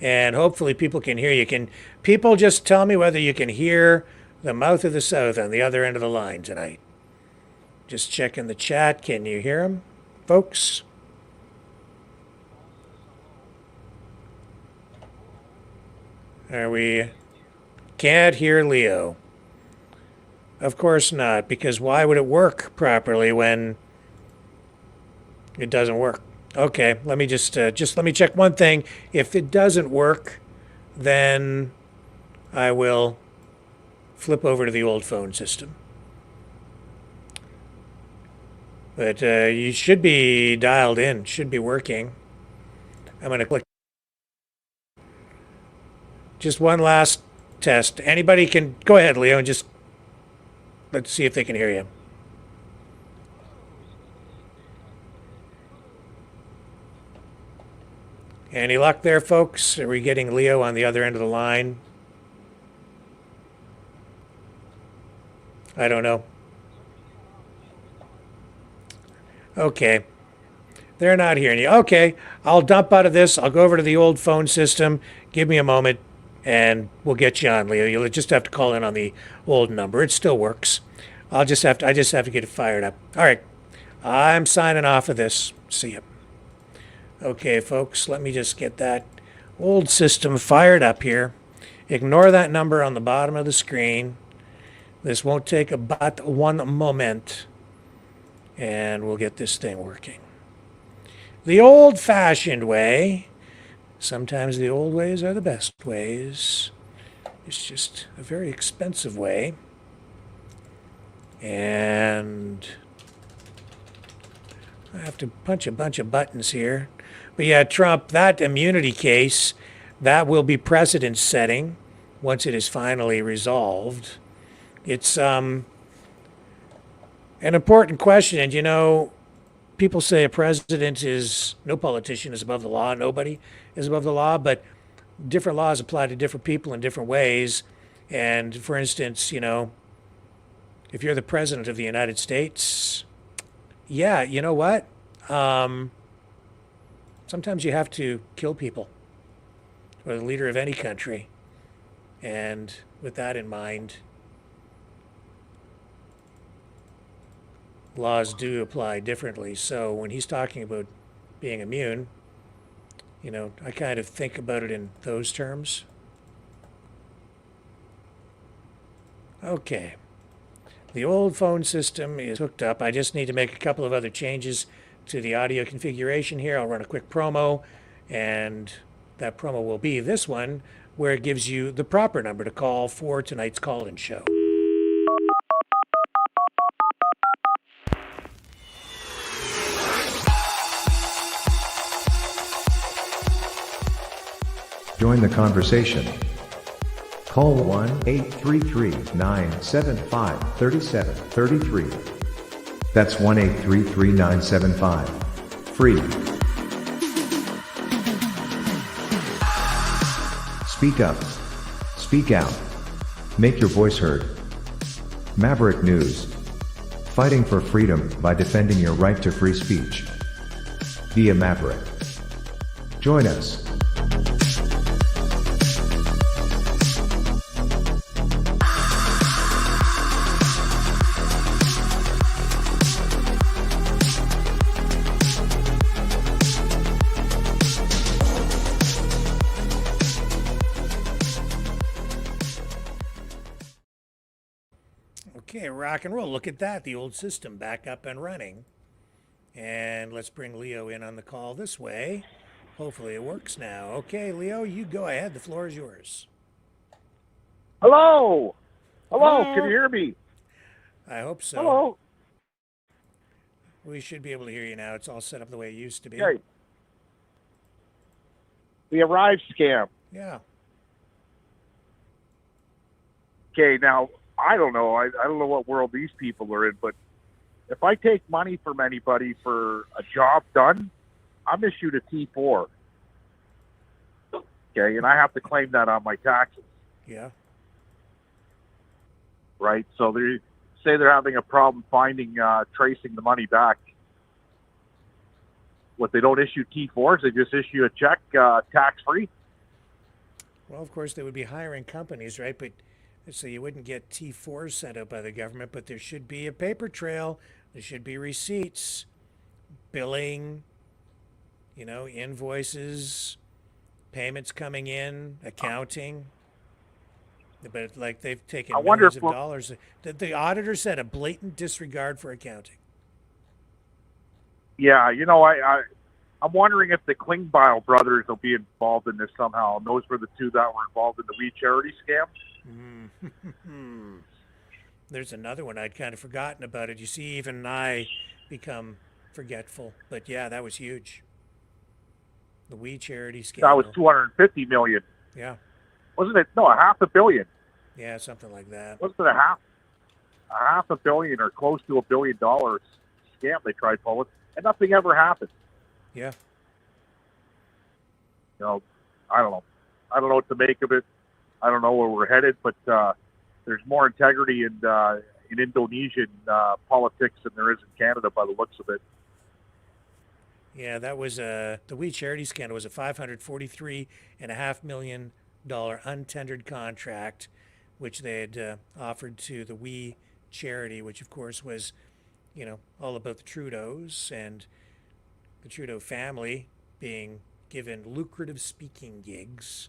And hopefully people can hear you. Can people just tell me whether you can hear the mouth of the South on the other end of the line tonight? Just checking the chat. Can you hear them, folks? We can't hear Leo. Of course not, because why would it work properly when it doesn't work? Okay, let me just let me check one thing. If it doesn't work, then I will flip over to the old phone system. But you should be dialed in, should be working. I'm going to click. Just one last test. Anybody can go ahead, Leo, and just let's see if they can hear you. Any luck there, folks? Are we getting Leo on the other end of the line? I don't know. Okay. They're not hearing you. Okay. I'll dump out of this. I'll go over to the old phone system. Give me a moment, and we'll get you on, Leo. You'll just have to call in on the old number. It still works. I just have to get it fired up. All right. I'm signing off of this. See ya. Okay, folks, let me just get that old system fired up here. Ignore that number on the bottom of the screen. This won't take but one moment, and we'll get this thing working. The old-fashioned way. Sometimes the old ways are the best ways. It's just a very expensive way. And I have to punch a bunch of buttons here. But yeah, Trump, that immunity case, that will be precedent setting once it is finally resolved. It's an important question. And, you know, people say a president is, no politician is above the law. Nobody is above the law. But different laws apply to different people in different ways. And, for instance, you know, if you're the president of the United States, yeah, you know what? Sometimes you have to kill people or the leader of any country. And with that in mind, laws do apply differently. So when he's talking about being immune, I kind of think about it in those terms. Okay. The old phone system is hooked up. I just need to make a couple of other changes to the audio configuration here. I'll run a quick promo, and that promo will be this one, where it gives you the proper number to call for tonight's call-in show. Join the conversation. Call 1-833-975-3733. That's 1-833-975. Free. Speak up. Speak out. Make your voice heard. Maverick News. Fighting for freedom by defending your right to free speech. Be a Maverick. Join us. Okay, rock and roll. Look at that. The old system back up and running. And let's bring Leo in on the call this way. Hopefully it works now. Okay, Leo, you go ahead. The floor is yours. Hello. Hello. Can you hear me? I hope so. Hello. We should be able to hear you now. It's all set up the way it used to be. Okay. The Arrive scam. Yeah. Okay, now, I don't know. I don't know what world these people are in, but if I take money from anybody for a job done, I'm issued a T4. Okay, and I have to claim that on my taxes. Yeah. Right? So they say they're having a problem tracing the money back. What, they don't issue T4s? They just issue a check tax-free? Well, of course, they would be hiring companies, right? But so you wouldn't get T4s sent out by the government, but there should be a paper trail. There should be receipts, billing, invoices, payments coming in, accounting. But like they've taken millions of dollars. The auditor said a blatant disregard for accounting. Yeah, I'm wondering if the Klingbeil brothers will be involved in this somehow. And those were the two that were involved in the We Charity scam. There's another one I'd kind of forgotten about it. You see, even I become forgetful. But yeah, that was huge. The We Charity scam. That was $250 million. Yeah. Wasn't it? No, $500 million. Yeah, something like that. Wasn't it $500 million or close to $1 billion scam they tried pulling, and nothing ever happened. Yeah. I don't know. I don't know what to make of it. I don't know where we're headed, but there's more integrity in Indonesian politics than there is in Canada by the looks of it. Yeah, that was the We Charity scandal was a $543.5 million untendered contract, which they had offered to the We Charity, which of course was, all about the Trudeaus and the Trudeau family being given lucrative speaking gigs.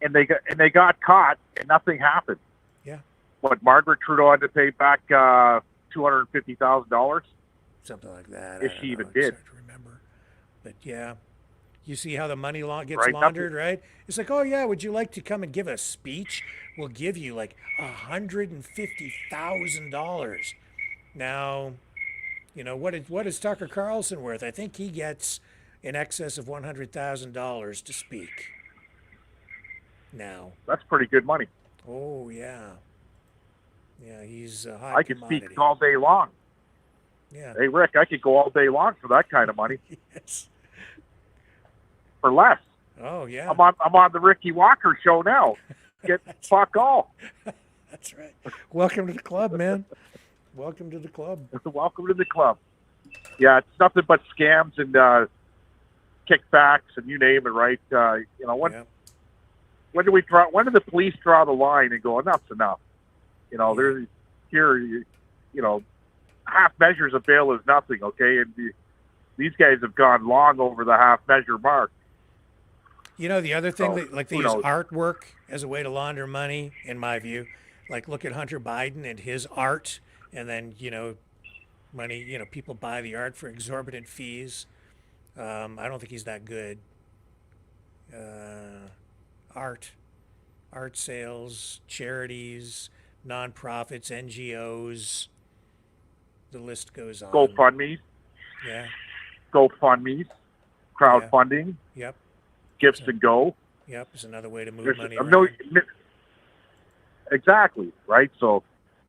And they got caught, and nothing happened. Yeah. What, Margaret Trudeau had to pay back $250,000? Something like that. If she even did. It's hard to remember. But yeah, you see how the money gets laundered, right? It's like, oh yeah, would you like to come and give a speech? We'll give you like $150,000. Now, what is Tucker Carlson worth? I think he gets in excess of $100,000 to speak. Now. That's pretty good money. Oh yeah. Yeah, he's a hot I could commodity. speak all day long. Yeah. Hey, Rick, I could go all day long for that kind of money. Yes. For less. Oh, yeah. I'm on the Ricky Walker show now. Get fuck all. That's right. Welcome to the club, man. Welcome to the club. Welcome to the club. Yeah, it's nothing but scams and kickbacks and you name it, right? When do we draw? When do the police draw the line and go, enough's enough? There's here, half measures of bail is nothing, okay? And these guys have gone long over the half measure mark. The other thing, they use knows? artwork as a way to launder money, in my view. Like, look at Hunter Biden and his art, and then, money, people buy the art for exorbitant fees. I don't think he's that good. Art sales, charities, nonprofits, NGOs, the list goes on. GoFundMes. Yeah. GoFundMes, crowdfunding. Yep. Gifts and go. Yep, it's another way to move There's money a around. million, exactly, right? So,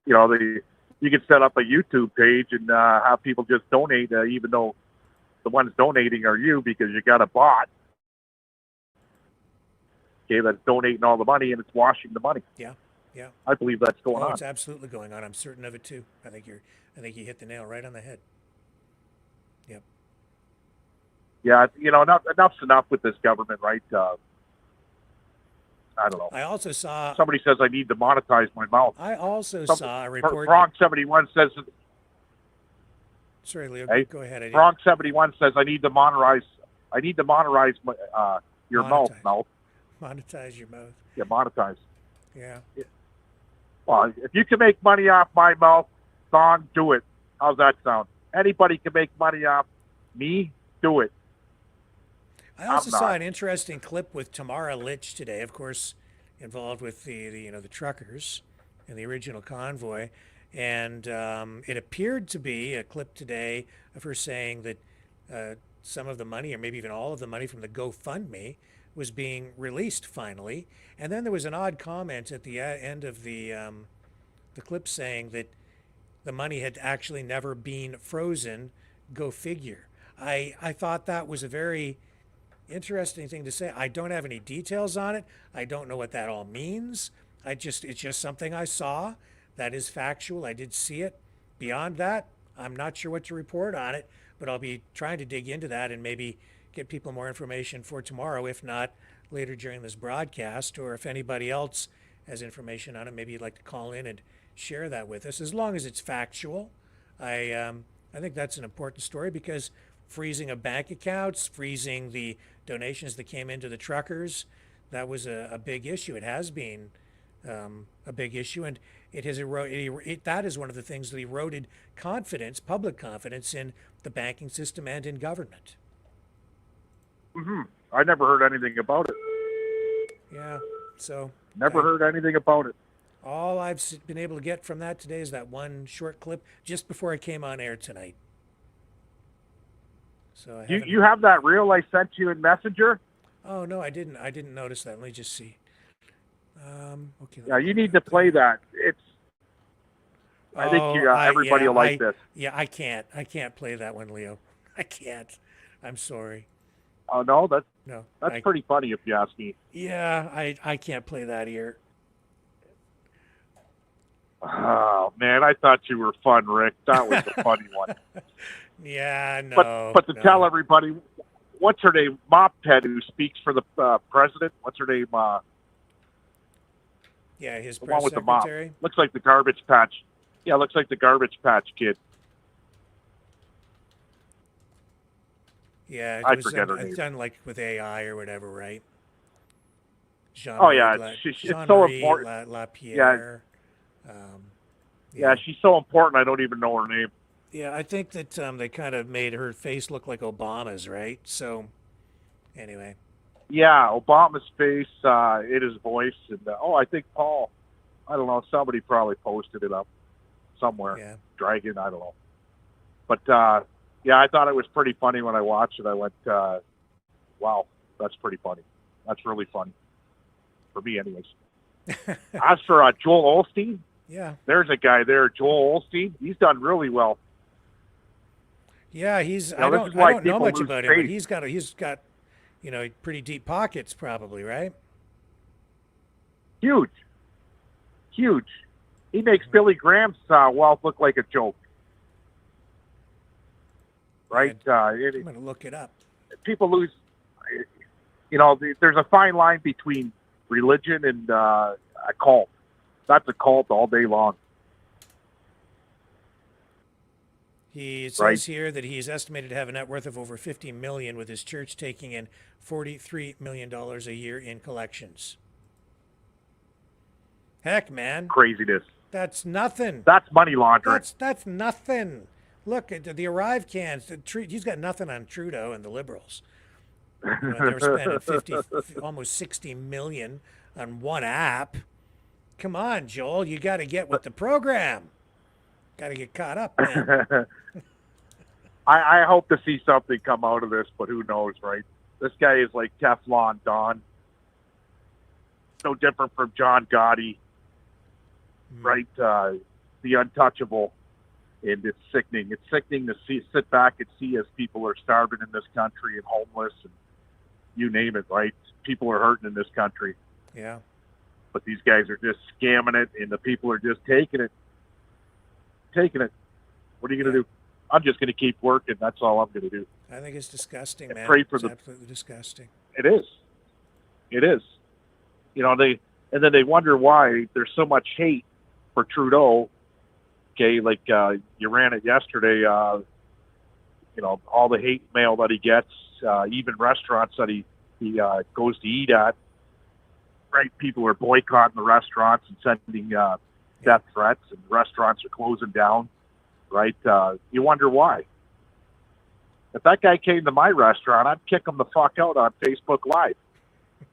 you can set up a YouTube page and have people just donate, even though the ones donating are you, because you got a bot. Okay, that's donating all the money and it's washing the money. Yeah. I believe that's going on. It's absolutely going on. I'm certain of it too. I think you hit the nail right on the head. Yep. Yeah, enough's enough with this government, right? I don't know. I also saw somebody says I need to monetize my mouth. I also saw a report. Wrong 71 says. Sorry, Leo. Hey, go ahead. Wrong 71 says I need to monetize. My, your mouth. Monetize your mouth. Yeah, monetize. Yeah. Well, if you can make money off my mouth, Don, do it. How's that sound? Anybody can make money off me. Do it. I also saw an interesting clip with Tamara Litch today, of course, involved with the truckers and the original convoy. And it appeared to be a clip today of her saying that some of the money, or maybe even all of the money from the GoFundMe, was being released finally. And then there was an odd comment at the end of the clip saying that the money had actually never been frozen. Go figure. I thought that was a very interesting thing to say. I don't have any details on it. I don't know what that all means. It's just something I saw that is factual. I did see it. Beyond that, I'm not sure what to report on it, but I'll be trying to dig into that and maybe get people more information for tomorrow, if not later during this broadcast, or if anybody else has information on it, maybe you'd like to call in and share that with us, as long as it's factual. I think that's an important story, because freezing of bank accounts, freezing the donations that came into the truckers, that was a big issue. It has been a big issue, and it has that is one of the things that eroded confidence, public confidence, in the banking system and in government. Mm-hmm. I never heard anything about it. Yeah, so never heard anything about it. All I've been able to get from that today is that one short clip just before I came on air tonight. So you have that reel I sent you in Messenger? Oh no, I didn't notice that. Let me just see. Okay. Yeah, you need to play that. I think everybody will like this. Yeah, I can't play that one, Leo. I can't. I'm sorry. Oh no, that's I, pretty funny if you ask me. Yeah, I can't play that here. Oh man, I thought you were fun, Rick. That was a funny one. Yeah, no. But to tell everybody, what's her name? Mophead, who speaks for the president. What's her name? Yeah, his the press one with secretary. The mop. Looks like the Garbage Patch. Yeah, looks like the Garbage Patch Kid. Yeah, I forget her name. It's done like with AI or whatever, right? It's so important. LaPierre. Yeah, she's so important. I don't even know her name. Yeah, I think that they kind of made her face look like Obama's, right? So, anyway. Yeah, Obama's face in his voice, and I think Paul. I don't know. Somebody probably posted it up somewhere. Yeah. Dragon, I don't know. But yeah, I thought it was pretty funny when I watched it. I went, wow, that's pretty funny. That's really funny. For me, anyways. As for Joel Osteen, yeah, there's a guy there, Joel Osteen. He's done really well. Yeah, I don't know much about him, but he's got, pretty deep pockets, probably, right? Huge. He makes Billy Graham's wealth look like a joke. Right? I'm going to look it up. People lose there's a fine line between religion and a cult. That's a cult all day long. He says here that he's estimated to have a net worth of over $50 million, with his church taking in $43 million a year in collections. Heck, man. Craziness. That's nothing. That's money laundering. That's nothing. Look at the Arrivecans. He's got nothing on Trudeau and the Liberals. They were spending almost $60 million on one app. Come on, Joel. You got to get with the program. Got to get caught up, man. I hope to see something come out of this, but who knows, right? This guy is like Teflon Don. No different from John Gotti, right? The untouchable. And it's sickening. It's sickening to sit back and see as people are starving in this country and homeless and you name it, right? People are hurting in this country. Yeah. But these guys are just scamming it, and the people are just taking it. What are you going to do? I'm just going to keep working. That's all I'm going to do. I think it's disgusting, man. It's absolutely disgusting. It is. And then they wonder why there's so much hate for Trudeau. Okay, like you ran it yesterday. All the hate mail that he gets, even restaurants that he goes to eat at. Right, people are boycotting the restaurants and sending death threats, and restaurants are closing down. Right, you wonder why. If that guy came to my restaurant, I'd kick him the fuck out on Facebook Live. I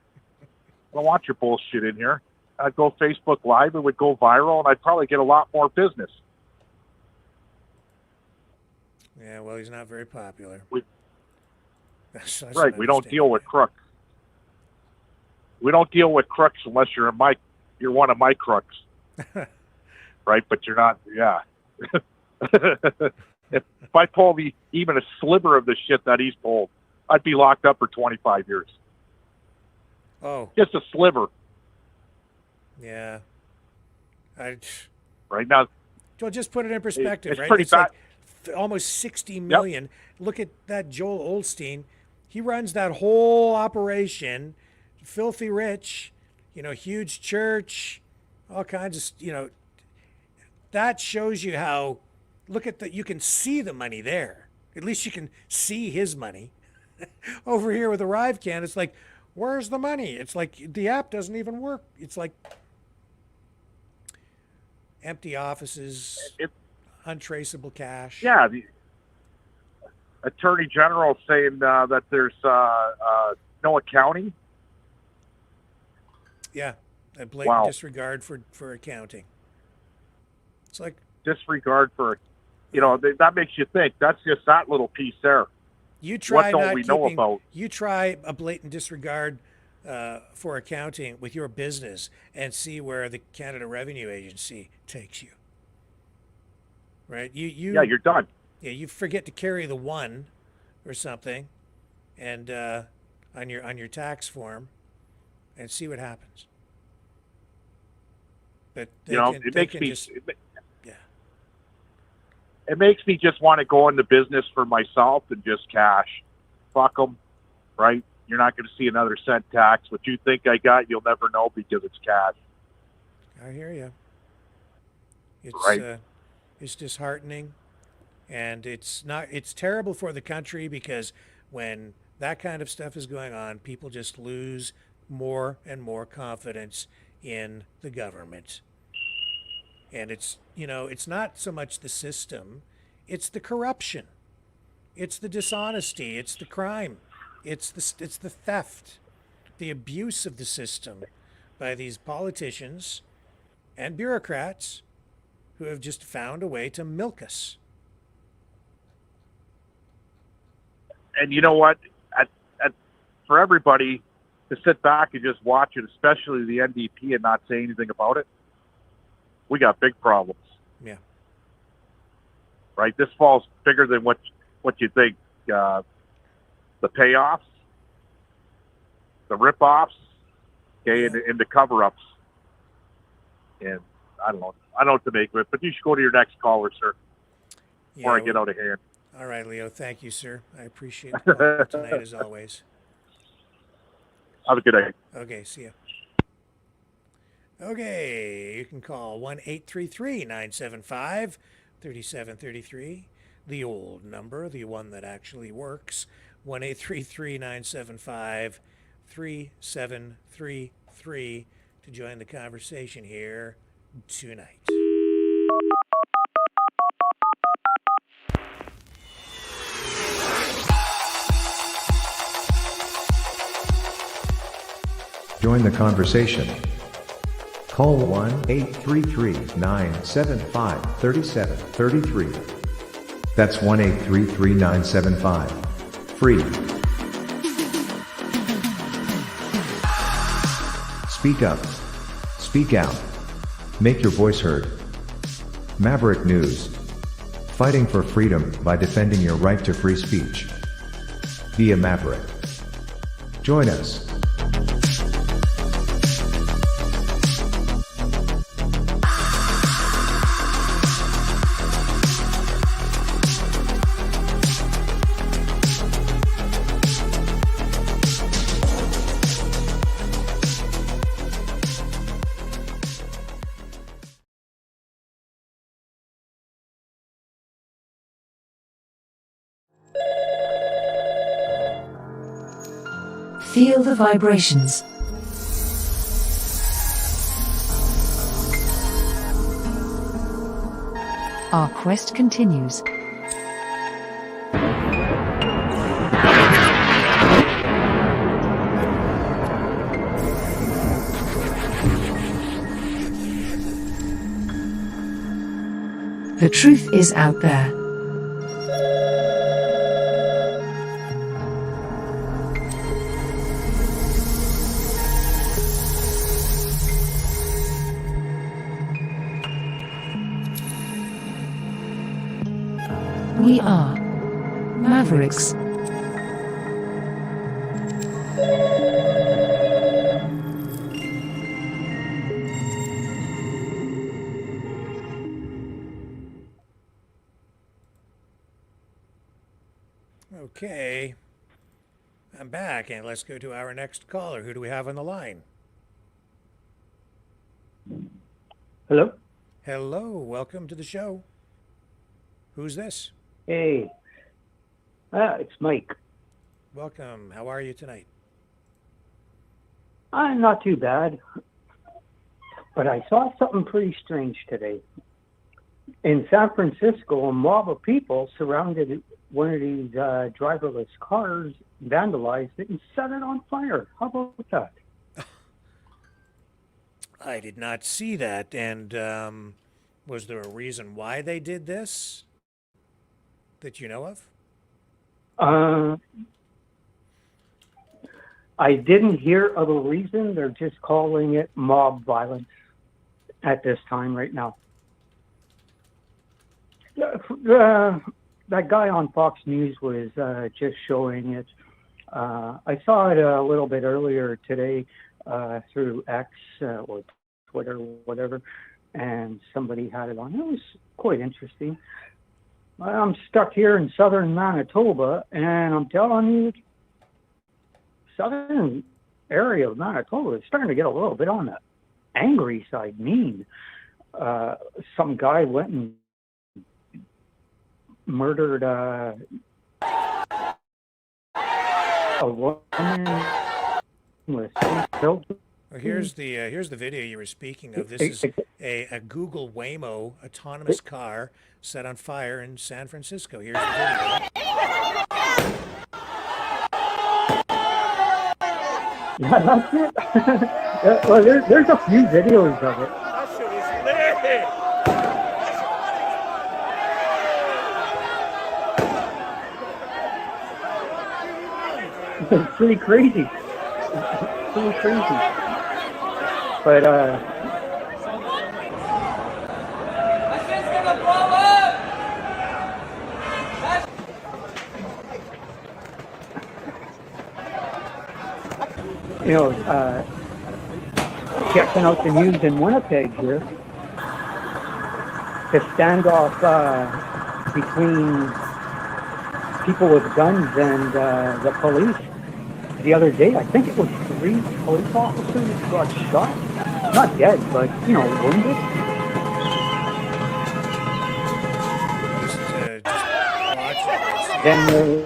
don't want your bullshit in here. I'd go Facebook Live, it would go viral, and I'd probably get a lot more business. Yeah, well, he's not very popular. That's right, we don't deal with crooks. We don't deal with crooks unless you're one of my crooks. Right, but you're not, yeah. If I pull even a sliver of the shit that he's pulled, I'd be locked up for 25 years. Oh. Just a sliver. Yeah. Right now. Joel, just put it in perspective, it's right? Pretty bad. Like almost 60 million. Yep. Look at that Joel Osteen. He runs that whole operation, filthy rich, huge church, all kinds of, that shows you how, look at that, you can see the money there. At least you can see his money. Over here with Arrivecan, it's like, where's the money? It's like the app doesn't even work. It's like empty offices, untraceable cash. Yeah, the Attorney General saying that there's no accounting. Yeah, a blatant disregard for accounting. It's like disregard for, that makes you think. That's just that little piece there. You try what don't we know about? You try a blatant disregard for accounting with your business and see where the Canada Revenue Agency takes you. Right? You're done. Yeah, you forget to carry the 1 or something, and on your tax form, and see what happens. But it makes me just want to go into business for myself and just cash. Fuck them, right? You're not going to see another cent tax. What you think I got, you'll never know because it's cash. I hear you. It's right. It's disheartening, and it's terrible for the country because when that kind of stuff is going on, people just lose more and more confidence in the government. And it's not so much the system, it's the corruption, it's the dishonesty, it's the crime, it's the theft, the abuse of the system by these politicians and bureaucrats who have just found a way to milk us. And you know what? For everybody to sit back and just watch it, especially the NDP, and not say anything about it, we got big problems. Yeah. Right? This falls bigger than what you think. The payoffs, the rip-offs, okay, and the cover-ups. And I don't know what to make of it, but you should go to your next caller, sir, before I get out of hand. All right, Leo. Thank you, sir. I appreciate the call tonight, as always. Have a good day. Okay, see ya. Okay, you can call 1-833-975-3733. The old number, the one that actually works. 1-833-975-3733 to join the conversation here tonight. Join the conversation. Call 1-833-975-3733. That's 1-833-975-FREE. Speak up. Speak out. Make your voice heard. Maverick News. Fighting for freedom by defending your right to free speech. Be a Maverick. Join us. Feel the vibrations. Our quest continues. The truth is out there. We are Mavericks. Okay, I'm back, and let's go to our next caller. Who do we have on the line? Hello? Hello, welcome to the show. Who's this? Hey, it's Mike. Welcome. How are you tonight? I'm not too bad, but I saw something pretty strange today. In San Francisco, a mob of people surrounded one of these driverless cars, vandalized it, and set it on fire. How about that? I did not see that. And was there a reason why they did this that you know of? I didn't hear of a reason. They're just calling it mob violence at this time right now. That guy on Fox News was just showing it. I saw it a little bit earlier today through X or Twitter, whatever, and somebody had it on. It was quite interesting. I'm stuck here in southern Manitoba, and I'm telling you, southern area of Manitoba is starting to get a little bit on the angry side, mean. Some guy went and murdered a woman with killed. Well, here's the video you were speaking of. This is a Google Waymo autonomous car set on fire in San Francisco. Here's the video. Yeah, that's it. Well, there's a few videos of it. That shit is lit. It's pretty crazy. It's pretty crazy. But you know, checking out the news in Winnipeg here, the standoff between people with guns and the police. the other day, I think it was 3 police officers got shot. Not dead, but, wounded. Then,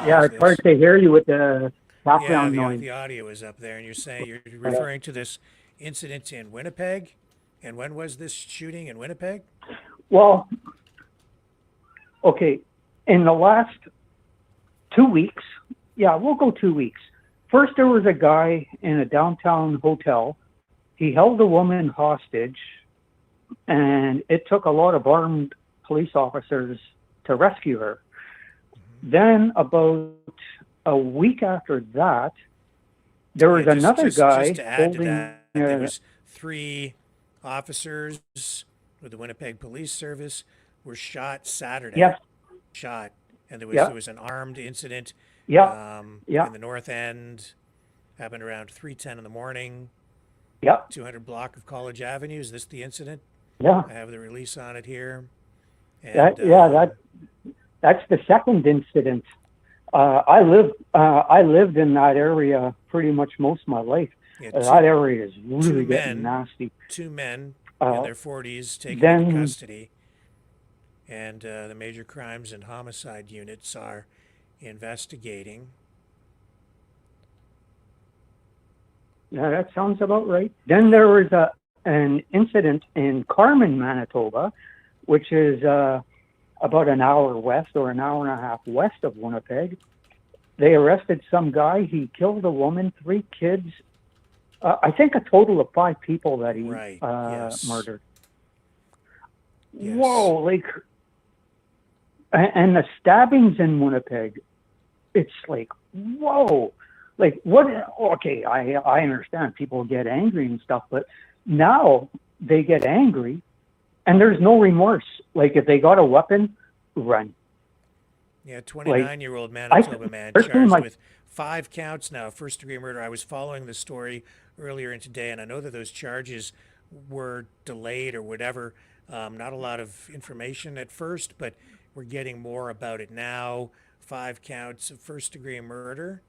yeah, it's hard to hear you with the background noise. The audio is up there, and you're referring to this incident in Winnipeg. And when was this shooting in Winnipeg? Well, okay, in the last 2 weeks, we'll go 2 weeks. First, there was a guy in a downtown hotel. He held a woman hostage, and it took a lot of armed police officers to rescue her. Then about a week after that, there was another guy just to add holding. To that, there was 3 officers with the Winnipeg Police Service were shot Saturday. Yes. Shot, and there was an armed incident. In the North End, happened around 3:10 in the morning. 200 block of College Avenue. Is this the incident? Yeah. I have the release on it here. And, that's the second incident. I lived in that area pretty much most of my life. That area is really getting nasty. 2 men in their 40s taken into custody, and the Major Crimes and Homicide units are investigating. Yeah, that sounds about right. Then there was an incident in Carmen, Manitoba, which is about an hour west or an hour and a half west of Winnipeg. They arrested some guy. He killed a woman, 3 kids. I think a total of 5 people that he murdered. Yes. Whoa, and the stabbings in Winnipeg, it's like, whoa. Like, what? Okay, I understand people get angry and stuff, but now they get angry and there's no remorse. Like, if they got a weapon, run. Yeah, 29-year-old Manitoba man charged with 5 counts now, first-degree murder. I was following the story earlier in today, and I know that those charges were delayed or whatever. Not a lot of information at first, but we're getting more about it now. 5 counts of first-degree murder,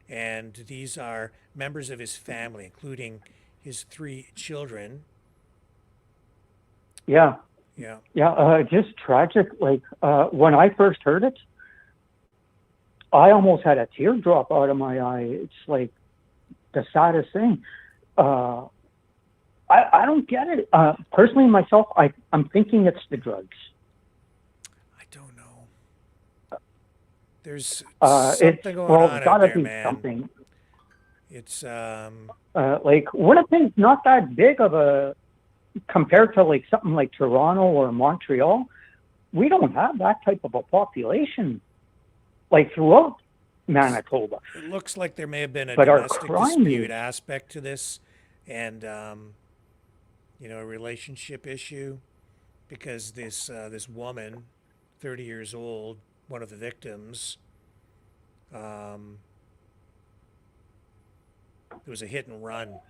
and these are members of his family, including his 3 children. Yeah. Yeah. Just tragic. Like, when I first heard it, I almost had a teardrop out of my eye. It's like the saddest thing. I don't get it. Personally, myself, I'm thinking it's the drugs. I don't know. There's something going on out there, man. Something. It's like, Winnipeg's not that big of a, compared to like something like Toronto or Montreal. We don't have that type of a population like throughout Manitoba. It looks like there may have been a but domestic dispute aspect to this, and a relationship issue, because this woman, 30 years old, one of the victims, it was a hit and run,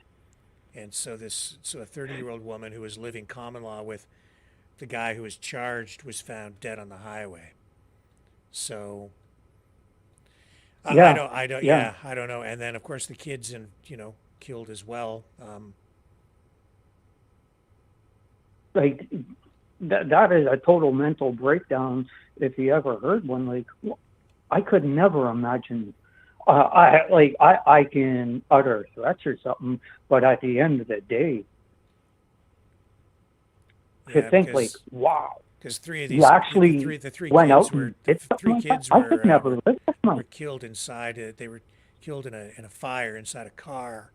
and so a 30-year-old woman who was living common law with the guy who was charged was found dead on the highway. So I don't know. And then of course the kids killed as well. Like that is a total mental breakdown. If you ever heard one, like, I could never imagine. I can utter threats or something, but at the end of the day, to think like, wow. Because 3 of these, you actually the 3 went kids out were, and did the 3 like kids that? I could never live that were much. killed inside. They were killed in a fire inside a car.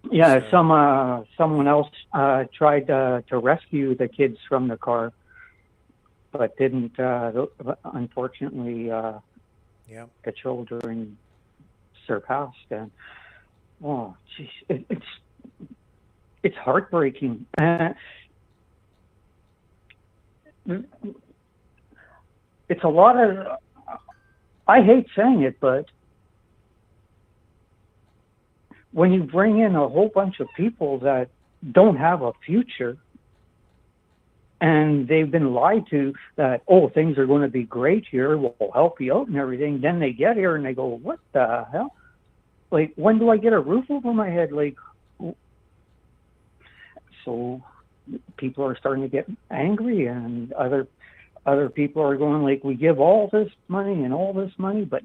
Yeah, so, someone else tried to rescue the kids from the car, but didn't. Unfortunately, the children surpassed, and geez, it's heartbreaking. It's a lot of. I hate saying it, but when you bring in a whole bunch of people that don't have a future, and they've been lied to that, oh, things are going to be great here, we'll help you out and everything. Then they get here and they go, what the hell? Like, when do I get a roof over my head? Like, so people are starting to get angry, and other people are going like, we give all this money and all this money, but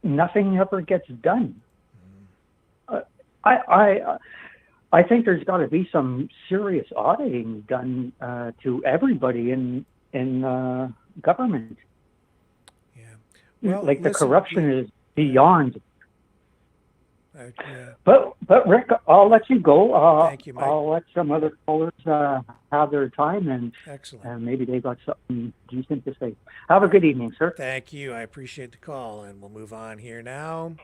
nothing ever gets done. I think there's got to be some serious auditing done to everybody in government. Yeah. Well, like, the listen, corruption is beyond. Yeah. But Rick, I'll let you go. Thank you, Mike. I'll let some other callers have their time, and Excellent. maybe they got something decent to say. Have a good evening, sir. Thank you. I appreciate the call, and we'll move on here now.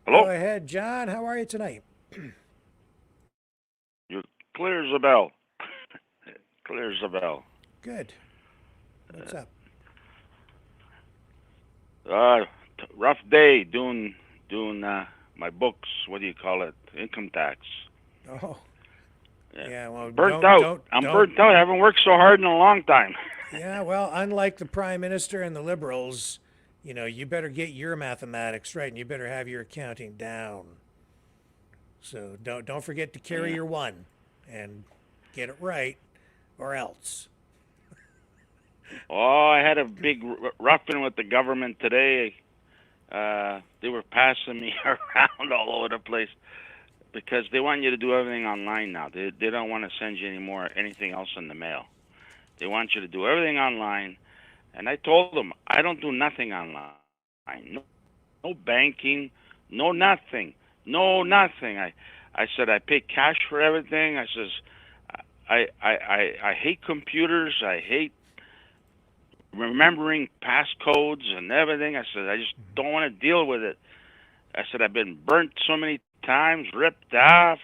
Hello? Go ahead, John. How are you tonight? You're clear as a bell. Clear as a bell. Good. What's up? Rough day doing my books. What do you call it? Income tax. Oh. Yeah. Well, burnt out. I'm burnt out. I haven't worked so hard in a long time. Yeah. Well, unlike the Prime Minister and the Liberals, you know, you better get your mathematics right, and you better have your accounting down. So don't forget to carry your one and get it right, or else. Oh, I had a big roughing with the government today. They were passing me around all over the place because they want you to do everything online now. They don't want to send you anything else in the mail. They want you to do everything online. And I told them, I don't do nothing online. No banking, no nothing. No nothing. I said, I pay cash for everything. I says, I hate computers. I hate remembering passcodes and everything. I said, I just don't want to deal with it. I said, I've been burnt so many times, ripped off.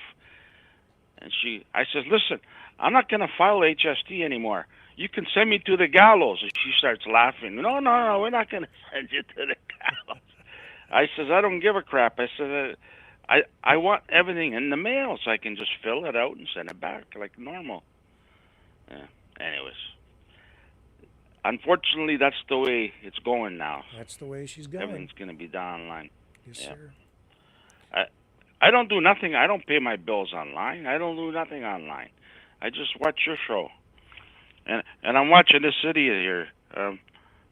And I says, listen, I'm not going to file HST anymore. You can send me to the gallows. And she starts laughing. No, we're not going to send you to the gallows. I says, I don't give a crap. I said, I want everything in the mail so I can just fill it out and send it back like normal. Yeah. Anyways. Unfortunately, that's the way it's going now. That's the way she's going. Everything's going to be done online. Yes, sir. I don't do nothing. I don't pay my bills online. I don't do nothing online. I just watch your show. And I'm watching this city here.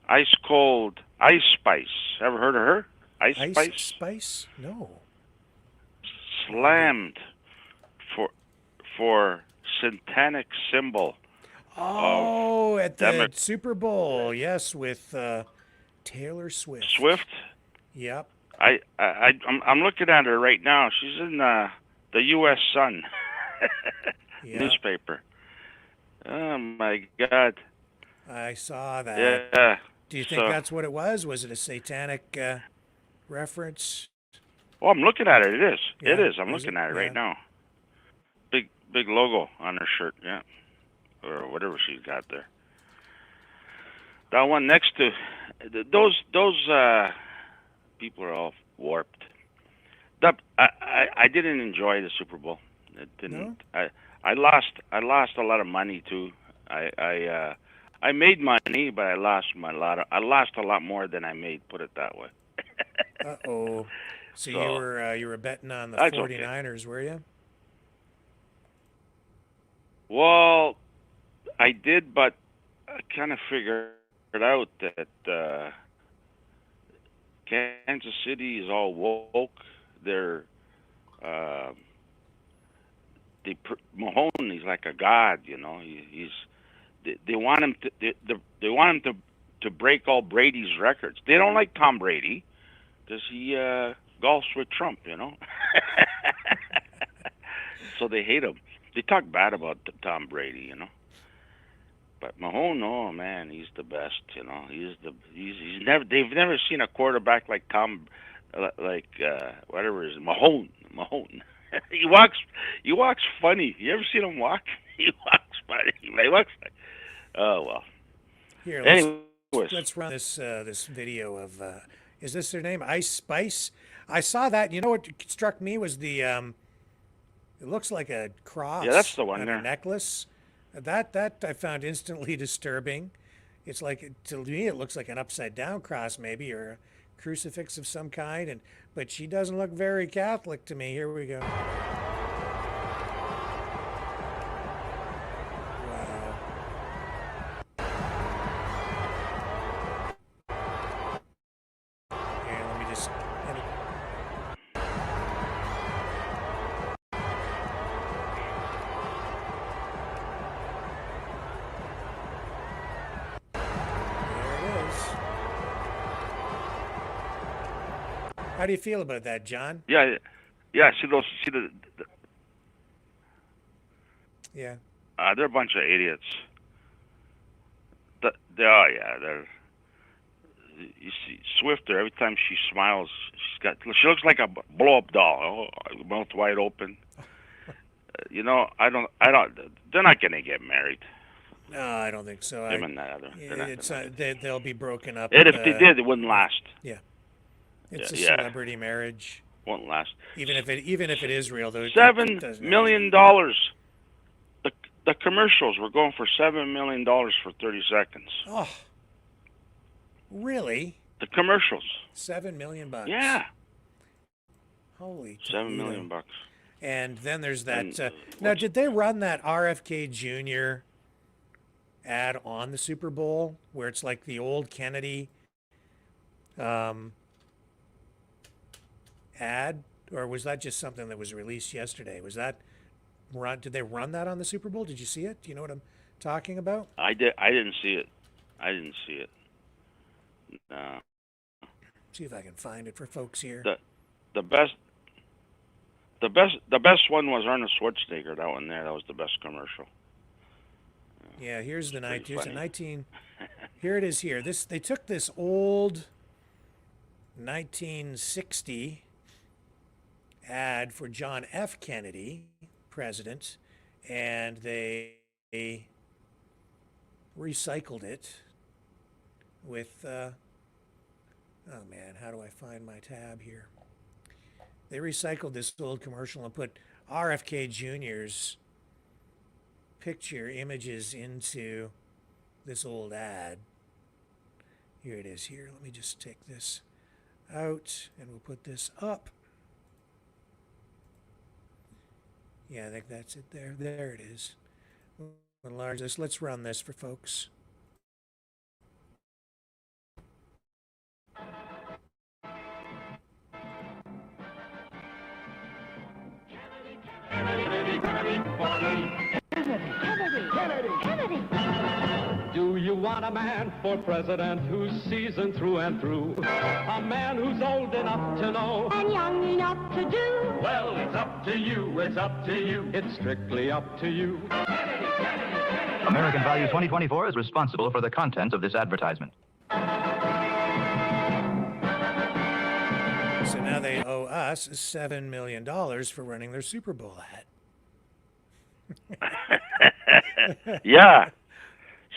Ice Cold Ice Spice. Ever heard of her? Ice Spice? Spice? No. Slammed for satanic symbol. Oh, at the Super Bowl, yes, with Taylor Swift. Swift? Yep. I'm looking at her right now. She's in the U.S. Sun newspaper. Oh my God! I saw that. Yeah. Do you think that's what it was? Was it a satanic reference? Well, I'm looking at it. It is. Yeah. It is. I'm looking at it right now. Big logo on her shirt. Yeah. Or whatever she's got there. That one next to those people are all warped. I didn't enjoy the Super Bowl. It didn't. No? I lost a lot of money too. I made money, but I lost a lot more than I made. Put it that way. Uh-oh. So you were betting on the 49ers, okay. Were you? Well, I did, but I kind of figured out that Kansas City is all woke. They're Mahone. He's like a god, you know. They want him to break all Brady's records. They don't like Tom Brady because he golfs with Trump, you know. So they hate him. They talk bad about Tom Brady, you know. But Mahone, oh man, he's the best, you know. They've never seen a quarterback like Tom, whatever it is, Mahone. He walks funny. You ever seen him walk? He walks funny. He walks like, oh well. Here, let's run this video of. Is this their name? Ice Spice. I saw that. You know what struck me was the It looks like a cross. Yeah, that's the one on there. a necklace. That I found instantly disturbing. It's like, to me, it looks like an upside down cross maybe, or a crucifix of some kind. But she doesn't look very Catholic to me. Here we go. Wow. Here, let me just. How do you feel about that, John? Yeah. See those? See the Yeah. they're a bunch of idiots. They're. You see, Swifter. Every time she smiles, she looks like a blow-up doll. Oh, mouth wide open. I don't. They're not gonna get married. No, I don't think so. Him and that other. They'll be broken up. And if they did, it wouldn't last. Yeah. It's a celebrity marriage. Won't last. Even if it is real, though. $7 million. The commercials were going for $7 million for 30 seconds. Oh, really? The commercials. $7 million. Yeah. Holy. $7 million. And then there's that. Now, did they run that RFK Jr. ad on the Super Bowl where it's like the old Kennedy ad, or was that just something that was released yesterday? Was that run? Did they run that on the Super Bowl? Did you see it? Do you know what I'm talking about? I didn't see it. No. See if I can find it for folks here. The best one was Arnold Schwarzenegger. That one there. That was the best commercial. Yeah, here's the 19. Here it is. Here, they took this old 1960 ad for John F. Kennedy, president, and they recycled it with. Oh man, how do I find my tab here? They recycled this old commercial and put RFK Jr.'s picture images into this old ad. Here it is here. Let me just take this out and we'll put this up. Yeah, I think that's it there. There it is. We'll enlarge this. Let's run this for folks. Do you want a man for president who's seasoned through and through? A man who's old enough to know and young enough to do? Well, it's up to you, it's up to you. It's strictly up to you. American Value 2024 is responsible for the content of this advertisement. So now they owe us $7 million for running their Super Bowl ad. Yeah.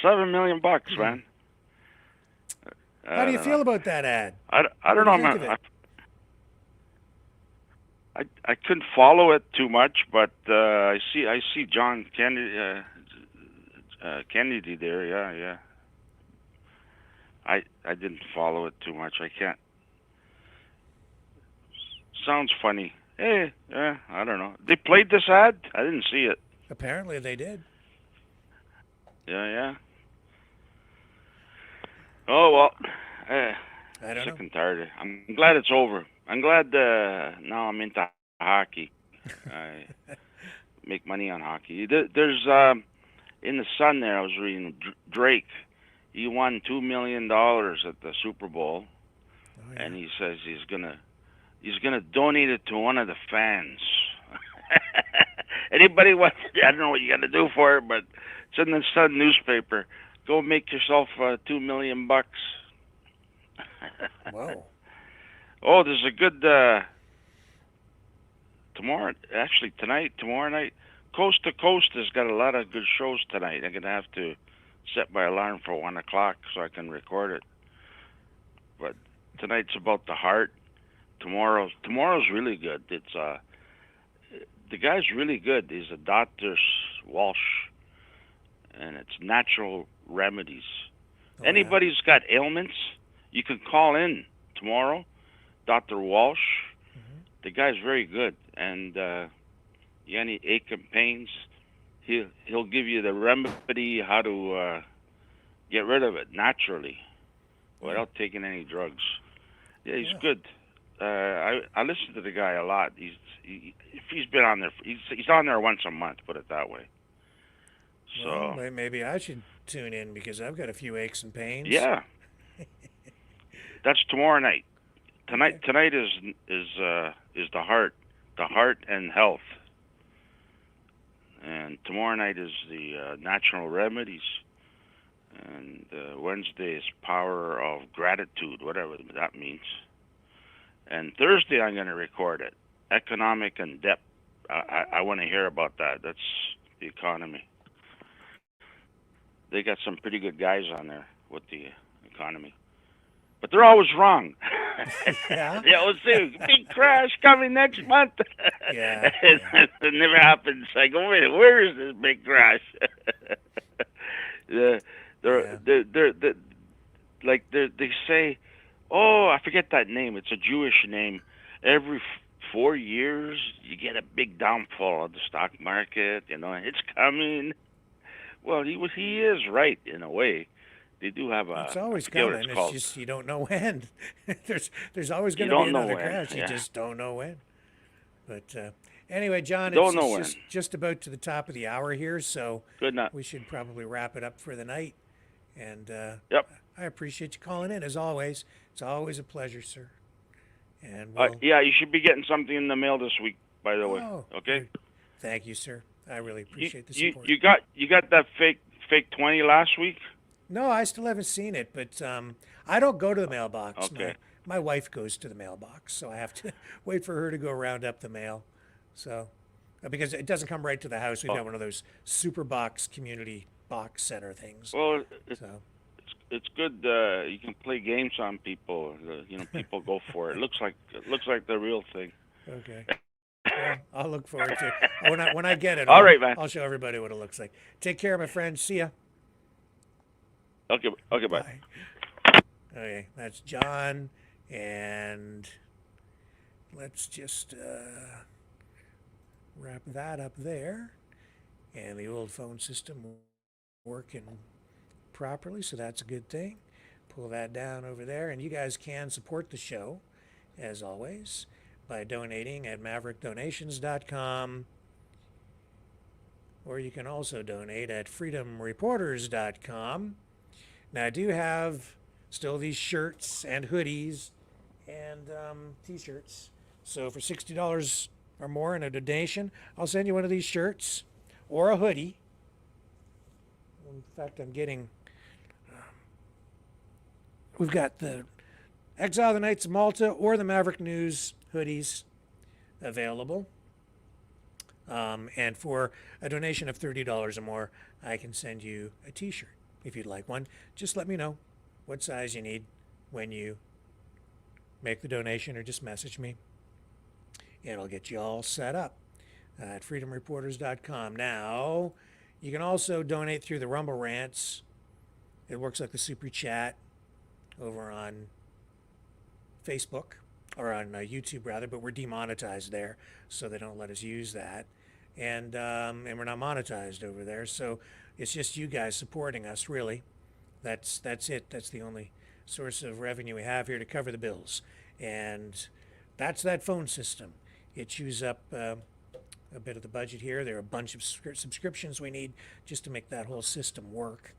$7 million, man. How do you feel about that ad? I don't know, man. I couldn't follow it too much, but I see John Kennedy Kennedy there. Yeah. I didn't follow it too much. I can't. Sounds funny. Hey, I don't know. They played this ad? I didn't see it. Apparently they did. Yeah. Oh, well. I don't sick know. and tired. I'm glad it's over. I'm glad now I'm into hockey. I make money on hockey. There's, in the Sun there, I was reading Drake. He won $2 million at the Super Bowl. Oh, yeah. And he says he's gonna donate it to one of the fans. Anybody wants? I don't know what you got to do for it, but it's in the Sun newspaper. Go make yourself $2 million. Whoa! Oh, there's a good tomorrow night. Coast to Coast has got a lot of good shows tonight. I'm gonna have to set my alarm for 1 o'clock so I can record it. But tonight's about the heart. Tomorrow's really good. It's the guy's really good. He's a Dr. Walsh, and it's natural remedies. Anybody who's got ailments, you can call in tomorrow, Dr. Walsh. The guy's very good, and any ache and pains, he'll give you the remedy how to get rid of it naturally without taking any drugs. Yeah, he's good. I listen to the guy a lot. He's been on there. He's on there once a month. Put it that way. So well, maybe I should tune in because I've got a few aches and pains. Yeah, that's tomorrow night. Tonight is the heart and health, and tomorrow night is the natural remedies, and Wednesday is power of gratitude, whatever that means. And Thursday I'm going to record it, economic and debt. I want to hear about that. That's the economy. They got some pretty good guys on there with the economy, but they're always wrong. Yeah. They always say big crash coming next month. Yeah. It never happens. I go, wait, where is this big crash? They say, oh, I forget that name. It's a Jewish name. Every 4 years, you get a big downfall of the stock market. It's coming. Well, he is right in a way. They do have a. It's always I forget what coming. it's called. It's just you don't know when. there's always going You to don't be know another when, crash. yeah. You just don't know when. But anyway, John, Don't it's know when. just about to the top of the hour here, so Good night. we should probably wrap it up for the night. And Yep. I appreciate you calling in as always. It's always a pleasure, sir. And Yeah, you should be getting something in the mail this week, by the way. Oh, Okay. thank you, sir. I really appreciate the You support. you got that fake 20 last week? No, I still haven't seen it, but I don't go to the mailbox. Okay. My wife goes to the mailbox, so I have to wait for her to go round up the mail. So, because it doesn't come right to the house. We've got one of those super box community box center things. Well, so it's good. You can play games on people. People go for it. It looks like the real thing. okay. Well, I'll look forward to it. When I get it. All right, man. I'll show everybody what it looks like. Take care, my friend. See ya. Okay, bye. Okay, that's John, and let's just wrap that up there. And the old phone system working properly, so that's a good thing. Pull that down over there, and you guys can support the show, as always, by donating at maverickdonations.com, or you can also donate at freedomreporters.com. Now, I do have still these shirts and hoodies and t-shirts. So for $60 or more in a donation, I'll send you one of these shirts or a hoodie. In fact, I'm getting... we've got the Exile of the Knights of Malta or the Maverick News hoodies available. And for a donation of $30 or more, I can send you a t-shirt. If you'd like one, just let me know what size you need when you make the donation, or just message me, and I'll get you all set up at freedomreporters.com. Now, you can also donate through the Rumble Rants. It works like the Super Chat over on Facebook, or on YouTube rather, but we're demonetized there, so they don't let us use that. And we're not monetized over there, so it's just you guys supporting us, really. That's it. That's the only source of revenue we have here to cover the bills. And that's that phone system. It chews up a bit of the budget here. There are a bunch of subscriptions we need just to make that whole system work.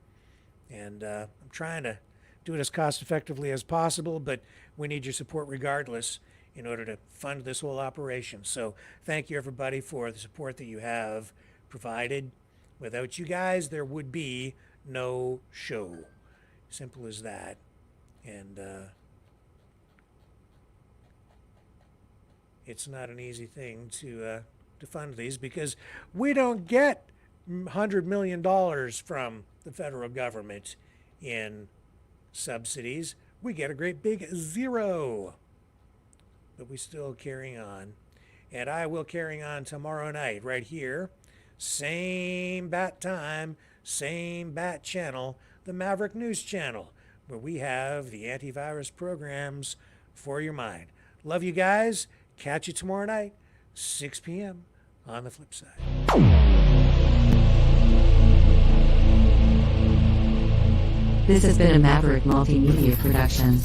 And I'm trying to do it as cost effectively as possible, but we need your support regardless in order to fund this whole operation. So thank you, everybody, for the support that you have provided. Without you guys, there would be no show. Simple as that. And it's not an easy thing to fund these, because we don't get $100 million from the federal government in subsidies. We get a great big zero. But we're still carrying on. And I will carry on tomorrow night right here. Same bat time, same bat channel, the Maverick News Channel, where we have the antivirus programs for your mind. Love you guys. Catch you tomorrow night, 6 p.m. on the flip side. This has been a Maverick Multimedia production.